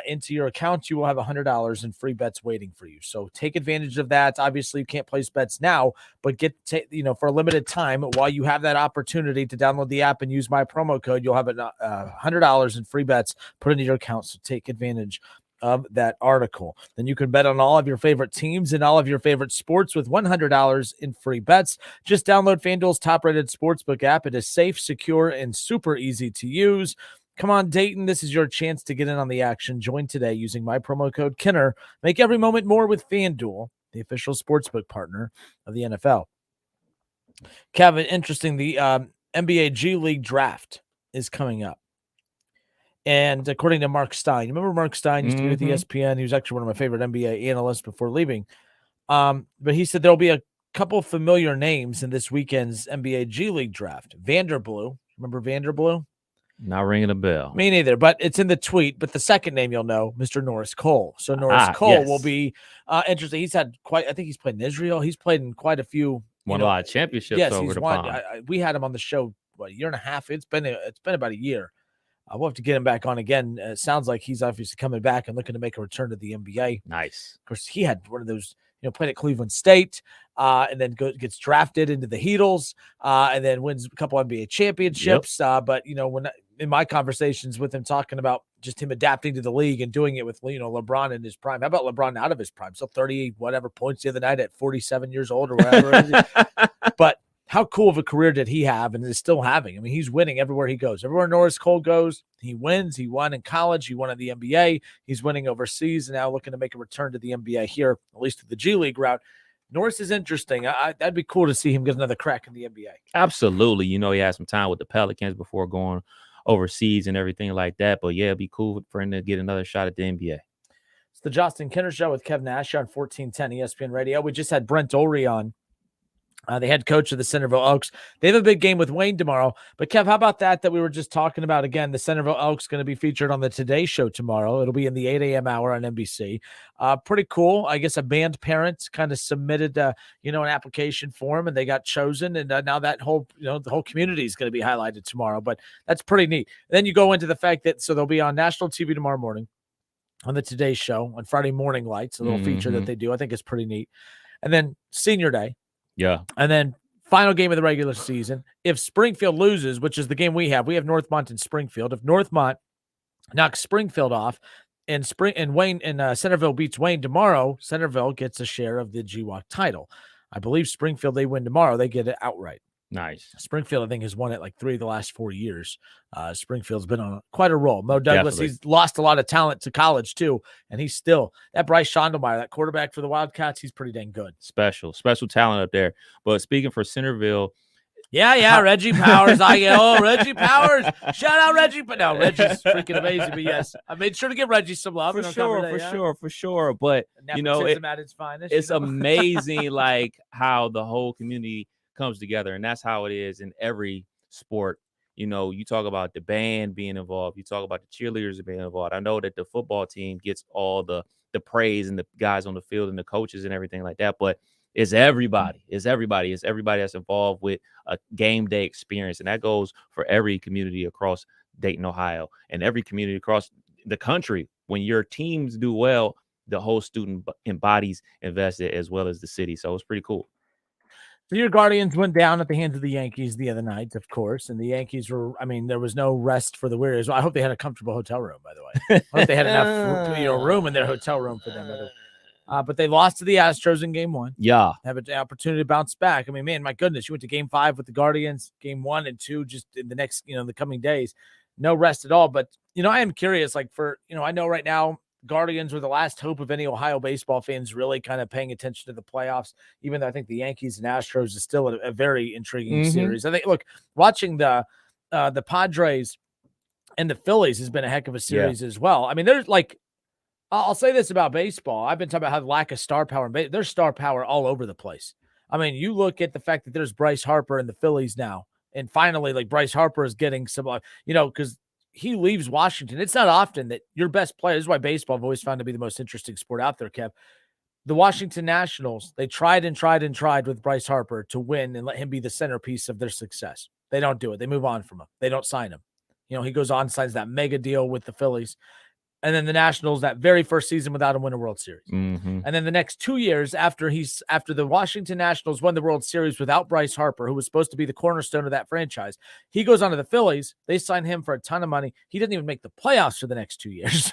into your account, you will have $100 in free bets waiting for you. So take advantage of that. Obviously, you can't place bets now, but for a limited time, while you have that opportunity to download the app and use my promo code, you'll have $100 in free bets put into your account. So take advantage of that article. Then you can bet on all of your favorite teams and all of your favorite sports with $100 in free bets. Just download FanDuel's top-rated sportsbook app. It is safe, secure, and super easy to use. Come on, Dayton. This is your chance to get in on the action. Join today using my promo code Kinner. Make every moment more with FanDuel, the official sportsbook partner of the NFL. Kevin, interesting. The NBA G League draft is coming up. And according to Mark Stein, you remember Mark Stein used to be with ESPN? He was actually one of my favorite NBA analysts before leaving. But he said there'll be a couple familiar names in this weekend's NBA G League draft. Vanderblue. Remember Vanderblue? Not ringing a bell. Me neither, but it's in the tweet. But the second name you'll know, Mr. Norris Cole. So Norris Cole will be interesting. He's had I think he's played in Israel. He's played in quite a few. Won a lot of championships over the pond. We had him on the show, a year and a half? It's been about a year. We'll have to get him back on again. It sounds like he's obviously coming back and looking to make a return to the NBA. Nice. Of course, he had one of those, played at Cleveland State, and then gets drafted into the Heatles, and then wins a couple NBA championships. Yep. But, when in my conversations with him talking about just him adapting to the league and doing it with, LeBron in his prime. How about LeBron out of his prime? So 30 whatever points the other night at 47 years old or whatever. But how cool of a career did he have and is still having? I mean, he's winning everywhere he goes. Everywhere Norris Cole goes, he wins. He won in college. He won in the NBA. He's winning overseas and now looking to make a return to the NBA here, at least to the G League route. Norris is interesting. That'd be cool to see him get another crack in the NBA. Absolutely. He had some time with the Pelicans before going overseas and everything like that. But, yeah, it'd be cool for him to get another shot at the NBA. It's the Justin Kinner Show with Kev Nash on 1410 ESPN Radio. We just had Brent Ullery on. The head coach of the Centerville Elks. They have a big game with Wayne tomorrow. But, Kev, how about that we were just talking about? Again, the Centerville Elks going to be featured on the Today Show tomorrow. It'll be in the 8 a.m. hour on NBC. Pretty cool. I guess a band parent kind of submitted, an application form, and they got chosen. And now that whole, the whole community is going to be highlighted tomorrow. But that's pretty neat. And then you go into the fact that, so they'll be on national TV tomorrow morning on the Today Show on Friday morning lights, a little feature that they do. I think it's pretty neat. And then Senior Day. Yeah. And then final game of the regular season. If Springfield loses, which is the game we have Northmont and Springfield. If Northmont knocks Springfield off and Centerville beats Wayne tomorrow, Centerville gets a share of the GWAC title. I believe Springfield, they win tomorrow. They get it outright. Nice. Springfield, I think, has won it like 3 of the last 4 years. Springfield's been on quite a roll. Mo Douglas, He's lost a lot of talent to college, too. And he's still – that Bryce Schondelmeyer, that quarterback for the Wildcats, he's pretty dang good. Special talent up there. But speaking for Centerville – yeah, Reggie Powers. Reggie Powers. Shout out Reggie. But no, Reggie's freaking amazing. But yes, I made sure to give Reggie some love. For sure. But, it's amazing like how the whole community comes together. And that's how it is in every sport. You talk about the band being involved. You talk about the cheerleaders being involved. I know that the football team gets all the praise and the guys on the field and the coaches and everything like that. But it's everybody. It's everybody that's involved with a game day experience. And that goes for every community across Dayton, Ohio, and every community across the country. When your teams do well, the whole student bodies invested as well as the city. So it's pretty cool. So your Guardians went down at the hands of the Yankees the other night, of course. And the Yankees there was no rest for the Warriors. I hope they had a comfortable hotel room, by the way. I hope they had enough room in their hotel room for them. But they lost to the Astros in game 1. Yeah. Have an opportunity to bounce back. I mean, man, my goodness, you went to game 5 with the Guardians, game 1 and 2, just in the next, the coming days, no rest at all. But, I am curious, I know right now Guardians were the last hope of any Ohio baseball fans really kind of paying attention to the playoffs, even though I think the Yankees and Astros is still a very intriguing series. I think, look, watching the Padres and the Phillies has been a heck of a series as well. I mean, there's I'll say this about baseball. I've been talking about how the lack of star power. There's star power all over the place. I mean, you look at the fact that there's Bryce Harper in the Phillies now, and finally, Bryce Harper is getting some, because he leaves Washington. It's not often that your best player, this is why baseball I've always found to be the most interesting sport out there, Kev. The Washington Nationals, they tried with Bryce Harper to win and let him be the centerpiece of their success. They don't do it. They move on from him. They don't sign him. He goes on, signs that mega deal with the Phillies. And then the Nationals, that very first season without him, win a World Series. Mm-hmm. And then the next 2 years after the Washington Nationals won the World Series without Bryce Harper, who was supposed to be the cornerstone of that franchise, he goes on to the Phillies. They sign him for a ton of money. He doesn't even make the playoffs for the next 2 years.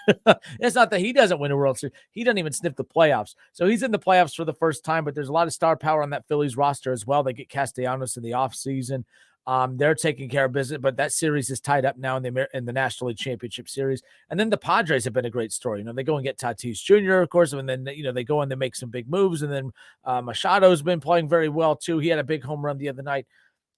It's not that he doesn't win a World Series. He doesn't even sniff the playoffs. So he's in the playoffs for the first time, but there's a lot of star power on that Phillies roster as well. They get Castellanos in the offseason. They're taking care of business, but that series is tied up now in the National League Championship Series. And then the Padres have been a great story. They go and get Tatis Jr., of course, and then, they go and they make some big moves. And then Machado's been playing very well, too. He had a big home run the other night.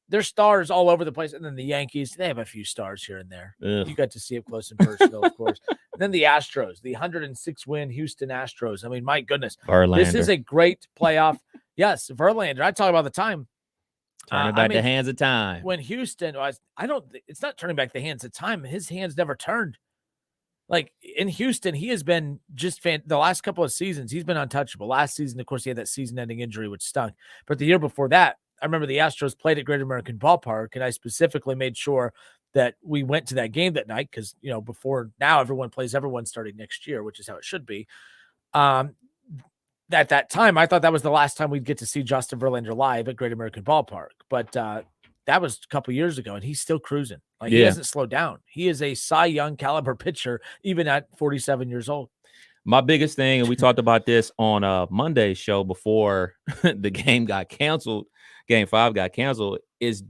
There's stars all over the place. And then the Yankees, they have a few stars here and there. Ugh. You got to see it close and personal, of course. And then the Astros, the 106-win Houston Astros. I mean, my goodness. Verlander. This is a great playoff. Yes, Verlander. I talk about the time. Turning back the hands of time. When Houston, it's not turning back the hands of time. His hands never turned. Like in Houston, he has been just the last couple of seasons, he's been untouchable. Last season, of course, he had that season-ending injury, which stunk. But the year before that, I remember the Astros played at Great American Ballpark, and I specifically made sure that we went to that game that night because, before now everyone plays everyone starting next year, which is how it should be. At that time, I thought that was the last time we'd get to see Justin Verlander live at Great American Ballpark. But that was a couple years ago, and he's still cruising. He hasn't slowed down. He is a Cy Young caliber pitcher, even at 47 years old. My biggest thing, and we talked about this on Monday's show before the game got canceled, Game 5 got canceled, is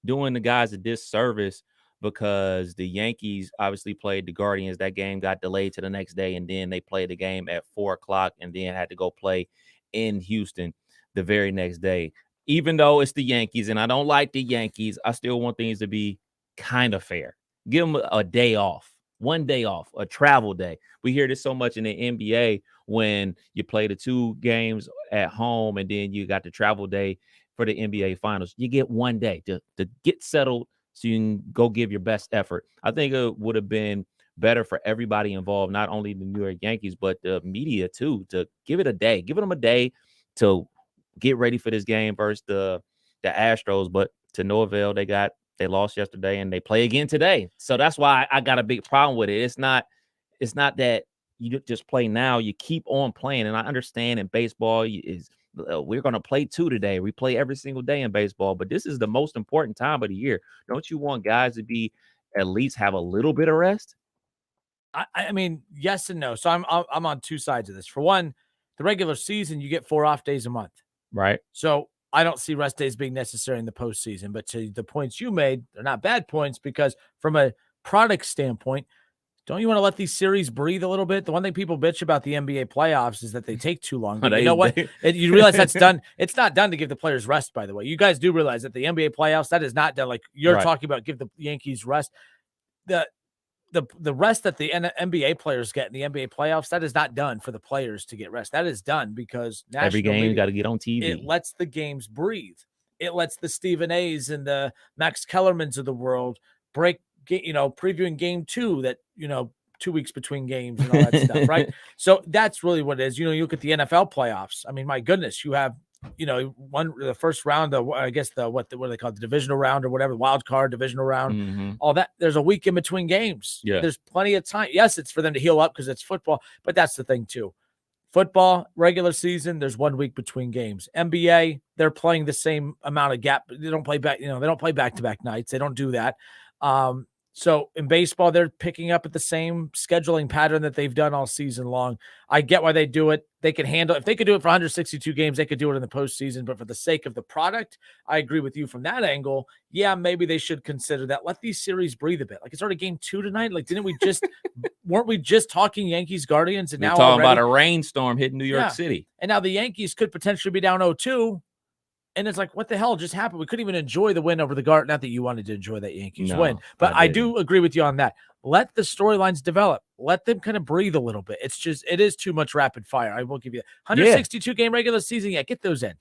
doing the guys a disservice because the Yankees obviously played the Guardians. That game got delayed to the next day, and then they played the game at 4 o'clock and then had to go play in Houston the very next day. Even though it's the Yankees, and I don't like the Yankees, I still want things to be kind of fair. Give them a day off, 1 day off, a travel day. We hear this so much in the NBA when you play the 2 games at home and then you got the travel day for the NBA Finals. You get 1 day to get settled so you can go give your best effort. I think it would have been better for everybody involved, not only the New York Yankees, but the media too, to give it a day. Give them a day to get ready for this game versus the Astros, but to no avail. They lost yesterday and they play again today. So that's why I got a big problem with it. It's not that you just play now. You keep on playing. And I understand in baseball we're going to play 2 today. We play every single day in baseball, but this is the most important time of the year. Don't you want guys to be at least have a little bit of rest? I mean, yes and no. So I'm on 2 sides of this. For one, the regular season, you get 4 off days a month. Right. So I don't see rest days being necessary in the postseason. But to the points you made, they're not bad points because from a product standpoint, don't you want to let these series breathe a little bit? The one thing people bitch about the NBA playoffs is that they take too long. But you know what? You realize that's done. It's not done to give the players rest, by the way. You guys do realize that the NBA playoffs, that is not done. Like you're talking about give the Yankees rest. The rest that the NBA players get in the NBA playoffs, that is not done for the players to get rest. That is done because every game you got to get on TV. It lets the games breathe. It lets the Stephen A's and the Max Kellermans of the world break, previewing game 2 that, 2 weeks between games and all that stuff, right? So that's really what it is. You look at the NFL playoffs. I mean, my goodness, you have, the first round, I guess what do they call it? The divisional round or whatever, wild card, divisional round, all that. There's a week in between games. Yeah. There's plenty of time. Yes, it's for them to heal up because it's football, but that's the thing too. Football, regular season, there's 1 week between games. NBA, they're playing the same amount of gap. They don't play back, they don't play back-to-back nights. They don't do that. So in baseball, they're picking up at the same scheduling pattern that they've done all season long. I get why they do it. They can handle, if they could do it for 162 games, they could do it in the postseason. But for the sake of the product, I agree with you from that angle. Yeah, maybe they should consider that. Let these series breathe a bit. Like it's already game 2 tonight. Like, weren't we just talking Yankees Guardians? And we're now talking about a rainstorm hitting New York City. And now the Yankees could potentially be down 0-2. And it's like, what the hell just happened? We couldn't even enjoy the win over the Guardians. Not that you wanted to enjoy that Yankees win, but I do agree with you on that. Let the storylines develop. Let them kind of breathe a little bit. It is too much rapid fire. I will give you that. 162 game regular season. Yeah, get those in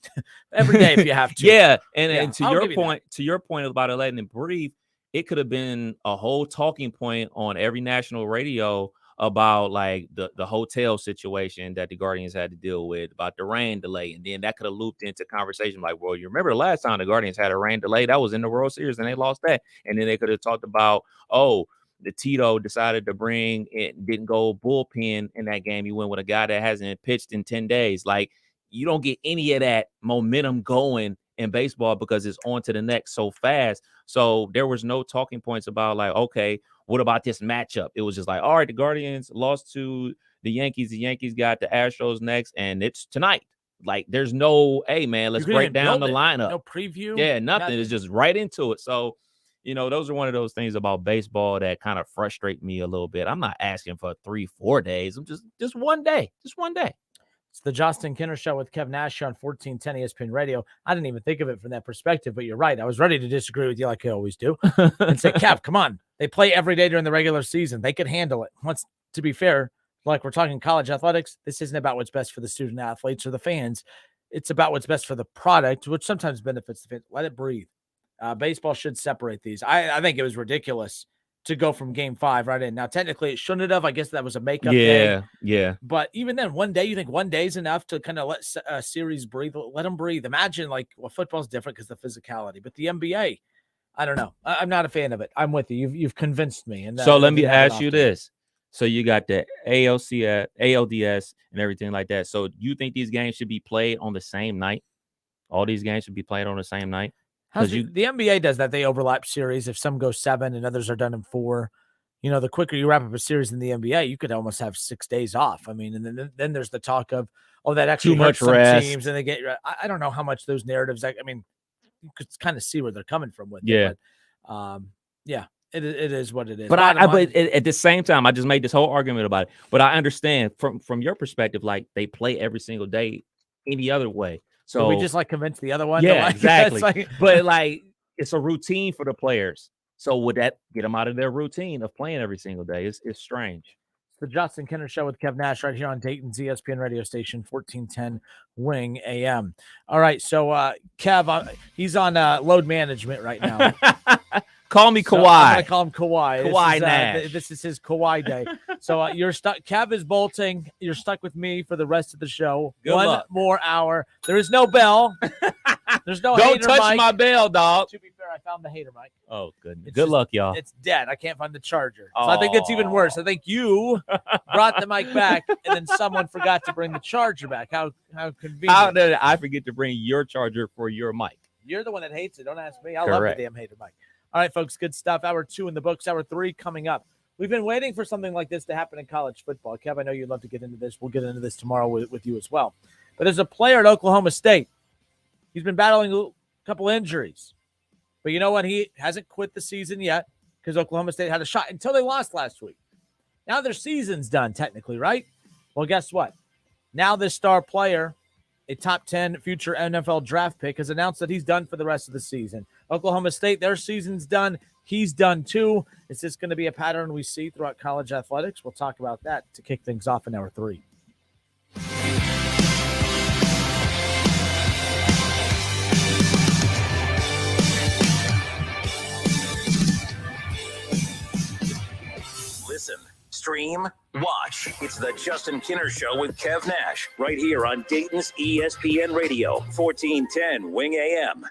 every day if you have to. And to your point about letting them breathe, it could have been a whole talking point on every national radio about like the hotel situation that the Guardians had to deal with, about the rain delay. And then that could have looped into conversation like, well, you remember the last time the Guardians had a rain delay? That was in the World Series and they lost that. And then they could have talked about, the Tito decided to bring it, didn't go bullpen in that game. He went with a guy that hasn't pitched in 10 days. Like, you don't get any of that momentum going in baseball because it's on to the next so fast. So there was no talking points about like, okay, what about this matchup? It was just like, all right, the Guardians lost to the Yankees. The Yankees got the Astros next, and it's tonight. Like, there's no, hey, man, let's break down the lineup. No preview. Yeah, nothing. It's just right into it. So, those are one of those things about baseball that kind of frustrate me a little bit. I'm not asking for 3-4 days. I'm just 1 day. Just 1 day. It's the Justin Kinner Show with Kev Nash on 1410 ESPN Radio. I didn't even think of it from that perspective, but you're right. I was ready to disagree with you like I always do and say, Kev, come on. They play every day during the regular season. They can handle it. To be fair, like we're talking college athletics, this isn't about what's best for the student athletes or the fans. it's about what's best for the product, which sometimes benefits the fans. Let it breathe. Baseball should separate these. I think it was ridiculous to go from game 5 right in. Now, technically, it shouldn't have. I guess that was a makeup day. Yeah. But even then, one day, you think one day is enough to kind of let a series breathe? Let them breathe. Imagine, football's different because of the physicality. But the NBA, I don't know. I'm not a fan of it. I'm with you. You've convinced me. And so let me ask you this. So you got the ALDS, and everything like that. So you think these games should be played on the same night? All these games should be played on the same night? The NBA does that. They overlap series. If some go 7 and others are done in 4, the quicker you wrap up a series in the NBA, you could almost have 6 days off. I mean, and then there's the talk of, that actually too much some rest. teams, and they get. I don't know how much those narratives. I mean, you could kind of see where they're coming from with it. But, it is what it is. But but at the same time, I just made this whole argument about it. But I understand from your perspective, they play every single day any other way. So we just convince the other one. Yeah, exactly. But it's a routine for the players. So would that get them out of their routine of playing every single day? It's strange. It's the Justin Kinner Show with Kev Nash right here on Dayton's ESPN radio station, 1410 Wing AM. All right, so Kev, he's on load management right now. Call me Kawhi. I'm going to call him Kawhi. Kawhi Nash. This is his Kawhi day. So you're stuck. Kev is bolting. You're stuck with me for the rest of the show. Good luck. More hour. There is no bell. There's no Don't hater touch mic. my bell, dog. To be fair, I found the hater mic. Oh, goodness. Good luck, y'all. It's dead. I can't find the charger. So I think it's even worse. I think you brought the mic back, and then someone forgot to bring the charger back. How convenient. How did I forget to bring your charger for your mic? You're the one that hates it. Don't ask me. I love the damn hater mic. All right, folks, good stuff. Hour 2 in the books. Hour 3 coming up. We've been waiting for something like this to happen in college football. Kev, I know you'd love to get into this. We'll get into this tomorrow with you as well. But there's a player at Oklahoma State. He's been battling a couple injuries. But you know what? He hasn't quit the season yet because Oklahoma State had a shot until they lost last week. Now their season's done, technically, right? Well, guess what? Now this star player, a top 10 future NFL draft pick, has announced that he's done for the rest of the season. Oklahoma State, their season's done. He's done too. Is this going to be a pattern we see throughout college athletics? We'll talk about that to kick things off in hour 3. Listen, stream, watch. It's the Justin Kinner Show with Kev Nash right here on Dayton's ESPN Radio, 1410 Wing AM.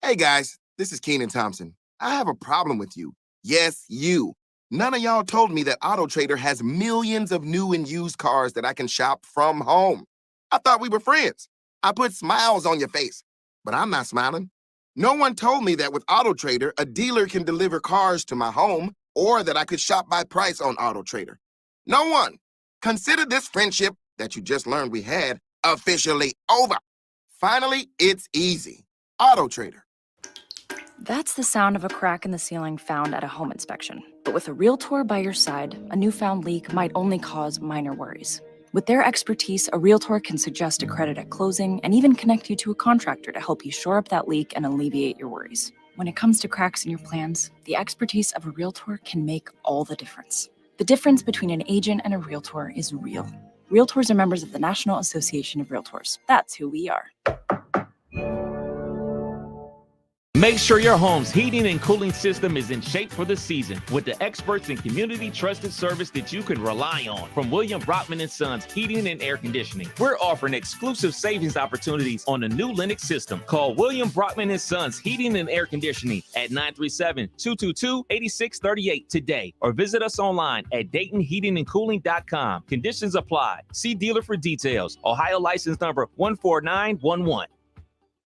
Hey guys, this is Keenan Thompson. I have a problem with you. Yes, you. None of y'all told me that AutoTrader has millions of new and used cars that I can shop from home. I thought we were friends. I put smiles on your face, but I'm not smiling. No one told me that with AutoTrader, a dealer can deliver cars to my home or that I could shop by price on AutoTrader. No one. Consider this friendship that you just learned we had officially over. Finally, it's easy. AutoTrader. That's the sound of a crack in the ceiling found at a home inspection. But with a Realtor by your side, a newfound leak might only cause minor worries. With their expertise, a Realtor can suggest a credit at closing and even connect you to a contractor to help you shore up that leak and alleviate your worries. When it comes to cracks in your plans, the expertise of a Realtor can make all the difference. The difference between an agent and a Realtor is real. Realtors are members of the National Association of Realtors. That's who we are. Make sure your home's heating and cooling system is in shape for the season with the experts and community trusted service that you can rely on from William Brockman & Sons Heating and Air Conditioning. We're offering exclusive savings opportunities on the new Lennox system. Call William Brockman & Sons Heating and Air Conditioning at 937-222-8638 today or visit us online at DaytonHeatingandCooling.com. Conditions apply. See dealer for details. Ohio license number 14911.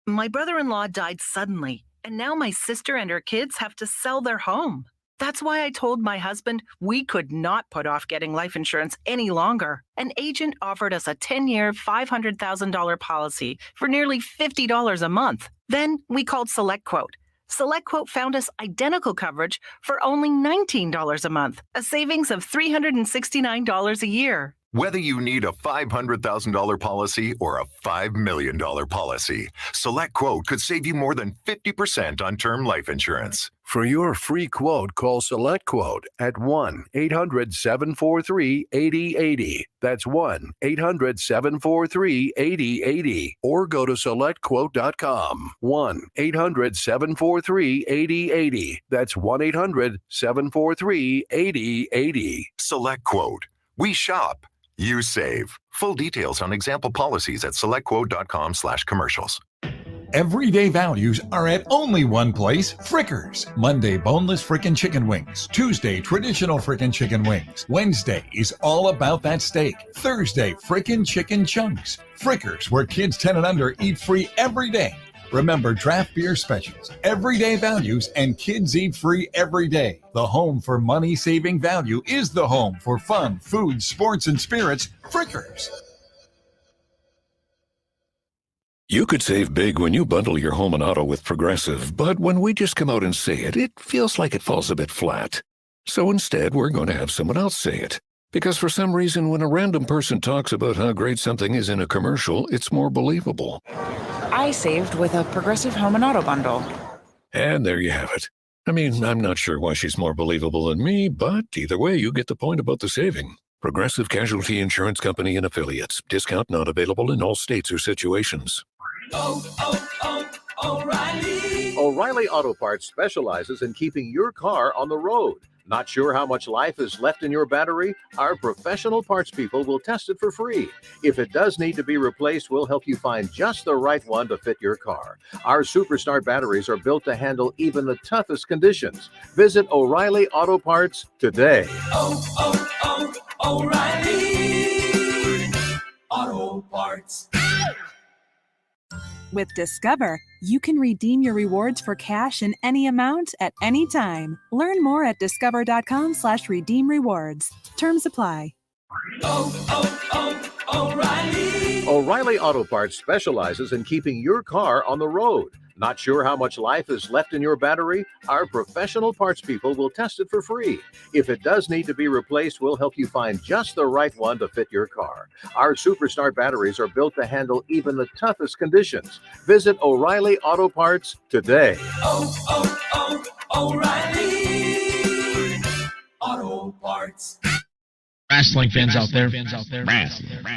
My brother-in-law died suddenly, and now my sister and her kids have to sell their home. That's why I told my husband we could not put off getting life insurance any longer. An agent offered us a 10-year, $500,000 policy for nearly $50 a month. Then we called SelectQuote. SelectQuote found us identical coverage for only $19 a month, a savings of $369 a year. Whether you need a $500,000 policy or a $5 million policy, SelectQuote could save you more than 50% on term life insurance. For your free quote, call SelectQuote at 1-800-743-8080. That's 1-800-743-8080. Or go to SelectQuote.com. 1-800-743-8080. That's 1-800-743-8080. SelectQuote. We shop. You save. Full details on example policies at SelectQuote.com/commercials. Everyday values are at only one place, Frickers. Monday, boneless frickin' chicken wings. Tuesday, traditional frickin' chicken wings. Wednesday is all about that steak. Thursday, frickin' chicken chunks. Frickers, where kids 10 and under eat free every day. Remember draft beer specials, everyday values, and kids eat free every day. The home for money-saving value is the home for fun, food, sports, and spirits, Frickers. You could save big when you bundle your home and auto with Progressive, but when we just come out and say it, it feels like it falls a bit flat. So instead, we're going to have someone else say it. Because for some reason, when a random person talks about how great something is in a commercial, it's more believable. I saved with a Progressive home and auto bundle. And there you have it. I mean, I'm not sure why she's more believable than me, but either way, you get the point about the saving. Progressive Casualty Insurance Company and Affiliates. Discount not available in all states or situations. O'Reilly. O'Reilly Auto Parts specializes in keeping your car on the road. Not sure how much life is left in your battery? Our professional parts people will test it for free. If it does need to be replaced, we'll help you find just the right one to fit your car. Our Superstar batteries are built to handle even the toughest conditions. Visit O'Reilly Auto Parts today. O'Reilly Auto Parts. With Discover, you can redeem your rewards for cash in any amount at any time. Learn more at discover.com/redeem rewards. Terms apply. O'Reilly. O'Reilly Auto Parts specializes in keeping your car on the road. Not sure how much life is left in your battery? Our professional parts people will test it for free. If it does need to be replaced, we'll help you find just the right one to fit your car. Our Superstar batteries are built to handle even the toughest conditions. Visit O'Reilly Auto Parts today. O'Reilly Auto Parts. Wrestling fans out there.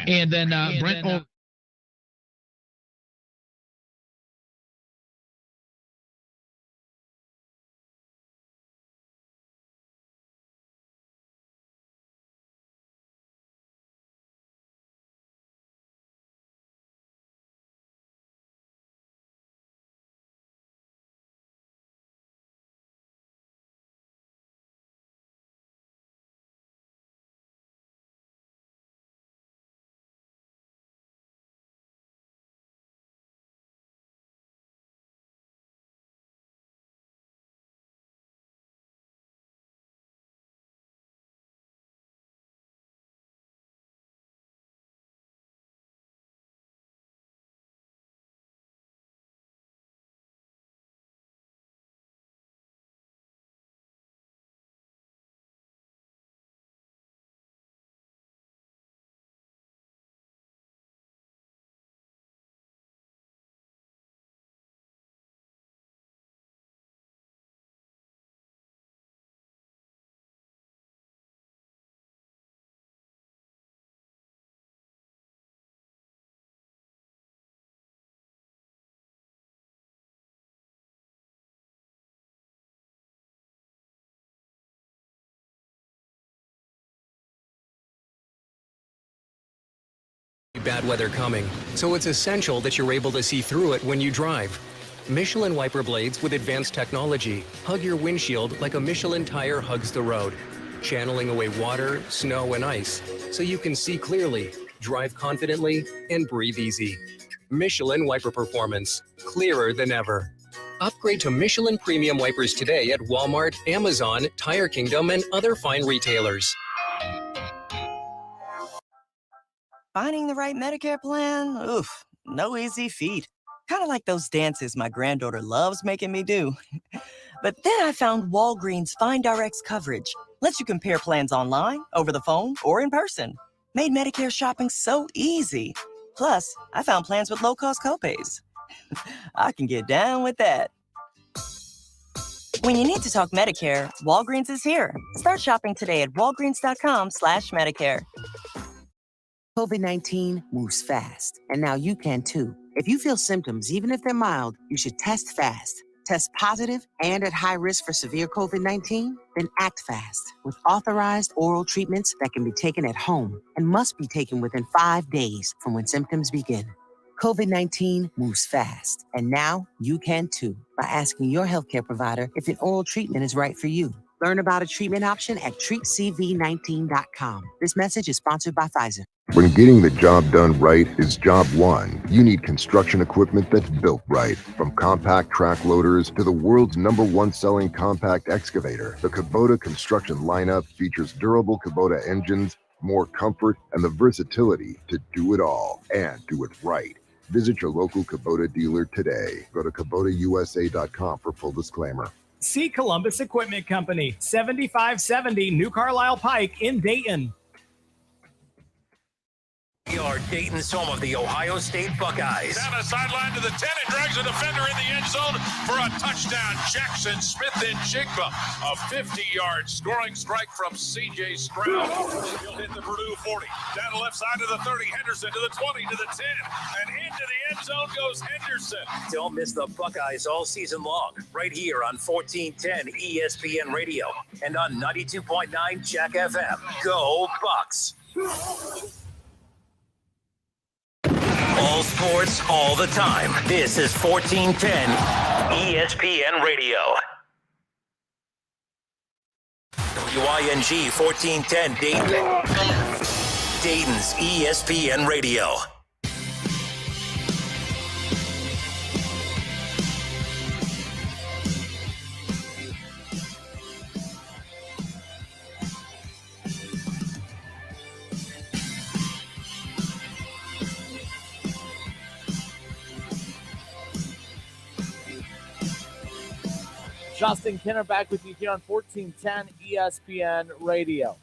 And then Brent Ullery. Bad weather coming, so it's essential that you're able to see through it when you drive. Michelin wiper blades with advanced technology hug your windshield like a Michelin tire hugs the road, channeling away water, snow, and ice so you can see clearly, drive confidently, and breathe easy. Michelin wiper performance, clearer than ever. Upgrade to Michelin premium wipers today at Walmart, Amazon, Tire Kingdom, and other fine retailers. Finding the right Medicare plan? Oof, no easy feat. Kind of like those dances my granddaughter loves making me do. But then I found Walgreens FindRx coverage. Lets you compare plans online, over the phone, or in person. Made Medicare shopping so easy. Plus, I found plans with low-cost copays. I can get down with that. When you need to talk Medicare, Walgreens is here. Start shopping today at walgreens.com/Medicare. COVID-19 moves fast, and now you can too. If you feel symptoms, even if they're mild, you should test fast. Test positive and at high risk for severe COVID-19? Then act fast with authorized oral treatments that can be taken at home and must be taken within 5 days from when symptoms begin. COVID-19 moves fast, and now you can too by asking your healthcare provider if an oral treatment is right for you. Learn about a treatment option at treatcv19.com. This message is sponsored by Pfizer. When getting the job done right is job one, you need construction equipment that's built right. From compact track loaders to the world's #1 selling compact excavator, the Kubota construction lineup features durable Kubota engines, more comfort, and the versatility to do it all and do it right. Visit your local Kubota dealer today. Go to KubotaUSA.com for full disclaimer. See Columbus Equipment Company, 7570 New Carlisle Pike in Dayton. We are Dayton's home of the Ohio State Buckeyes. Down the sideline to the 10 and drags a defender in the end zone for a touchdown. Jackson Smith and Jigba. A 50-yard scoring strike from C.J. Stroud. He'll hit the Purdue 40. Down the left side to the 30. Henderson to the 20 to the 10. And into the end zone goes Henderson. Don't miss the Buckeyes all season long. Right here on 1410 ESPN Radio and on 92.9 Jack FM. Go Bucks. All sports, all the time. This is 1410 ESPN Radio. WING 1410 Dayton. Dayton's ESPN Radio. Justin Kinner back with you here on 1410 ESPN Radio.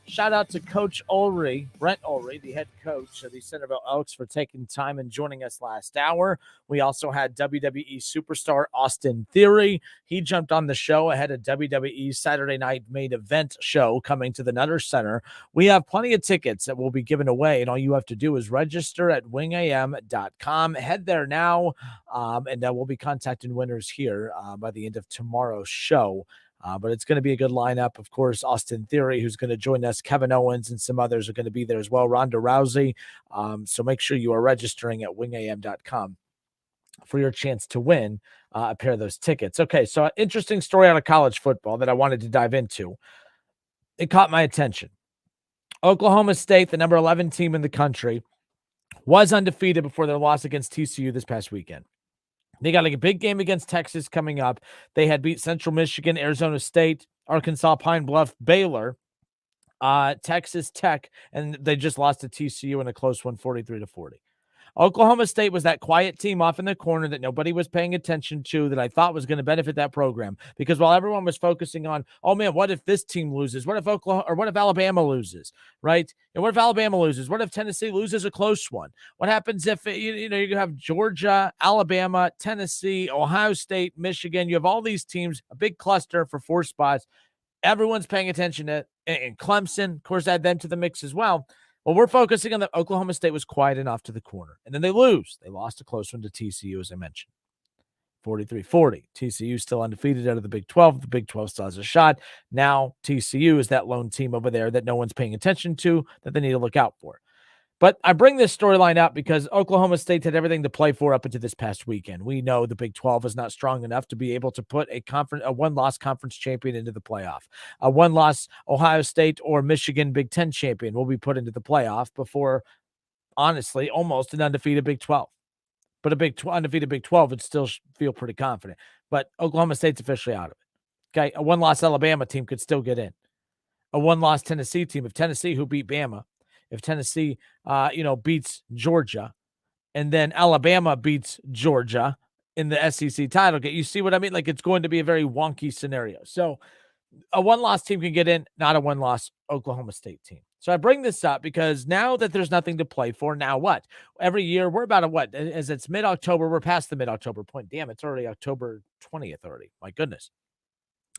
Shout out to Coach Ullery, Brent Ullery, the head coach of the Centerville Elks, for taking time and joining us last hour. We also had WWE superstar Austin Theory. He jumped on the show ahead of WWE's Saturday night main event show coming to the Nutter Center. We have plenty of tickets that will be given away, and all you have to do is register at wingam.com. Head there now, and we'll be contacting winners here by the end of tomorrow's show. But it's going to be a good lineup. Of course, Austin Theory, who's going to join us, Kevin Owens, and some others are going to be there as well. Ronda Rousey. So make sure you are registering at wingam.com for your chance to win a pair of those tickets. Okay, so an interesting story out of college football that I wanted to dive into. It caught my attention. Oklahoma State, the number 11 team in the country, was undefeated before their loss against TCU this past weekend. They got like a big game against Texas coming up. They had beat Central Michigan, Arizona State, Arkansas, Pine Bluff, Baylor, Texas Tech, and they just lost to TCU in a close one, 43-40. Oklahoma State was that quiet team off in the corner that nobody was paying attention to that I thought was going to benefit that program, because while everyone was focusing on, oh man, what if this team loses? What if what if Alabama loses, right? And what if Alabama loses? What if Tennessee loses a close one? What happens if you have Georgia, Alabama, Tennessee, Ohio State, Michigan? You have all these teams, a big cluster for 4 spots. Everyone's paying attention to, and Clemson, of course, add them to the mix as well. Well, we're focusing on that Oklahoma State was quiet enough to the corner. And then they lose. They lost a close one to TCU, as I mentioned. 43-40. TCU still undefeated out of the Big 12. The Big 12 still has a shot. Now TCU is that lone team over there that no one's paying attention to, that they need to look out for. But I bring this storyline up because Oklahoma State had everything to play for up until this past weekend. We know the Big 12 is not strong enough to be able to put a one-loss conference champion into the playoff. A one-loss Ohio State or Michigan Big 10 champion will be put into the playoff before, honestly, almost an undefeated Big 12. But a undefeated Big 12 would still feel pretty confident. But Oklahoma State's officially out of it. Okay, a one-loss Alabama team could still get in. A one-loss Tennessee team, if Tennessee, who beat Bama, if Tennessee, beats Georgia, and then Alabama beats Georgia in the SEC title game, you see what I mean? Like, it's going to be a very wonky scenario. So a one-loss team can get in, not a one-loss Oklahoma State team. So I bring this up because now that there's nothing to play for, now what? Every year we're about as it's mid-October, we're past the mid-October point. Damn, it's already October 20th already. My goodness.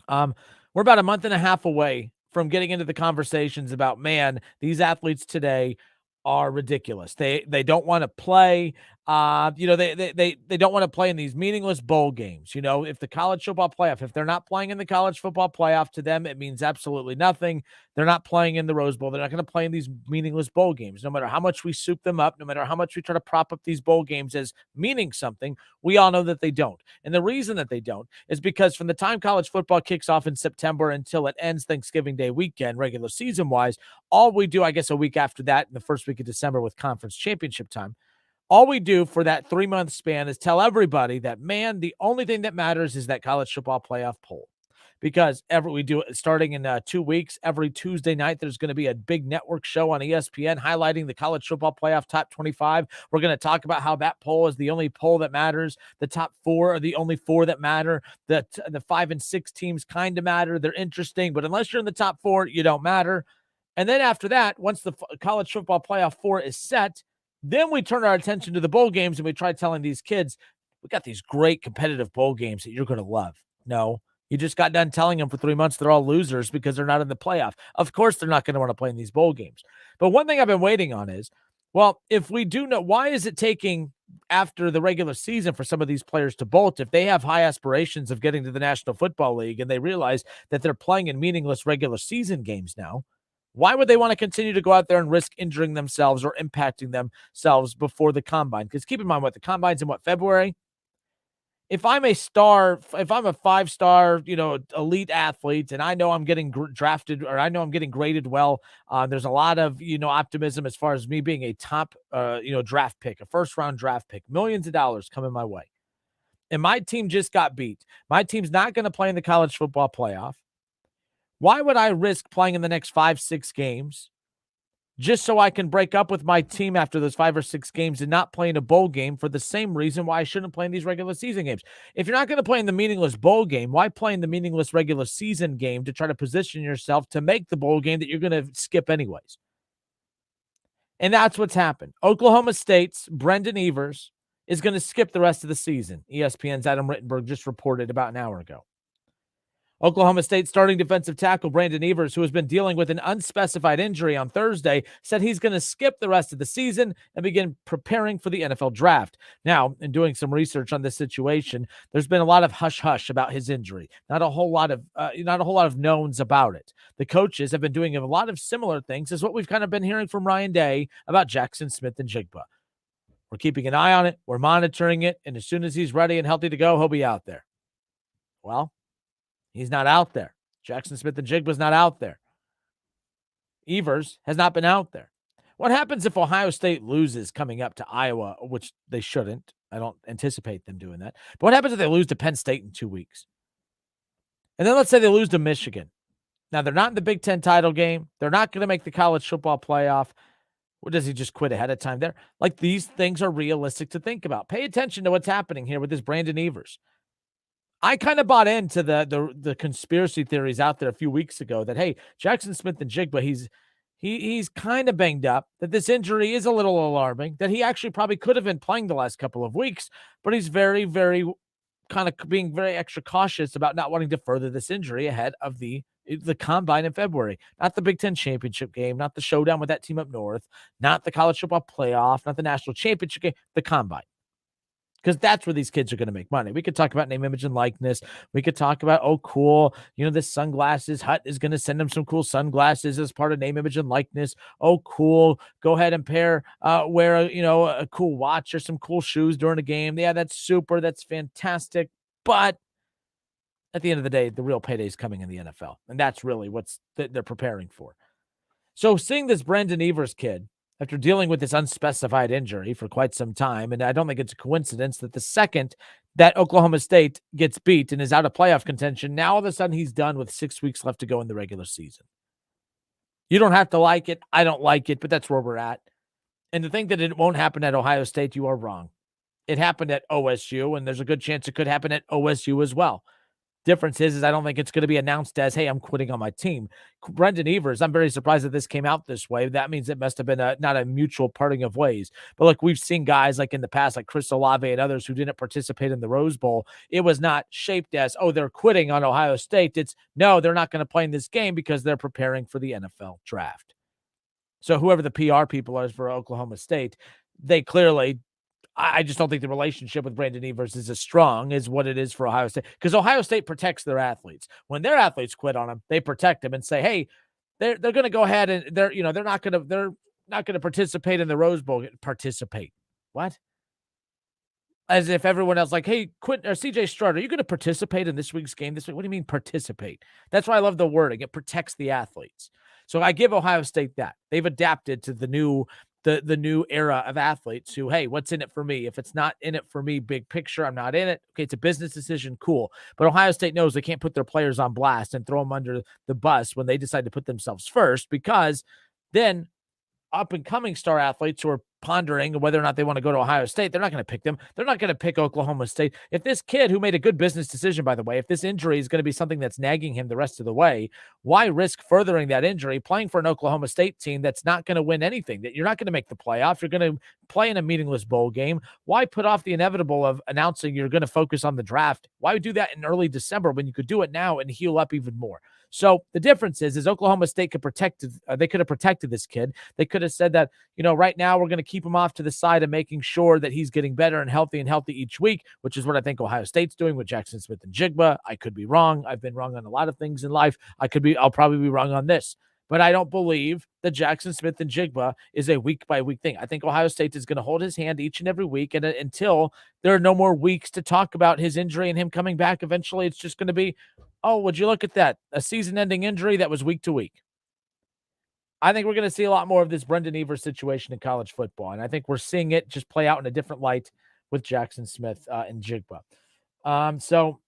We're about a month and a half away from getting into the conversations about, man, these athletes today are ridiculous. They don't want to play. They don't want to play in these meaningless bowl games. If the college football playoff, if they're not playing in the college football playoff, to them, it means absolutely nothing. They're not playing in the Rose Bowl. They're not going to play in these meaningless bowl games. No matter how much we soup them up, no matter how much we try to prop up these bowl games as meaning something, we all know that they don't. And the reason that they don't is because from the time college football kicks off in September until it ends Thanksgiving Day weekend, regular season wise, all we do, I guess, a week after that, in the first week of December with conference championship time, all we do for that 3-month span is tell everybody that, man, the only thing that matters is that college football playoff poll. Because we do it starting in 2 weeks, every Tuesday night, there's going to be a big network show on ESPN highlighting the college football playoff top 25. We're going to talk about how that poll is the only poll that matters. The top 4 are the only 4 that matter. The 5 and 6 teams kind of matter. They're interesting, but unless you're in the top 4, you don't matter. And then after that, once the college football playoff 4 is set, then we turn our attention to the bowl games and we try telling these kids, we got these great competitive bowl games that you're going to love. No, you just got done telling them for 3 months they're all losers because they're not in the playoff. Of course, they're not going to want to play in these bowl games. But one thing I've been waiting on is, well, if we do know, why is it taking after the regular season for some of these players to bolt if they have high aspirations of getting to the National Football League and they realize that they're playing in meaningless regular season games now? Why would they want to continue to go out there and risk injuring themselves or impacting themselves before the combine? Because keep in mind, the combine's in February? If I'm a 5-star, elite athlete, and I know I'm getting drafted or I know I'm getting graded well, there's a lot of, optimism as far as me being a top, draft pick, a first-round draft pick, millions of dollars coming my way. And my team just got beat. My team's not going to play in the college football playoff. Why would I risk playing in the next 5-6 games just so I can break up with my team after those 5 or 6 games and not play in a bowl game for the same reason why I shouldn't play in these regular season games? If you're not going to play in the meaningless bowl game, why play in the meaningless regular season game to try to position yourself to make the bowl game that you're going to skip anyways? And that's what's happened. Oklahoma State's Brendan Evers is going to skip the rest of the season. ESPN's Adam Rittenberg just reported about an hour ago. Oklahoma State starting defensive tackle Brandon Evers, who has been dealing with an unspecified injury on Thursday, said he's going to skip the rest of the season and begin preparing for the NFL draft. Now, in doing some research on this situation, there's been a lot of hush-hush about his injury. Not a whole lot of knowns about it. The coaches have been doing a lot of similar things as what we've kind of been hearing from Ryan Day about Jackson Smith-Njigba. We're keeping an eye on it. We're monitoring it. And as soon as he's ready and healthy to go, he'll be out there. Well, he's not out there. Jackson Smith-Njigba's not out there. Evers has not been out there. What happens if Ohio State loses coming up to Iowa, which they shouldn't? I don't anticipate them doing that. But what happens if they lose to Penn State in 2 weeks? And then let's say they lose to Michigan. Now, they're not in the Big Ten title game. They're not going to make the college football playoff. Or does he just quit ahead of time there? Like, these things are realistic to think about. Pay attention to what's happening here with this Brandon Evers. I kind of bought into the conspiracy theories out there a few weeks ago that, hey, Jackson Smith-Njigba, he's kind of banged up, that this injury is a little alarming, that he actually probably could have been playing the last couple of weeks, but he's very, very kind of being very extra cautious about not wanting to further this injury ahead of the combine in February. Not the Big Ten championship game, not the showdown with that team up north, not the college football playoff, not the national championship game, the combine. Because that's where these kids are going to make money. We could talk about name, image, and likeness. We could talk about, oh, cool, this sunglasses hut is going to send them some cool sunglasses as part of name, image, and likeness. Oh, cool. Go ahead and wear a cool watch or some cool shoes during a game. Yeah, that's super. That's fantastic. But at the end of the day, the real payday is coming in the NFL. And that's really what they're preparing for. So seeing this Brandon Evers kid, after dealing with this unspecified injury for quite some time, and I don't think it's a coincidence that the second that Oklahoma State gets beat and is out of playoff contention, now all of a sudden he's done with 6 weeks left to go in the regular season. You don't have to like it. I don't like it, but that's where we're at. And to think that it won't happen at Ohio State, you are wrong. It happened at OSU, and there's a good chance it could happen at OSU as well. Difference is I don't think it's going to be announced as, hey, I'm quitting on my team. Brendan Evers, I'm very surprised that this came out this way. That means it must have been not a mutual parting of ways. But look, we've seen guys like in the past, like Chris Olave and others who didn't participate in the Rose Bowl. It was not shaped as, oh, they're quitting on Ohio State. It's, no, they're not going to play in this game because they're preparing for the NFL draft. So whoever the PR people are for Oklahoma State, they clearly, I just don't think the relationship with Brandon Evers is as strong as what it is for Ohio State, because Ohio State protects their athletes. When their athletes quit on them, they protect them and say, hey, they're going to go ahead and they're not going to participate in the Rose Bowl. Participate. What? As if everyone else, like, hey, Quentin or CJ Stroud, are you going to participate in this week's game this week? What do you mean participate? That's why I love the wording. It protects the athletes. So I give Ohio State that. They've adapted to the new era of athletes who, hey, what's in it for me? If it's not in it for me, big picture, I'm not in it. Okay, it's a business decision, cool. But Ohio State knows they can't put their players on blast and throw them under the bus when they decide to put themselves first, because then up-and-coming star athletes who are pondering whether or not they want to go to Ohio State, they're not going to pick them. They're not going to pick Oklahoma State. If this kid, who made a good business decision, by the way, if this injury is going to be something that's nagging him the rest of the way, why risk furthering that injury playing for an Oklahoma State team that's not going to win anything, that you're not going to make the playoff, you're going to play in a meaningless bowl game? Why put off the inevitable of announcing you're going to focus on the draft? Why do that in early December when you could do it now and heal up even more? So the difference is Oklahoma State could they could have protected this kid. They could have said that, right now we're going to keep him off to the side and making sure that he's getting better and healthy each week, which is what I think Ohio State's doing with Jackson Smith and Jigba. I could be wrong. I've been wrong on a lot of things in life. I'll probably be wrong on this. But I don't believe that Jackson Smith and Jigba is a week-by-week thing. I think Ohio State is going to hold his hand each and every week, and until there are no more weeks to talk about his injury and him coming back, eventually it's just going to be, oh, would you look at that? A season-ending injury that was week to week. I think we're going to see a lot more of this Brendan Evers situation in college football, and I think we're seeing it just play out in a different light with Jackson Smith and Jigba. So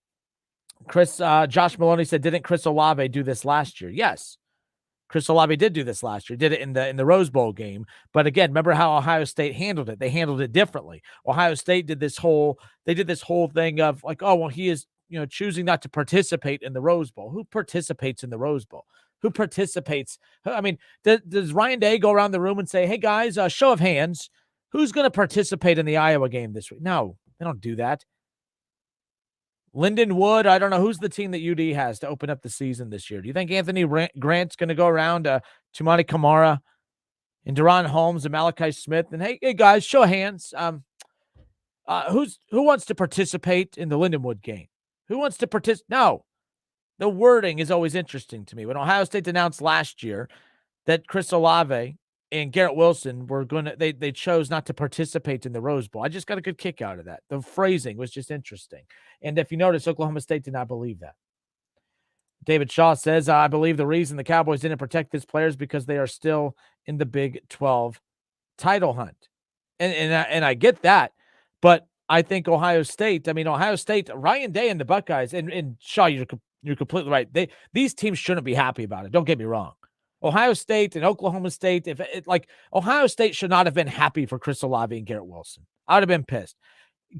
Josh Maloney said, didn't Chris Olave do this last year? Yes. Chris Olave did do this last year, did it in the Rose Bowl game. But again, remember how Ohio State handled it. They handled it differently. Ohio State did this whole thing of like, oh, well, he is, choosing not to participate in the Rose Bowl. Who participates in the Rose Bowl? Who participates? I mean, does Ryan Day go around the room and say, hey guys, show of hands, who's going to participate in the Iowa game this week? No, they don't do that. Lindenwood, I don't know who's the team that UD has to open up the season this year. Do you think Anthony Grant's going to go around Tumani Kamara and Deron Holmes and Malachi Smith and hey guys, show of hands? Who wants to participate in the Lindenwood game? Who wants to participate? No. The wording is always interesting to me. When Ohio State announced last year that Chris Olave and Garrett Wilson were they chose not to participate in the Rose Bowl, I just got a good kick out of that. The phrasing was just interesting. And if you notice, Oklahoma State did not believe that. David Shaw says, I believe the reason the Cowboys didn't protect this player is because they are still in the Big 12 title hunt. And I get that, but I think Ohio State, Ryan Day and the Buckeyes, and Shaw, you're completely right. These teams shouldn't be happy about it. Don't get me wrong. Ohio State and Oklahoma State, Ohio State should not have been happy for Chris Olave and Garrett Wilson. I would have been pissed.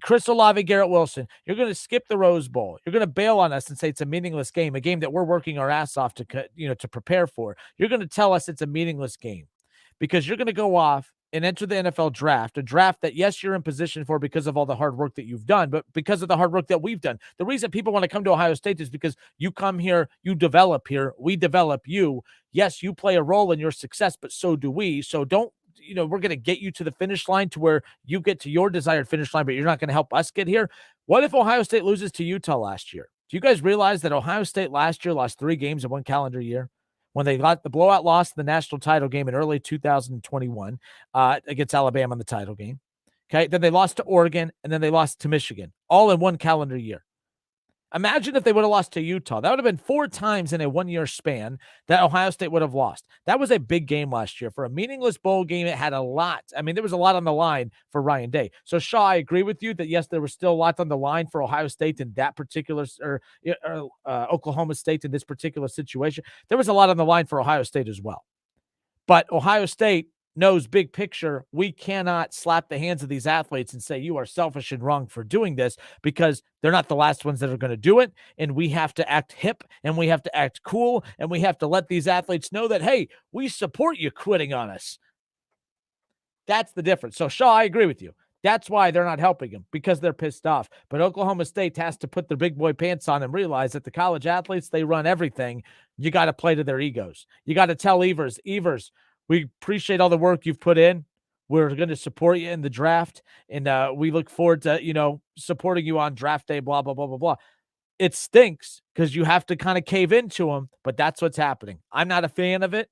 Chris Olave, Garrett Wilson, you're going to skip the Rose Bowl. You're going to bail on us and say it's a meaningless game, a game that we're working our ass off to prepare for. You're going to tell us it's a meaningless game because you're going to go off and enter the NFL draft, a draft that, yes, you're in position for because of all the hard work that you've done, but because of the hard work that we've done. The reason people want to come to Ohio State is because you come here, you develop here, we develop you. Yes, you play a role in your success, but so do we. So don't, we're going to get you to the finish line to where you get to your desired finish line, but you're not going to help us get here. What if Ohio State loses to Utah last year? Do you guys realize that Ohio State last year lost 3 games in one calendar year? When they got the blowout loss in the national title game in early 2021 against Alabama in the title game. Okay. Then they lost to Oregon and then they lost to Michigan, all in one calendar year. Imagine if they would have lost to Utah. That would have been 4 times in a 1-year span that Ohio State would have lost. That was a big game last year. For a meaningless bowl game, it had a lot. There was a lot on the line for Ryan Day. So, Shaw, I agree with you that, yes, there was still a lot on the line for Ohio State in that particular Oklahoma State in this particular situation. There was a lot on the line for Ohio State as well. But Ohio State knows big picture, we cannot slap the hands of these athletes and say you are selfish and wrong for doing this, because they're not the last ones that are going to do it. And we have to act hip, and we have to act cool, and we have to let these athletes know that, hey, we support you quitting on us. That's the difference. So, Shaw, I agree with you. That's why they're not helping him, because they're pissed off. But Oklahoma State has to put their big boy pants on and realize that the college athletes, they run everything. You got to play to their egos. You got to tell Evers, we appreciate all the work you've put in. We're going to support you in the draft, and we look forward to, supporting you on draft day, blah, blah, blah, blah, blah. It stinks because you have to kind of cave into them, but that's what's happening. I'm not a fan of it.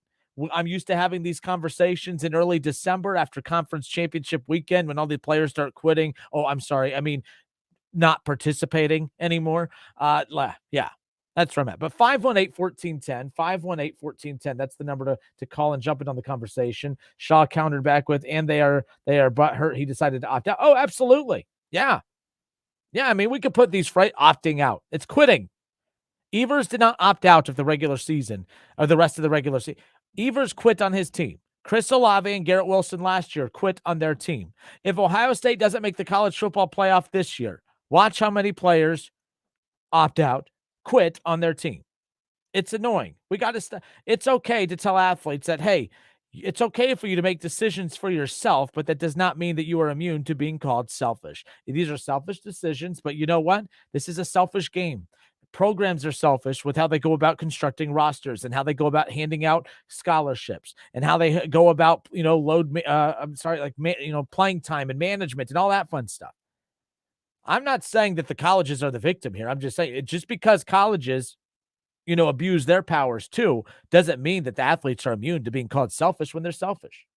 I'm used to having these conversations in early December after conference championship weekend when all the players start quitting. Oh, I'm sorry. I mean, not participating anymore. Yeah. That's where I'm at. But 518-1410, 518-1410. That's the number to call and jump in on the conversation. Shaw countered back with, and they are butthurt. He decided to opt out. Oh, absolutely. Yeah. Yeah, I mean, we could put these right opting out. It's quitting. Evers did not opt out of the regular season or the rest of the regular season. Evers quit on his team. Chris Olave and Garrett Wilson last year quit on their team. If Ohio State doesn't make the college football playoff this year, watch how many players opt out, quit on their team. It's annoying. We got to it's okay to tell athletes that, hey, it's okay for you to make decisions for yourself, but that does not mean that you are immune to being called selfish. These are selfish decisions, but you know what? This is a selfish game. Programs are selfish with how they go about constructing rosters and how they go about handing out scholarships and how they go about, playing time and management and all that fun stuff. I'm not saying that the colleges are the victim here. I'm just saying just because colleges, abuse their powers too, doesn't mean that the athletes are immune to being called selfish when they're selfish.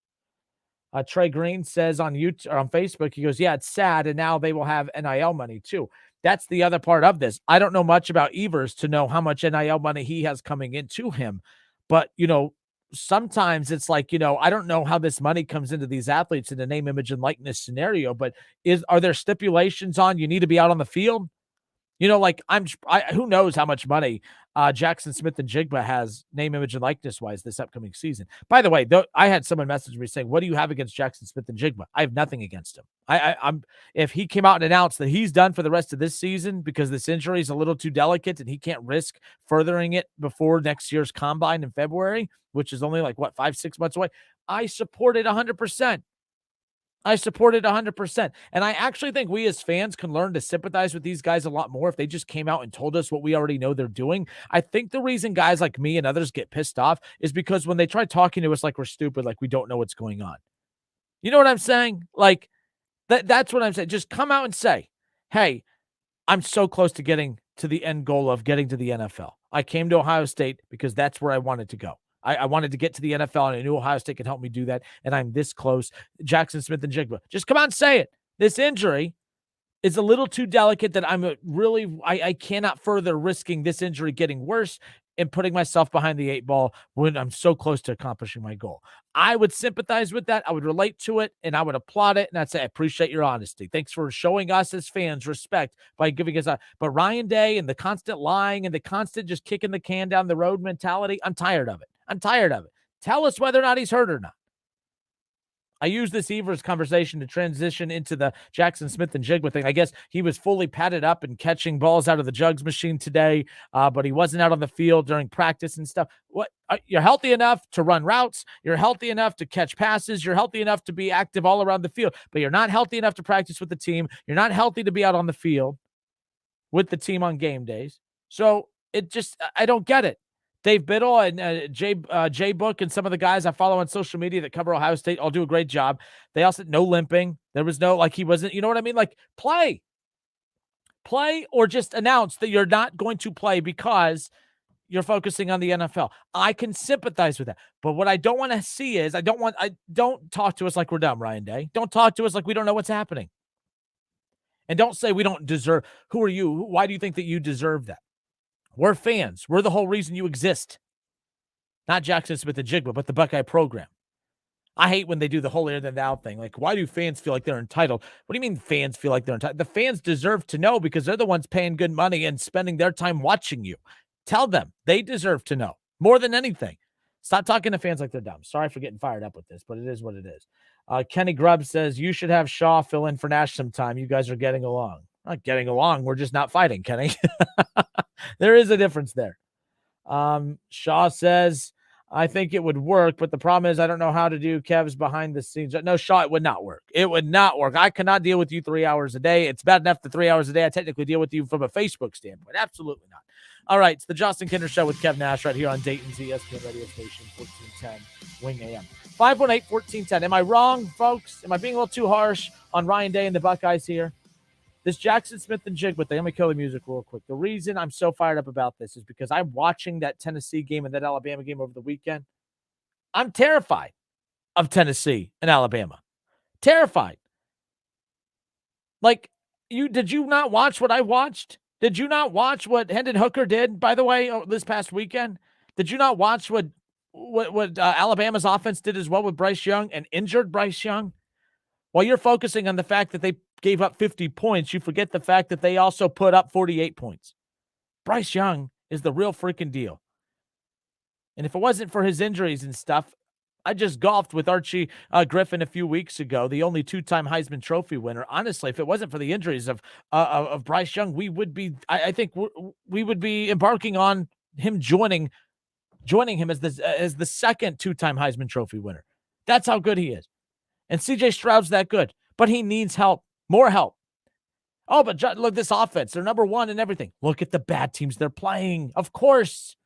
Trey Green says on YouTube or on Facebook, he goes, yeah, it's sad. And now they will have NIL money too. That's the other part of this. I don't know much about Evers to know how much NIL money he has coming into him. But, sometimes it's like, I don't know how this money comes into these athletes in the name, image, and likeness scenario, but are there stipulations on you need to be out on the field? Who knows how much money Jackson Smith and Jigba has name, image, and likeness wise this upcoming season. By the way, I had someone message me saying, what do you have against Jackson Smith and Jigba? I have nothing against him. I'm if he came out and announced that he's done for the rest of this season because this injury is a little too delicate and he can't risk furthering it before next year's combine in February, which is only 5-6 months away, I support it 100%. I support it 100%. And I actually think we as fans can learn to sympathize with these guys a lot more if they just came out and told us what we already know they're doing. I think the reason guys like me and others get pissed off is because when they try talking to us like we're stupid, like we don't know what's going on. You know what I'm saying? That's what I'm saying. Just come out and say, hey, I'm so close to getting to the end goal of getting to the NFL. I came to Ohio State because that's where I wanted to go. I wanted to get to the NFL, and I knew Ohio State could help me do that, and I'm this close. Jackson Smith and Jigba. Just come out and say it. This injury is a little too delicate that I cannot further risking this injury getting worse and putting myself behind the 8 ball when I'm so close to accomplishing my goal. I would sympathize with that. I would relate to it, and I would applaud it, and I'd say, I appreciate your honesty. Thanks for showing us as fans respect by giving us but Ryan Day and the constant lying and the constant just kicking the can down the road mentality, I'm tired of it. Tell us whether or not he's hurt or not. I use this Evers conversation to transition into the Jackson Smith and Jigba thing. I guess he was fully padded up and catching balls out of the jugs machine today, but he wasn't out on the field during practice and stuff. You're healthy enough to run routes. You're healthy enough to catch passes. You're healthy enough to be active all around the field, but you're not healthy enough to practice with the team. You're not healthy to be out on the field with the team on game days. So I don't get it. Dave Biddle and Jay Book and some of the guys I follow on social media that cover Ohio State all do a great job. They also no limping. There was no, he wasn't, you know what I mean? Play or just announce that you're not going to play because you're focusing on the NFL. I can sympathize with that. But what I don't want to see is don't talk to us like we're dumb, Ryan Day. Don't talk to us like we don't know what's happening. And don't say we don't deserve. Who are you? Why do you think that you deserve that? We're fans. We're the whole reason you exist. Not Jackson Smith and Jigba, but the Buckeye program. I hate when they do the holier than thou thing. Why do fans feel like they're entitled? What do you mean fans feel like they're entitled? The fans deserve to know because they're the ones paying good money and spending their time watching you. Tell them they deserve to know more than anything. Stop talking to fans like they're dumb. Sorry for getting fired up with this, but it is what it is. Kenny Grubb says, you should have Shaw fill in for Nash sometime. You guys are getting along. Not getting along. We're just not fighting, Kenny. There is a difference there. Shaw says, I think it would work, but the problem is I don't know how to do Kev's behind the scenes. No, Shaw, it would not work. It would not work. I cannot deal with you 3 hours a day. It's bad enough the 3 hours a day I technically deal with you from a Facebook standpoint. Absolutely not. All right, it's the Justin Kinder Show with Kev Nash right here on Dayton's ESPN radio station, 1410 Wing AM. 518-1410. Am I wrong, folks? Am I being a little too harsh on Ryan Day and the Buckeyes here? This Jackson Smith and Jigba thing, I'm going to kill the music real quick. The reason I'm so fired up about this is because I'm watching that Tennessee game and that Alabama game over the weekend. I'm terrified of Tennessee and Alabama. Terrified. Like, did you not watch what I watched? Did you not watch what Hendon Hooker did, by the way, this past weekend? Did you not watch what Alabama's offense did as well with Bryce Young and injured Bryce Young? While you're focusing on the fact that they gave up 50 points, you forget the fact that they also put up 48 points. Bryce Young is the real freaking deal. And if it wasn't for his injuries and stuff, I just golfed with Archie Griffin a few weeks ago, the only two-time Heisman Trophy winner. Honestly, if it wasn't for the injuries of Bryce Young, we would be, I think we would be embarking on him joining him as the second two-time Heisman Trophy winner. That's how good he is. And C.J. Stroud's that good, but he needs help, more help. Oh, but look, this offense, they're number one and everything. Look at the bad teams they're playing. Of course.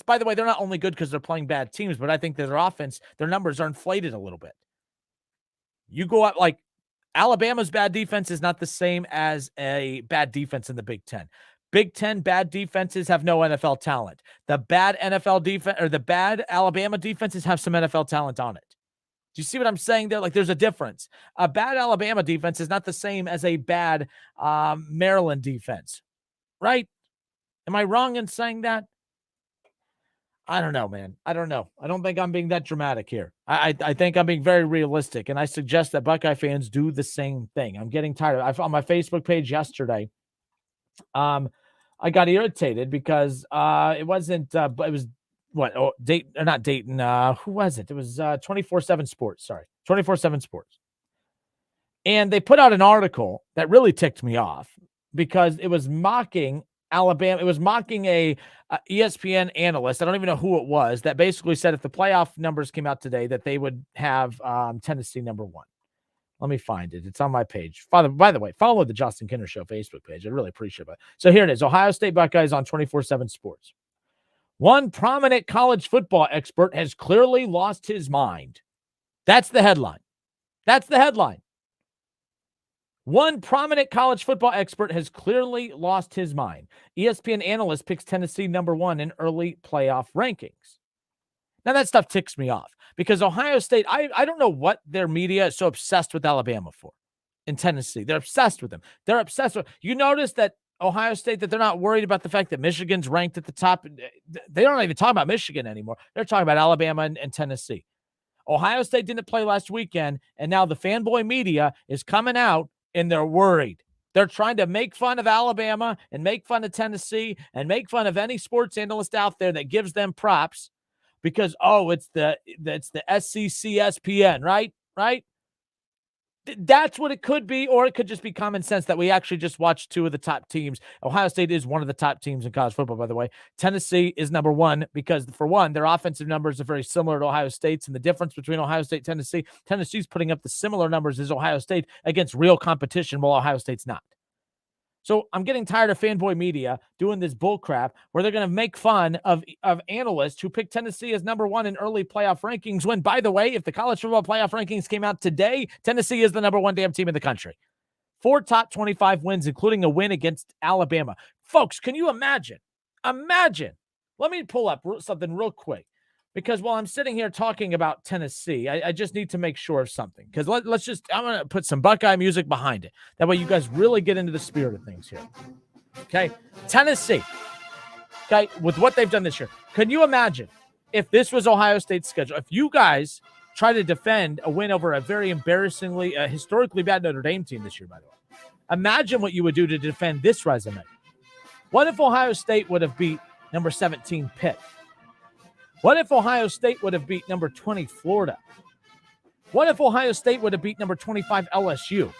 By the way, they're not only good because they're playing bad teams, but I think that their offense, their numbers are inflated a little bit. You go out like Alabama's bad defense is not the same as a bad defense in the Big Ten. Big Ten bad defenses have no NFL talent. The bad NFL defense or the bad Alabama defenses have some NFL talent on it. Do you see what I'm saying there? Like there's a difference. A bad Alabama defense is not the same as a bad Maryland defense, right? Am I wrong in saying that? I don't know, man. I don't know. I don't think I'm being that dramatic here. I think I'm being very realistic, and I suggest that Buckeye fans do the same thing. I'm getting tired of it. On my Facebook page yesterday, I got irritated because it wasn't, it was what? Oh, Dayton, or not Dayton. Who was it? It was 24/7 Sports. Sorry, 24/7 Sports. And they put out an article that really ticked me off because it was mocking Alabama. It was mocking a ESPN analyst. I don't even know who it was that basically said if the playoff numbers came out today that they would have Tennessee number one. Let me find it. It's on my page. By the way, follow the Justin Kinder Show Facebook page. I really appreciate it. So here it is. Ohio State Buckeyes on 24/7 Sports. One prominent college football expert has clearly lost his mind. That's the headline. That's the headline. One prominent college football expert has clearly lost his mind. ESPN analyst picks Tennessee number one in early playoff rankings. Now, that stuff ticks me off because Ohio State, I don't know what their media is so obsessed with Alabama for in Tennessee. They're obsessed with them. They're obsessed with. You notice that Ohio State, that they're not worried about the fact that Michigan's ranked at the top. They don't even talk about Michigan anymore. They're talking about Alabama and Tennessee. Ohio State didn't play last weekend, and now the fanboy media is coming out, and they're worried. They're trying to make fun of Alabama and make fun of Tennessee and make fun of any sports analyst out there that gives them props because, oh, it's the SCCSPN, right? Right? That's what it could be, or it could just be common sense that we actually just watched two of the top teams. Ohio State is one of the top teams in college football, by the way. Tennessee is number one because, for one, their offensive numbers are very similar to Ohio State's, and the difference between Ohio State and Tennessee's putting up the similar numbers as Ohio State against real competition, while Ohio State's not. So I'm getting tired of fanboy media doing this bull crap where they're going to make fun of analysts who pick Tennessee as number one in early playoff rankings when, by the way, if the college football playoff rankings came out today, Tennessee is the number one damn team in the country. 4 top 25 wins, including a win against Alabama. Folks, can you imagine? Imagine. Let me pull up something real quick. Because while I'm sitting here talking about Tennessee, I just need to make sure of something. Because I'm going to put some Buckeye music behind it. That way you guys really get into the spirit of things here. Okay? Tennessee. Okay? With what they've done this year. Can you imagine if this was Ohio State's schedule? If you guys try to defend a win over a very embarrassingly, historically bad Notre Dame team this year, by the way. Imagine what you would do to defend this resume. What if Ohio State would have beat number 17 Pitt? What if Ohio State would have beat number 20 Florida? What if Ohio State would have beat number 25 LSU?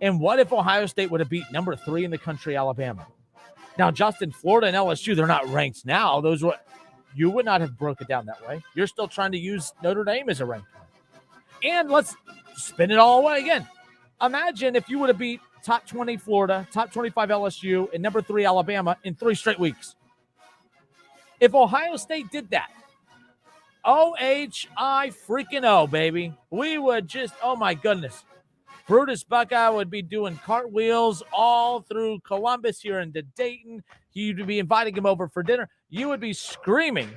And what if Ohio State would have beat number 3 in the country, Alabama? Now, Justin, Florida and LSU, they're not ranked now. You would not have broke it down that way. You're still trying to use Notre Dame as a ranked one. And let's spin it all away again. Imagine if you would have beat top 20 Florida, top 25 LSU, and number 3 Alabama in 3 straight weeks. If Ohio State did that, O-H-I freaking O, baby. We would just, oh my goodness. Brutus Buckeye would be doing cartwheels all through Columbus here into Dayton. You'd be inviting him over for dinner. You would be screaming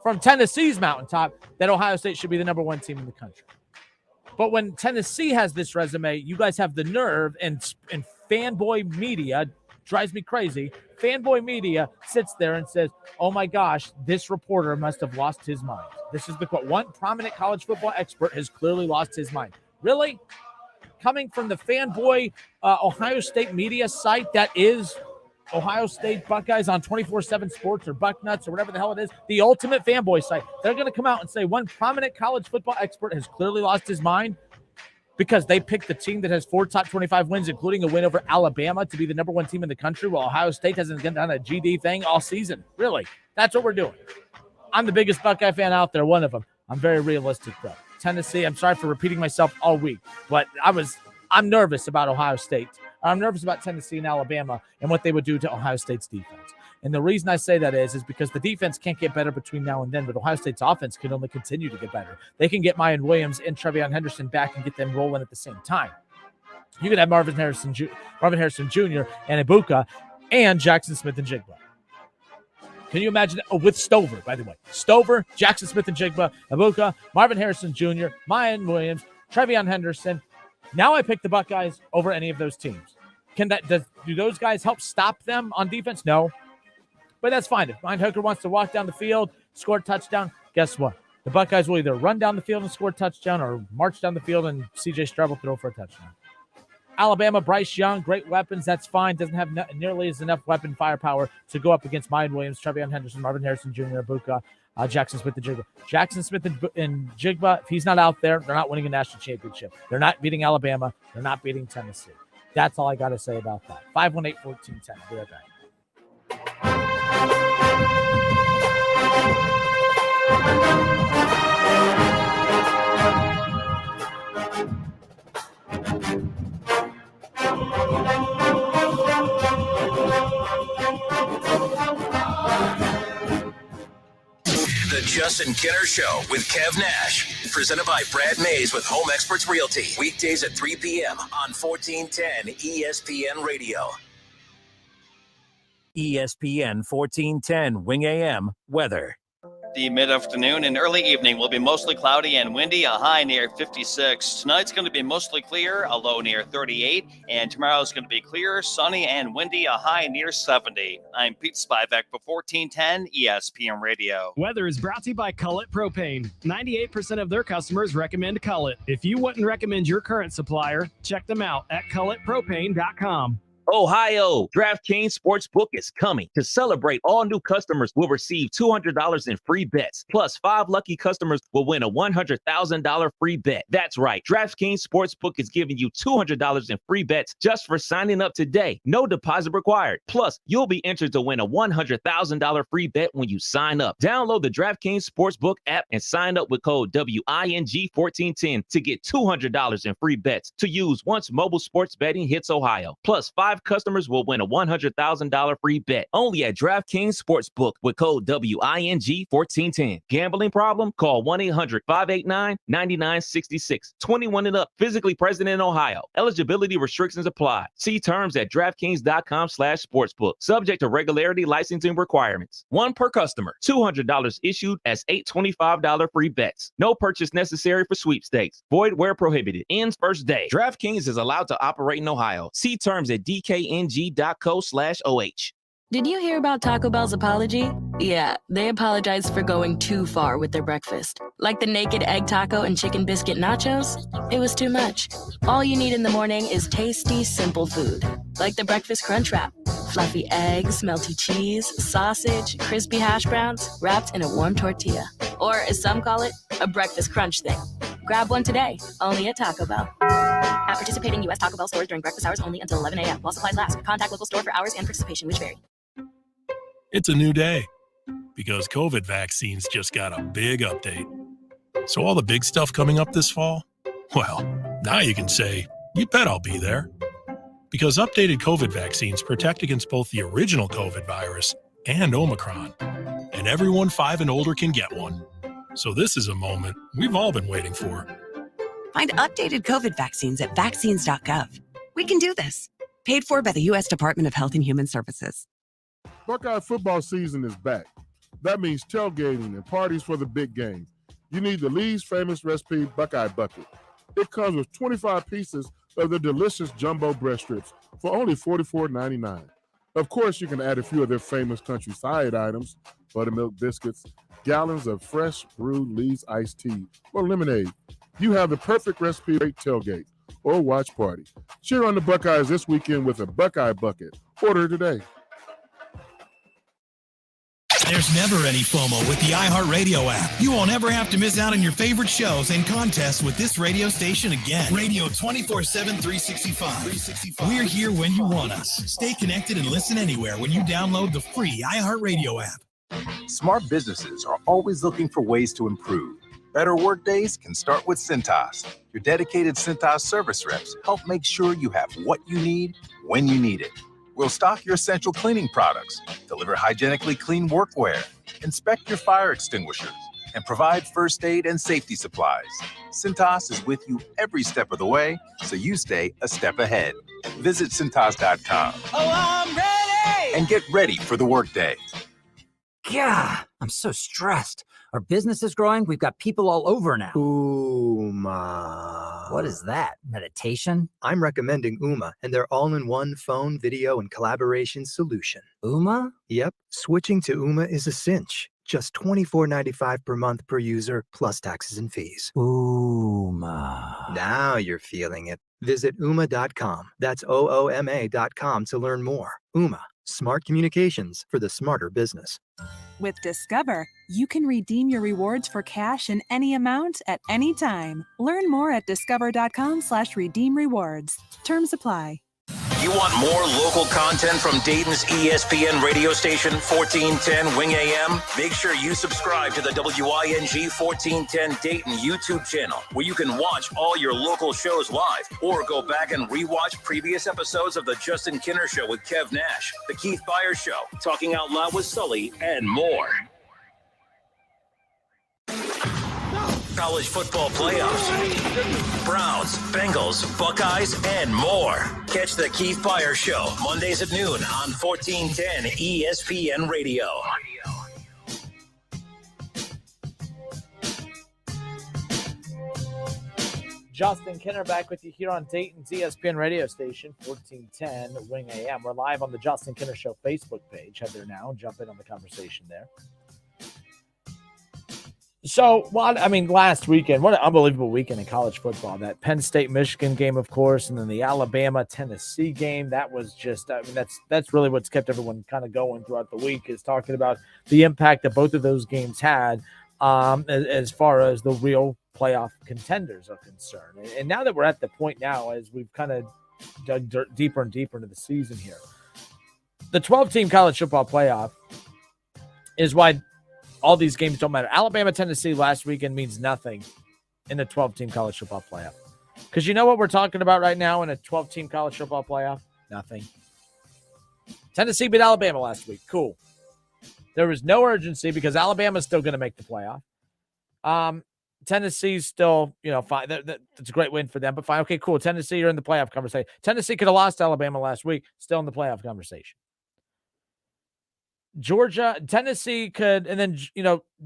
from Tennessee's mountaintop that Ohio State should be the number 1 team in the country. But when Tennessee has this resume, you guys have the nerve, and fanboy media drives me crazy. Fanboy media sits there and says, oh my gosh, this reporter must have lost his mind. This is the quote. One prominent college football expert has clearly lost his mind. Really? Coming from the fanboy Ohio State media site that is Ohio State Buckeyes on 24/7 Sports or Bucknuts or whatever the hell it is, the ultimate fanboy site. They're going to come out and say one prominent college football expert has clearly lost his mind because they picked the team that has 4 top 25 wins, including a win over Alabama, to be the number 1 team in the country, while Ohio State hasn't done a GD thing all season. Really? That's what we're doing. I'm the biggest Buckeye fan out there, one of them. I'm very realistic, though. Tennessee, I'm sorry for repeating myself all week, but I'm nervous about Ohio State. I'm nervous about Tennessee and Alabama and what they would do to Ohio State's defense. And the reason I say that is because the defense can't get better between now and then, but Ohio State's offense can only continue to get better. They can get Mayan Williams and Trevion Henderson back and get them rolling at the same time. You can have Marvin Harrison Jr. and Ibuka and Jackson Smith and Jigba. Can you imagine? Oh, with Stover, by the way. Stover, Jackson Smith and Jigba, Ibuka, Marvin Harrison Jr., Mayan Williams, Trevion Henderson. Now I pick the Buckeyes over any of those teams. Do those guys help stop them on defense? No. But that's fine. If Ryan Hooker wants to walk down the field, score a touchdown, guess what? The Buckeyes will either run down the field and score a touchdown or march down the field and C.J. Stroud will throw for a touchdown. Alabama, Bryce Young, great weapons. That's fine. Doesn't have nearly as enough weapon firepower to go up against Mayan Williams, Trevion Henderson, Marvin Harrison Jr., Ibuka, Jackson Smith and Jigba. Jackson Smith and Jigba, if he's not out there, they're not winning a national championship. They're not beating Alabama. They're not beating Tennessee. That's all I got to say about that. 518-1410. I'll be right back. The Justin Kinner Show with Kev Nash. Presented by Brad Mays with Home Experts Realty. Weekdays at 3 p.m. on 1410 ESPN Radio. ESPN 1410 Wing AM weather. The mid-afternoon and early evening will be mostly cloudy and windy, a high near 56. Tonight's going to be mostly clear, a low near 38. And tomorrow's going to be clear, sunny, and windy, a high near 70. I'm Pete Spivak for 1410 ESPN Radio. Weather is brought to you by Cullet Propane. 98% of their customers recommend Cullet. If you wouldn't recommend your current supplier, check them out at culletpropane.com. Ohio, DraftKings Sportsbook is coming. To celebrate, all new customers will receive $200 in free bets. Plus, 5 lucky customers will win a $100,000 free bet. That's right. DraftKings Sportsbook is giving you $200 in free bets just for signing up today. No deposit required. Plus, you'll be entered to win a $100,000 free bet when you sign up. Download the DraftKings Sportsbook app and sign up with code WING1410 to get $200 in free bets to use once mobile sports betting hits Ohio. Plus, 5 customers will win a $100,000 free bet only at DraftKings Sportsbook with code WING1410. Gambling problem? Call 1-800-589-9966. 21 and up. Physically present in Ohio. Eligibility restrictions apply. See terms at DraftKings.com/sportsbook. Subject to regularity licensing requirements. 1 per customer. $200 issued as $825 free bets. No purchase necessary for sweepstakes. Void where prohibited. Ends first day. DraftKings is allowed to operate in Ohio. See terms at dkng.co/OH. Did you hear about Taco Bell's apology? Yeah, they apologized for going too far with their breakfast. Like the naked egg taco and chicken biscuit nachos? It was too much. All you need in the morning is tasty, simple food. Like the breakfast crunch wrap. Fluffy eggs, melty cheese, sausage, crispy hash browns, wrapped in a warm tortilla. Or, as some call it, a breakfast crunch thing. Grab one today, only at Taco Bell. At participating U.S. Taco Bell stores during breakfast hours only until 11 a.m. while supplies last. Contact local store for hours and participation, which vary. It's a new day because COVID vaccines just got a big update. So all the big stuff coming up this fall, well, now you can say, you bet I'll be there. Because updated COVID vaccines protect against both the original COVID virus and Omicron. And everyone 5 and older can get one. So this is a moment we've all been waiting for. Find updated COVID vaccines at vaccines.gov. We can do this. Paid for by the U.S. Department of Health and Human Services. Buckeye football season is back. That means tailgating and parties for the big game. You need the Lee's famous recipe Buckeye Bucket. It comes with 25 pieces of the delicious jumbo breast strips for only $44.99. Of course, you can add a few of their famous country side items, buttermilk biscuits, gallons of fresh brewed Lee's iced tea, or lemonade. You have the perfect recipe for a tailgate or watch party. Cheer on the Buckeyes this weekend with a Buckeye Bucket. Order today. There's never any FOMO with the iHeartRadio app. You won't ever have to miss out on your favorite shows and contests with this radio station again. Radio 24/7, 365. We're here when you want us. Stay connected and listen anywhere when you download the free iHeartRadio app. Smart businesses are always looking for ways to improve. Better workdays can start with Cintas. Your dedicated Cintas service reps help make sure you have what you need when you need it. We'll stock your essential cleaning products, deliver hygienically clean workwear, inspect your fire extinguishers, and provide first aid and safety supplies. Cintas is with you every step of the way, so you stay a step ahead. Visit Cintas.com. Oh, I'm ready! And get ready for the workday. God, I'm so stressed. Our business is growing. We've got people all over now. Ooma. What is that? Meditation? I'm recommending Ooma and their all-in-one phone, video, and collaboration solution. Ooma? Yep. Switching to Ooma is a cinch. Just $24.95 per month per user, plus taxes and fees. Ooma. Now you're feeling it. Visit Ooma.com. That's OOMA.com to learn more. Ooma. Smart communications for the smarter business. With Discover, you can redeem your rewards for cash in any amount at any time. Learn more at discover.com/redeem rewards. Terms apply. You want more local content from Dayton's ESPN radio station, 1410 Wing AM? Make sure you subscribe to the WING 1410 Dayton YouTube channel, where you can watch all your local shows live, or go back and rewatch previous episodes of The Justin Kinner Show with Kev Nash, The Keith Byers Show, Talking Out Loud with Sully, and more. College football playoffs, Browns, Bengals, Buckeyes, and more. Catch the Keith Byers Show Mondays at noon on 1410 ESPN Radio. Justin Kinner back with you here on Dayton's ESPN radio station, 1410 Wing AM. We're live on the Justin Kinner Show Facebook page. Head there now and jump in on the conversation there. So, last weekend, what an unbelievable weekend in college football. That Penn State-Michigan game, of course, and then the Alabama-Tennessee game. That was just, that's really what's kept everyone kind of going throughout the week, is talking about the impact that both of those games had as far as the real playoff contenders are concerned. And now that we're at the point now, as we've kind of dug deeper and deeper into the season here, the 12-team college football playoff is why all these games don't matter. Alabama-Tennessee last weekend means nothing in the 12-team college football playoff. Because you know what we're talking about right now in a 12-team college football playoff? Nothing. Tennessee beat Alabama last week. Cool. There was no urgency because Alabama's still going to make the playoff. Tennessee's still, fine. That's a great win for them, but fine. Okay, cool. Tennessee, you're in the playoff conversation. Tennessee could have lost to Alabama last week. Still in the playoff conversation. Tennessee could, and then,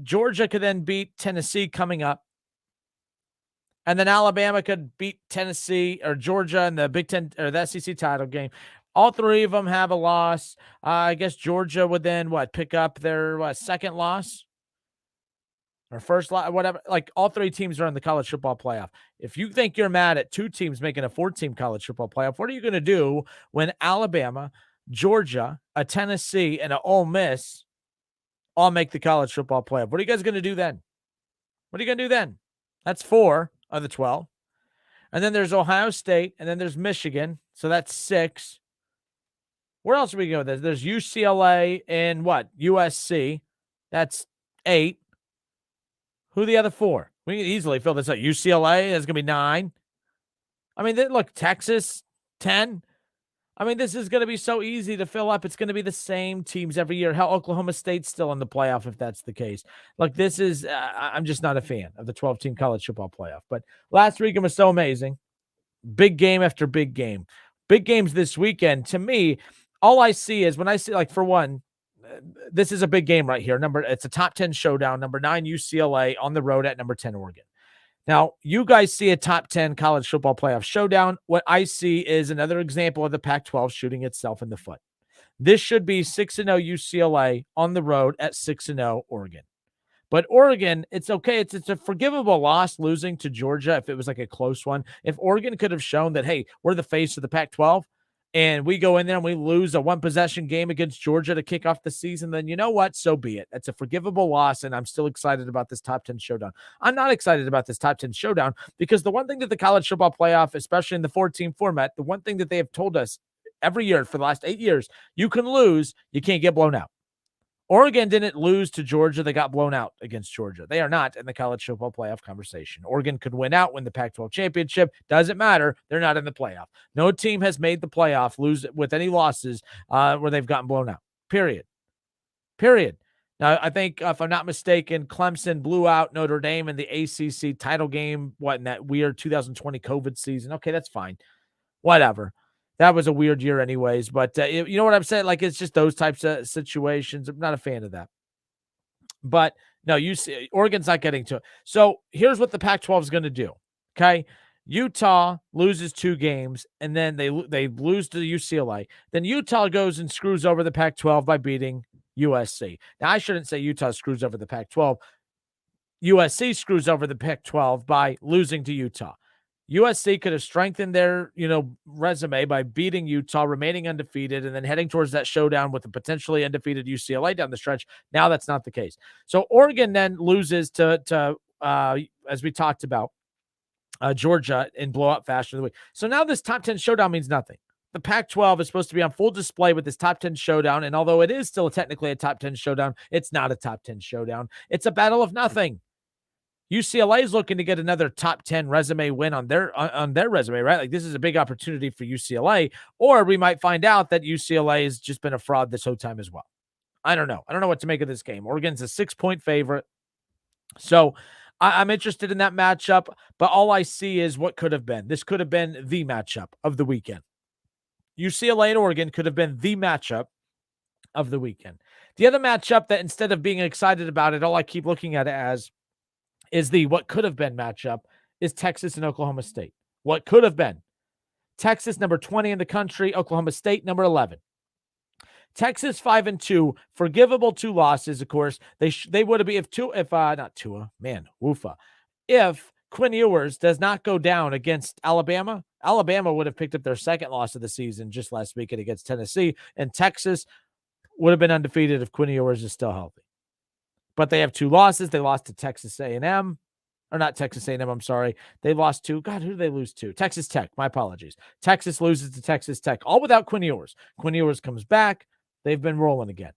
Georgia could then beat Tennessee coming up. And then Alabama could beat Tennessee or Georgia in the Big Ten or the SEC title game. All three of them have a loss. I guess Georgia would then pick up their second loss or first loss, whatever. Like, all three teams are in the college football playoff. If you think you're mad at two teams making a 4-team college football playoff, what are you going to do when Alabama, Georgia, a Tennessee, and an Ole Miss all make the college football playoff. What are you guys going to do then? What are you going to do then? That's 4 of the 12. And then there's Ohio State, and then there's Michigan. So that's 6. Where else are we going with this? There's UCLA and what? USC. That's 8. Who are the other 4? We can easily fill this out. UCLA is going to be 9. I mean, look, Texas, 10. I mean, this is going to be so easy to fill up. It's going to be the same teams every year. Hell, Oklahoma State's still in the playoff if that's the case. Look, this is I'm just not a fan of the 12-team college football playoff. But last weekend was so amazing. Big game after big game. Big games this weekend. To me, all I see is when I see, like, for one, this is a big game right here. It's a top 10 showdown. Number 9, UCLA on the road at number 10, Oregon. Now, you guys see a top 10 college football playoff showdown. What I see is another example of the Pac-12 shooting itself in the foot. This should be 6-0 UCLA on the road at 6-0 Oregon. But Oregon, it's okay. It's a forgivable loss losing to Georgia if it was like a close one. If Oregon could have shown that, hey, we're the face of the Pac-12, and we go in there and we lose a one-possession game against Georgia to kick off the season, then you know what? So be it. That's a forgivable loss, and I'm still excited about this top 10 showdown. I'm not excited about this top 10 showdown because the one thing that the college football playoff, especially in the 4-team format, the one thing that they have told us every year for the last 8 years, you can lose, you can't get blown out. Oregon didn't lose to Georgia. They got blown out against Georgia. They are not in the college football playoff conversation. Oregon could win the Pac-12 championship. Doesn't matter. They're not in the playoff. No team has made the playoff lose with any losses where they've gotten blown out. Period. Now, I think, if I'm not mistaken, Clemson blew out Notre Dame in the ACC title game, in that weird 2020 COVID season. Okay, that's fine. Whatever. That was a weird year anyways, but you know what I'm saying? Like, it's just those types of situations. I'm not a fan of that. But no, you see, Oregon's not getting to it. So here's what the Pac-12 is going to do, okay? Utah loses 2 games, and then they lose to UCLA. Then Utah goes and screws over the Pac-12 by beating USC. Now, I shouldn't say Utah screws over the Pac-12. USC screws over the Pac-12 by losing to Utah. USC could have strengthened their, resume by beating Utah, remaining undefeated, and then heading towards that showdown with a potentially undefeated UCLA down the stretch. Now that's not the case. So Oregon then loses to as we talked about, Georgia in blowout fashion of the week. So now this top 10 showdown means nothing. The Pac-12 is supposed to be on full display with this top 10 showdown, and although it is still technically a top 10 showdown, it's not a top 10 showdown. It's a battle of nothing. UCLA is looking to get another top 10 resume win on their resume, right? Like, this is a big opportunity for UCLA, or we might find out that UCLA has just been a fraud this whole time as well. I don't know. I don't know what to make of this game. Oregon's a 6-point favorite. So I'm interested in that matchup, but all I see is what could have been. This could have been the matchup of the weekend. UCLA and Oregon could have been the matchup of the weekend. The other matchup that, instead of being excited about it, all I keep looking at it as is the what could have been matchup is Texas and Oklahoma State. What could have been. Texas, number 20 in the country. Oklahoma State, number 11. Texas 5-2, forgivable 2 losses. Of course, they would have been if Quinn Ewers does not go down against Alabama. Alabama would have picked up their second loss of the season just last weekend against Tennessee, and Texas would have been undefeated if Quinn Ewers is still healthy. But they have 2 losses. They lost to Texas A&M. Or not Texas A&M, I'm sorry. They lost to, who did they lose to? Texas Tech. My apologies. Texas loses to Texas Tech, all without Quinn Ewers. Quinn Ewers comes back. They've been rolling again.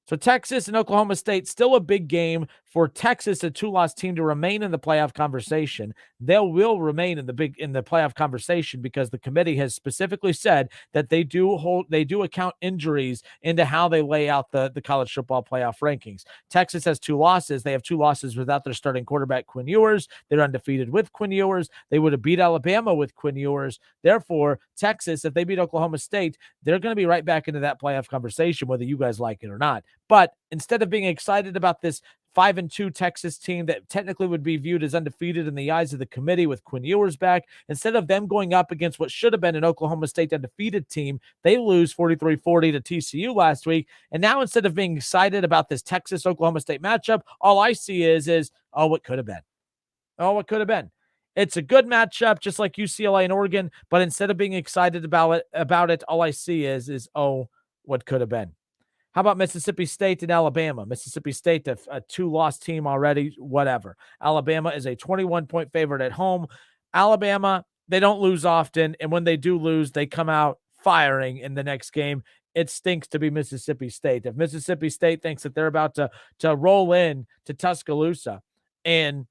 So Texas and Oklahoma State, still a big game for Texas, a 2-loss team, to remain in the playoff conversation. They will remain in the playoff conversation because the committee has specifically said that they do account injuries into how they lay out the college football playoff rankings. Texas has 2 losses. They have 2 losses without their starting quarterback, Quinn Ewers. They're undefeated with Quinn Ewers. They would have beat Alabama with Quinn Ewers. Therefore, Texas, if they beat Oklahoma State, they're going to be right back into that playoff conversation, whether you guys like it or not. But instead of being excited about this 5-2 Texas team that technically would be viewed as undefeated in the eyes of the committee with Quinn Ewers back, instead of them going up against what should have been an Oklahoma State undefeated team, they lose 43-40 to TCU last week. And now, instead of being excited about this Texas-Oklahoma State matchup, all I see is what could have been. Oh, what could have been. It's a good matchup, just like UCLA and Oregon, but instead of being excited about it, all I see is what could have been. How about Mississippi State and Alabama? Mississippi State, a two-loss team already, whatever. Alabama is a 21-point favorite at home. Alabama, they don't lose often, and when they do lose, they come out firing in the next game. It stinks to be Mississippi State. If Mississippi State thinks that they're about to roll in to Tuscaloosa and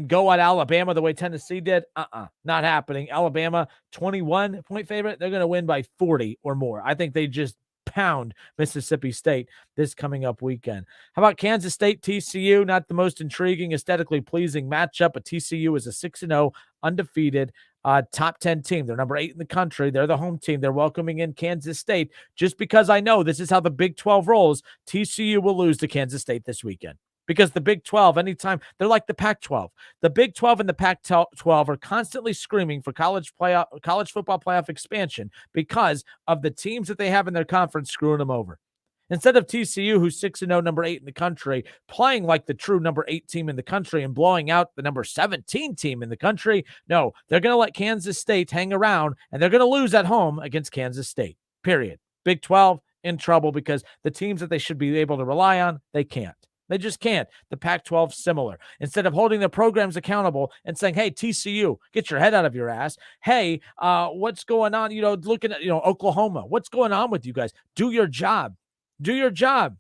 go at Alabama the way Tennessee did, not happening. Alabama, 21-point favorite. They're going to win by 40 or more. I think they just pound Mississippi State this coming up weekend. How about Kansas State, TCU? Not the most intriguing, aesthetically pleasing matchup, but TCU is a 6-0 undefeated top 10 team. They're number 8 in the country. They're the home team. They're welcoming in Kansas State. Just because I know this is how the Big 12 rolls, TCU will lose to Kansas State this weekend. Because the Big 12, anytime, they're like the Pac-12. The Big 12 and the Pac-12 are constantly screaming for college football playoff expansion because of the teams that they have in their conference screwing them over. Instead of TCU, who's 6-0, number 8 in the country, playing like the true number 8 team in the country and blowing out the number 17 team in the country, no, they're going to let Kansas State hang around, and they're going to lose at home against Kansas State, period. Big 12 in trouble because the teams that they should be able to rely on, they can't. They just can't. The Pac-12 similar. Instead of holding their programs accountable and saying, hey, TCU, get your head out of your ass. Hey, what's going on? Looking at, Oklahoma. What's going on with you guys? Do your job. Do your job.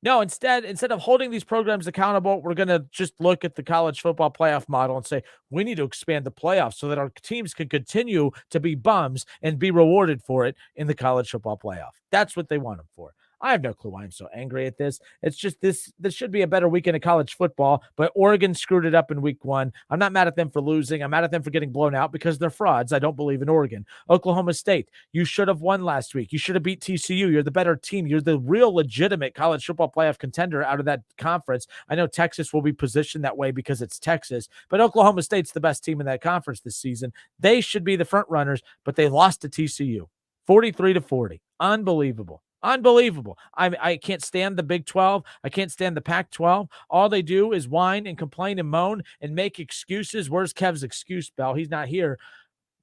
No, instead of holding these programs accountable, we're going to just look at the college football playoff model and say, we need to expand the playoffs so that our teams can continue to be bums and be rewarded for it in the college football playoff. That's what they want them for. I have no clue why I'm so angry at this. It's just this should be a better weekend of college football, but Oregon screwed it up in week 1. I'm not mad at them for losing. I'm mad at them for getting blown out because they're frauds. I don't believe in Oregon. Oklahoma State, you should have won last week. You should have beat TCU. You're the better team. You're the real legitimate college football playoff contender out of that conference. I know Texas will be positioned that way because it's Texas, but Oklahoma State's the best team in that conference this season. They should be the front runners, but they lost to TCU 43-40. Unbelievable. Unbelievable. I can't stand the Big 12. I can't stand the Pac-12. All they do is whine and complain and moan and make excuses. Where's Kev's excuse bell? He's not here.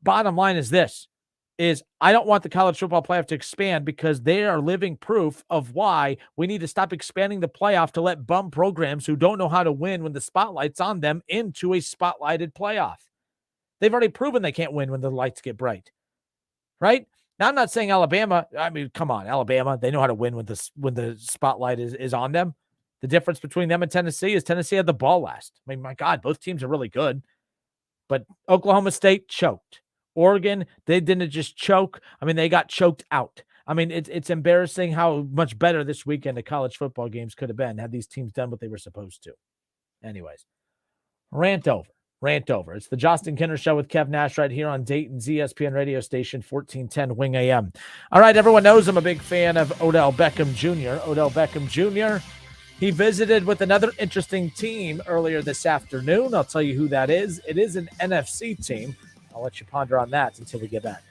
Bottom line is this, is I don't want the college football playoff to expand because they are living proof of why we need to stop expanding the playoff to let bum programs who don't know how to win when the spotlight's on them into a spotlighted playoff. They've already proven they can't win when the lights get bright, right? Now, I'm not saying Alabama. I mean, come on, Alabama. They know how to win when the spotlight is on them. The difference between them and Tennessee is Tennessee had the ball last. I mean, my God, both teams are really good. But Oklahoma State choked. Oregon, they didn't just choke. I mean, they got choked out. I mean, it's embarrassing how much better this weekend of college football games could have been had these teams done what they were supposed to. Anyways, rant over. It's the Justin Kinner Show with Kev Nash right here on Dayton's ESPN radio station, 1410 Wing AM. All right, everyone knows I'm a big fan of Odell Beckham Jr. He visited with another interesting team earlier this afternoon. I'll tell you who that is. It is an NFC team. I'll let you ponder on that until we get back.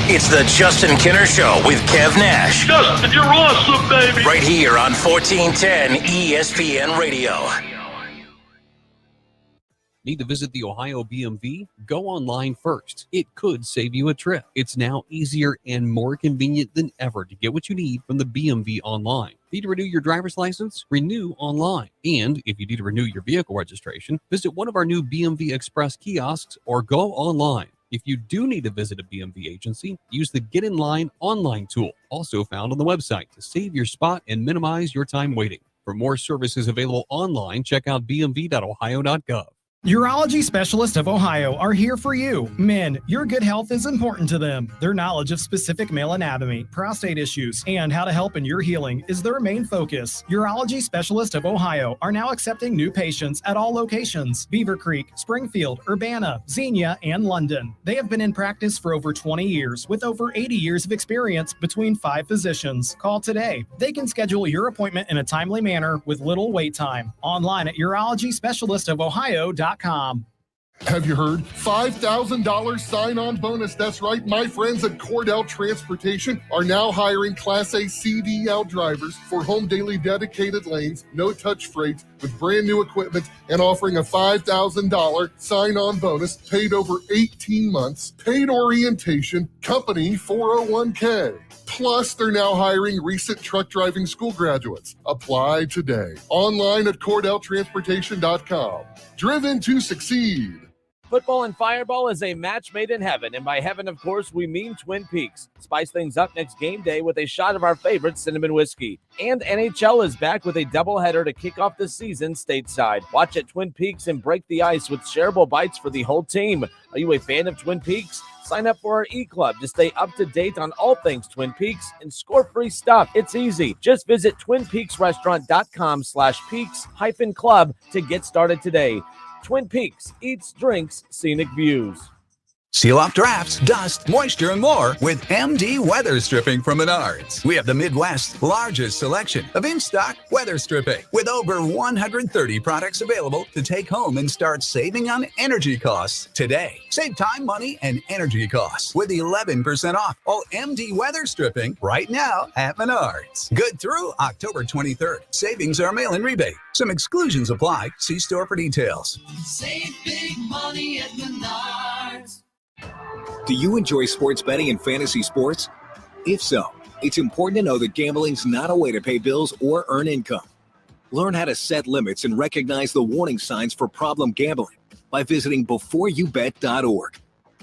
It's the Justin Kinner Show with Kev Nash. Justin, you're awesome, baby. Right here on 1410 ESPN Radio. Need to visit the Ohio BMV? Go online first. It could save you a trip. It's now easier and more convenient than ever to get what you need from the BMV online. Need to renew your driver's license? Renew online. And if you need to renew your vehicle registration, visit one of our new BMV Express kiosks or go online. If you do need to visit a BMV agency, use the Get in Line online tool, also found on the website, to save your spot and minimize your time waiting. For more services available online, check out bmv.ohio.gov. Urology Specialists of Ohio are here for you. Men, your good health is important to them. Their knowledge of specific male anatomy, prostate issues, and how to help in your healing is their main focus. Urology Specialists of Ohio are now accepting new patients at all locations: Beaver Creek, Springfield, Urbana, Xenia, and London. They have been in practice for over 20 years with over 80 years of experience between 5 physicians. Call today. They can schedule your appointment in a timely manner with little wait time. Online at urologyspecialistofohio.com. Have you heard? $5,000 sign-on bonus. That's right. My friends at Cordell Transportation are now hiring Class A CDL drivers for home daily dedicated lanes, no-touch freight with brand new equipment, and offering a $5,000 sign-on bonus paid over 18 months, paid orientation, company 401k. Plus, they're now hiring recent truck driving school graduates. Apply today. Online at CordellTransportation.com. Driven to succeed. Football and Fireball is a match made in heaven, and by heaven, of course, we mean Twin Peaks. Spice things up next game day with a shot of our favorite cinnamon whiskey. And NHL is back with a doubleheader to kick off the season stateside. Watch at Twin Peaks and break the ice with shareable bites for the whole team. Are you a fan of Twin Peaks? Sign up for our e-club to stay up to date on all things Twin Peaks and score free stuff. It's easy. Just visit twinpeaksrestaurant.com/peaks-club to get started today. Twin Peaks, eats, drinks, scenic views. Seal off drafts, dust, moisture, and more with MD Weather Stripping from Menards. We have the Midwest's largest selection of in-stock weather stripping with over 130 products available to take home and start saving on energy costs today. Save time, money, and energy costs with 11% off all MD Weather Stripping right now at Menards. Good through October 23rd. Savings are mail-in rebate. Some exclusions apply. See store for details. Save big money at Menards. Do you enjoy sports betting and fantasy sports? If so, it's important to know that gambling's not a way to pay bills or earn income. Learn how to set limits and recognize the warning signs for problem gambling by visiting beforeyoubet.org.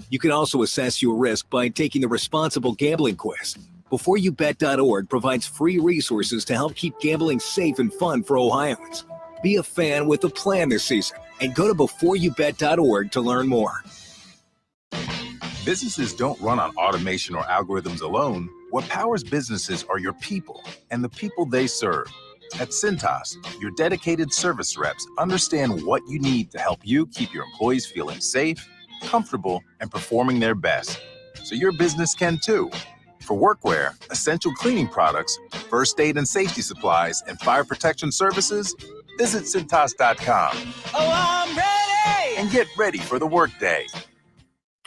You can also assess your risk by taking the responsible gambling quiz. Beforeyoubet.org provides free resources to help keep gambling safe and fun for Ohioans. Be a fan with a plan this season and go to beforeyoubet.org to learn more. Businesses don't run on automation or algorithms alone. What powers businesses are your people and the people they serve. At Cintas, your dedicated service reps understand what you need to help you keep your employees feeling safe, comfortable, and performing their best. So your business can too. For workwear, essential cleaning products, first aid and safety supplies, and fire protection services, visit Cintas.com. Oh, I'm ready! And get ready for the workday.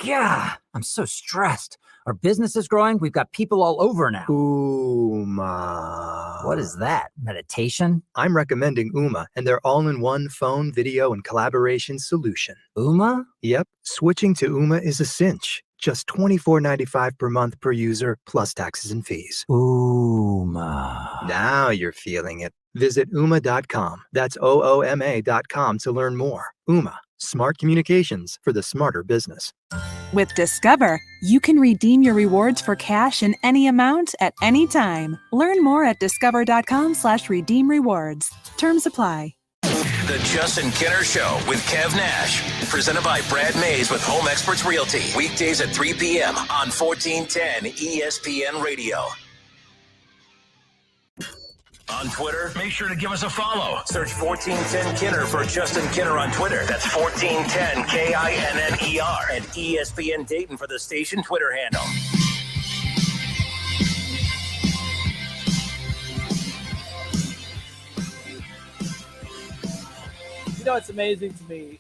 Yeah, I'm so stressed. Our business is growing. We've got people all over now. Ooma. What is that? Meditation? I'm recommending Ooma and their all-in-one phone, video, and collaboration solution. Ooma? Yep. Switching to Ooma is a cinch. Just $24.95 per month per user, plus taxes and fees. Ooma. Now you're feeling it. Visit Ooma.com. That's OOMA.com to learn more. Ooma. Smart communications for the smarter business. With Discover, you can redeem your rewards for cash in any amount at any time. Learn more at discover.com/redeem rewards. Terms apply. The Justin Kinner Show with Kev Nash. Presented by Brad Mays with Home Experts Realty. Weekdays at 3 p.m. on 1410 ESPN Radio. On Twitter, make sure to give us a follow. Search 1410 Kinner for Justin Kinner on Twitter. That's 1410 KINNER. And ESPN Dayton for the station Twitter handle. You know, it's amazing to me.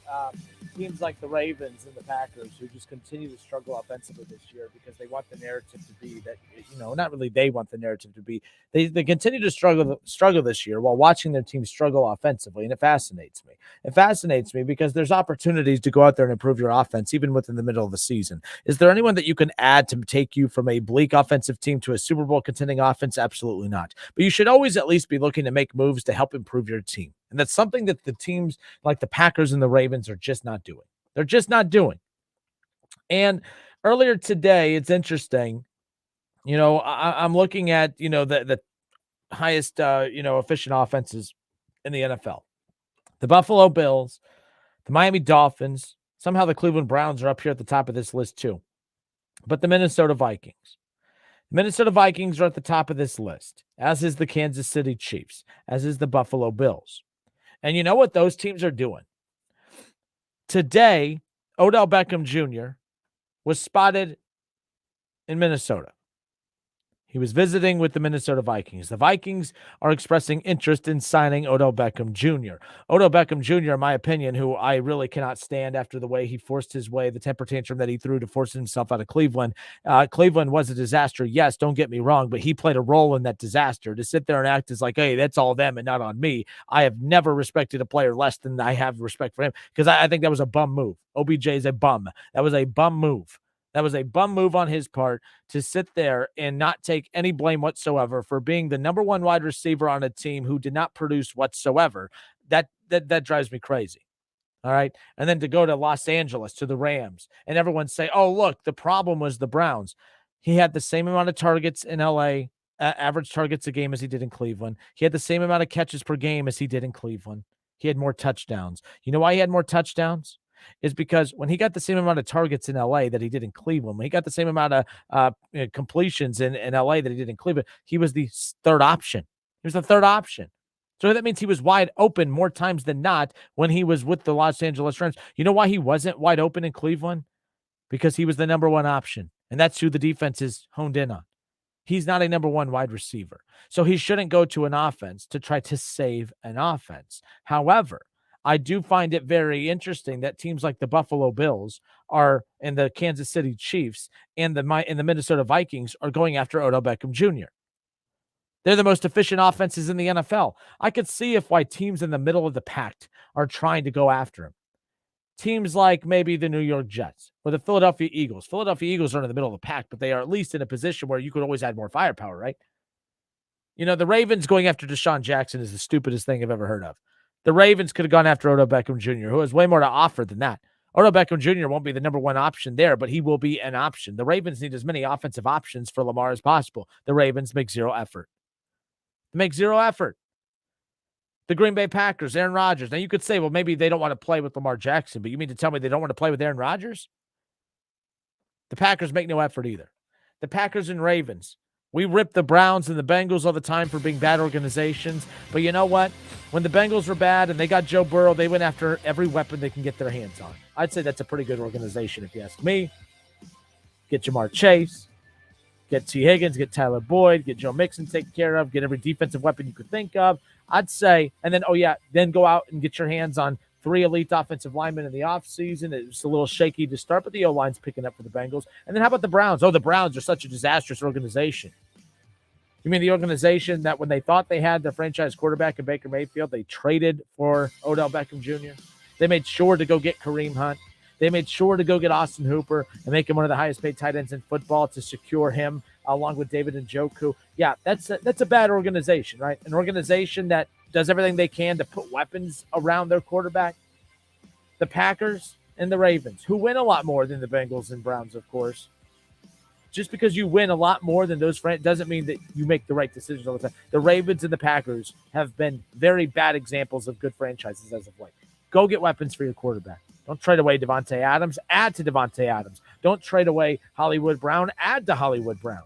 Teams like the Ravens and the Packers who just continue to struggle offensively this year because they want the narrative to be that, you know, not really they want the narrative to be. They continue to struggle this year while watching their team struggle offensively, and it fascinates me. It fascinates me because there's opportunities to go out there and improve your offense even within the middle of the season. Is there anyone that you can add to take you from a bleak offensive team to a Super Bowl contending offense? Absolutely not. But you should always at least be looking to make moves to help improve your team. And that's something that the teams like the Packers and the Ravens are just not doing. They're just not doing. And earlier today, it's interesting. You know, I'm looking at, you know, the highest, efficient offenses in the NFL. The Buffalo Bills, the Miami Dolphins, somehow the Cleveland Browns are up here at the top of this list too. But the Minnesota Vikings. The Minnesota Vikings are at the top of this list, as is the Kansas City Chiefs, as is the Buffalo Bills. And you know what those teams are doing? Today, Odell Beckham Jr. was spotted in Minnesota. He was visiting with the Minnesota Vikings. The Vikings are expressing interest in signing Odell Beckham Jr. Odell Beckham Jr., in my opinion, who I really cannot stand after the way he forced his way, the temper tantrum that he threw to force himself out of Cleveland. Cleveland was a disaster. Yes, don't get me wrong, but he played a role in that disaster. To sit there and act as like, hey, that's all them and not on me. I have never respected a player less than I have respect for him because I think that was a bum move. OBJ is a bum. That was a bum move. That was a bum move on his part to sit there and not take any blame whatsoever for being the number one wide receiver on a team who did not produce whatsoever. That drives me crazy. All right. And then to go to Los Angeles, to the Rams, and everyone say, oh, look, the problem was the Browns. He had the same amount of targets in LA, average targets a game as he did in Cleveland. He had the same amount of catches per game as he did in Cleveland. He had more touchdowns. You know why he had more touchdowns? Is because when he got the same amount of targets in LA that he did in Cleveland, when he got the same amount of completions in LA that he did in Cleveland, he was the third option. He was the third option. So that means he was wide open more times than not when he was with the Los Angeles Rams. You know why he wasn't wide open in Cleveland? Because he was the number one option. And that's who the defense is honed in on. He's not a number one wide receiver. So he shouldn't go to an offense to try to save an offense. However, I do find it very interesting that teams like the Buffalo Bills are and the Kansas City Chiefs and the Minnesota Vikings are going after Odell Beckham Jr. They're the most efficient offenses in the NFL. I could see why teams in the middle of the pack are trying to go after him. Teams like maybe the New York Jets or the Philadelphia Eagles. Philadelphia Eagles are in the middle of the pack, but they are at least in a position where you could always add more firepower, right? You know, the Ravens going after Deshaun Jackson is the stupidest thing I've ever heard of. The Ravens could have gone after Odell Beckham Jr., who has way more to offer than that. Odell Beckham Jr. won't be the number one option there, but he will be an option. The Ravens need as many offensive options for Lamar as possible. The Ravens make zero effort. They make zero effort. The Green Bay Packers, Aaron Rodgers. Now, you could say, well, maybe they don't want to play with Lamar Jackson, but you mean to tell me they don't want to play with Aaron Rodgers? The Packers make no effort either. The Packers and Ravens. We rip the Browns and the Bengals all the time for being bad organizations. But you know what? When the Bengals were bad and they got Joe Burrow, they went after every weapon they can get their hands on. I'd say that's a pretty good organization if you ask me. Get Jamar Chase. Get T. Higgins. Get Tyler Boyd. Get Joe Mixon taken care of. Get every defensive weapon you could think of. I'd say, and then, then go out and get your hands on 3 elite offensive linemen in the offseason. It was a little shaky to start, but the O-line's picking up for the Bengals. And then how about the Browns? Oh, the Browns are such a disastrous organization. You mean the organization that when they thought they had their franchise quarterback in Baker Mayfield, they traded for Odell Beckham Jr.? They made sure to go get Kareem Hunt. They made sure to go get Austin Hooper and make him one of the highest paid tight ends in football to secure him along with David Njoku. Yeah, that's a bad organization, right? An organization that does everything they can to put weapons around their quarterback. The Packers and the Ravens, who win a lot more than the Bengals and Browns, of course. Just because you win a lot more than those doesn't mean that you make the right decisions all the time. The Ravens and the Packers have been very bad examples of good franchises as of late. Go get weapons for your quarterback. Don't trade away Devontae Adams. Add to Devontae Adams. Don't trade away Hollywood Brown. Add to Hollywood Brown.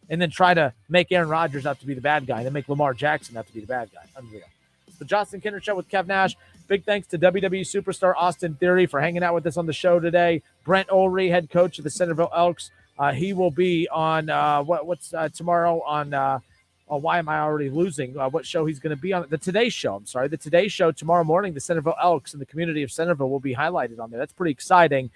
And then try to make Aaron Rodgers out to be the bad guy and then make Lamar Jackson out to be the bad guy. Unreal. It's the Justin Kinner Show with Kev Nash. Big thanks to WWE superstar Austin Theory for hanging out with us on the show today. Brent Ullery, head coach of the Centerville Elks. He will be on tomorrow on why am I already losing? What show he's going to be on? The Today Show. I'm sorry. The Today Show tomorrow morning. The Centerville Elks and the community of Centerville will be highlighted on there. That's pretty exciting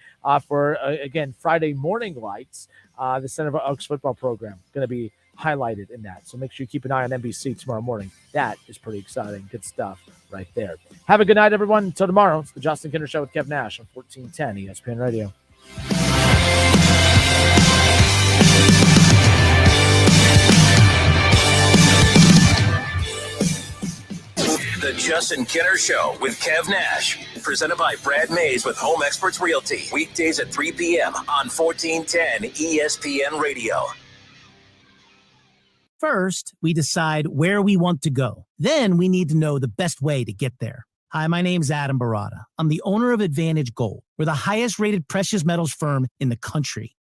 for, again, Friday morning lights. The Centerville Elks football program going to be highlighted in that. So make sure you keep an eye on NBC tomorrow morning. That is pretty exciting. Good stuff right there. Have a good night, everyone. Until tomorrow, it's the Justin Kinner Show with Kev Nash on 1410 ESPN Radio. The Justin Kinner Show with Kev Nash. Presented by Brad Mays with Home Experts Realty. Weekdays at 3 p.m. on 1410 ESPN Radio. First, we decide where we want to go. Then we need to know the best way to get there. Hi, my name's Adam Barada. I'm the owner of Advantage Gold. We're the highest rated precious metals firm in the country.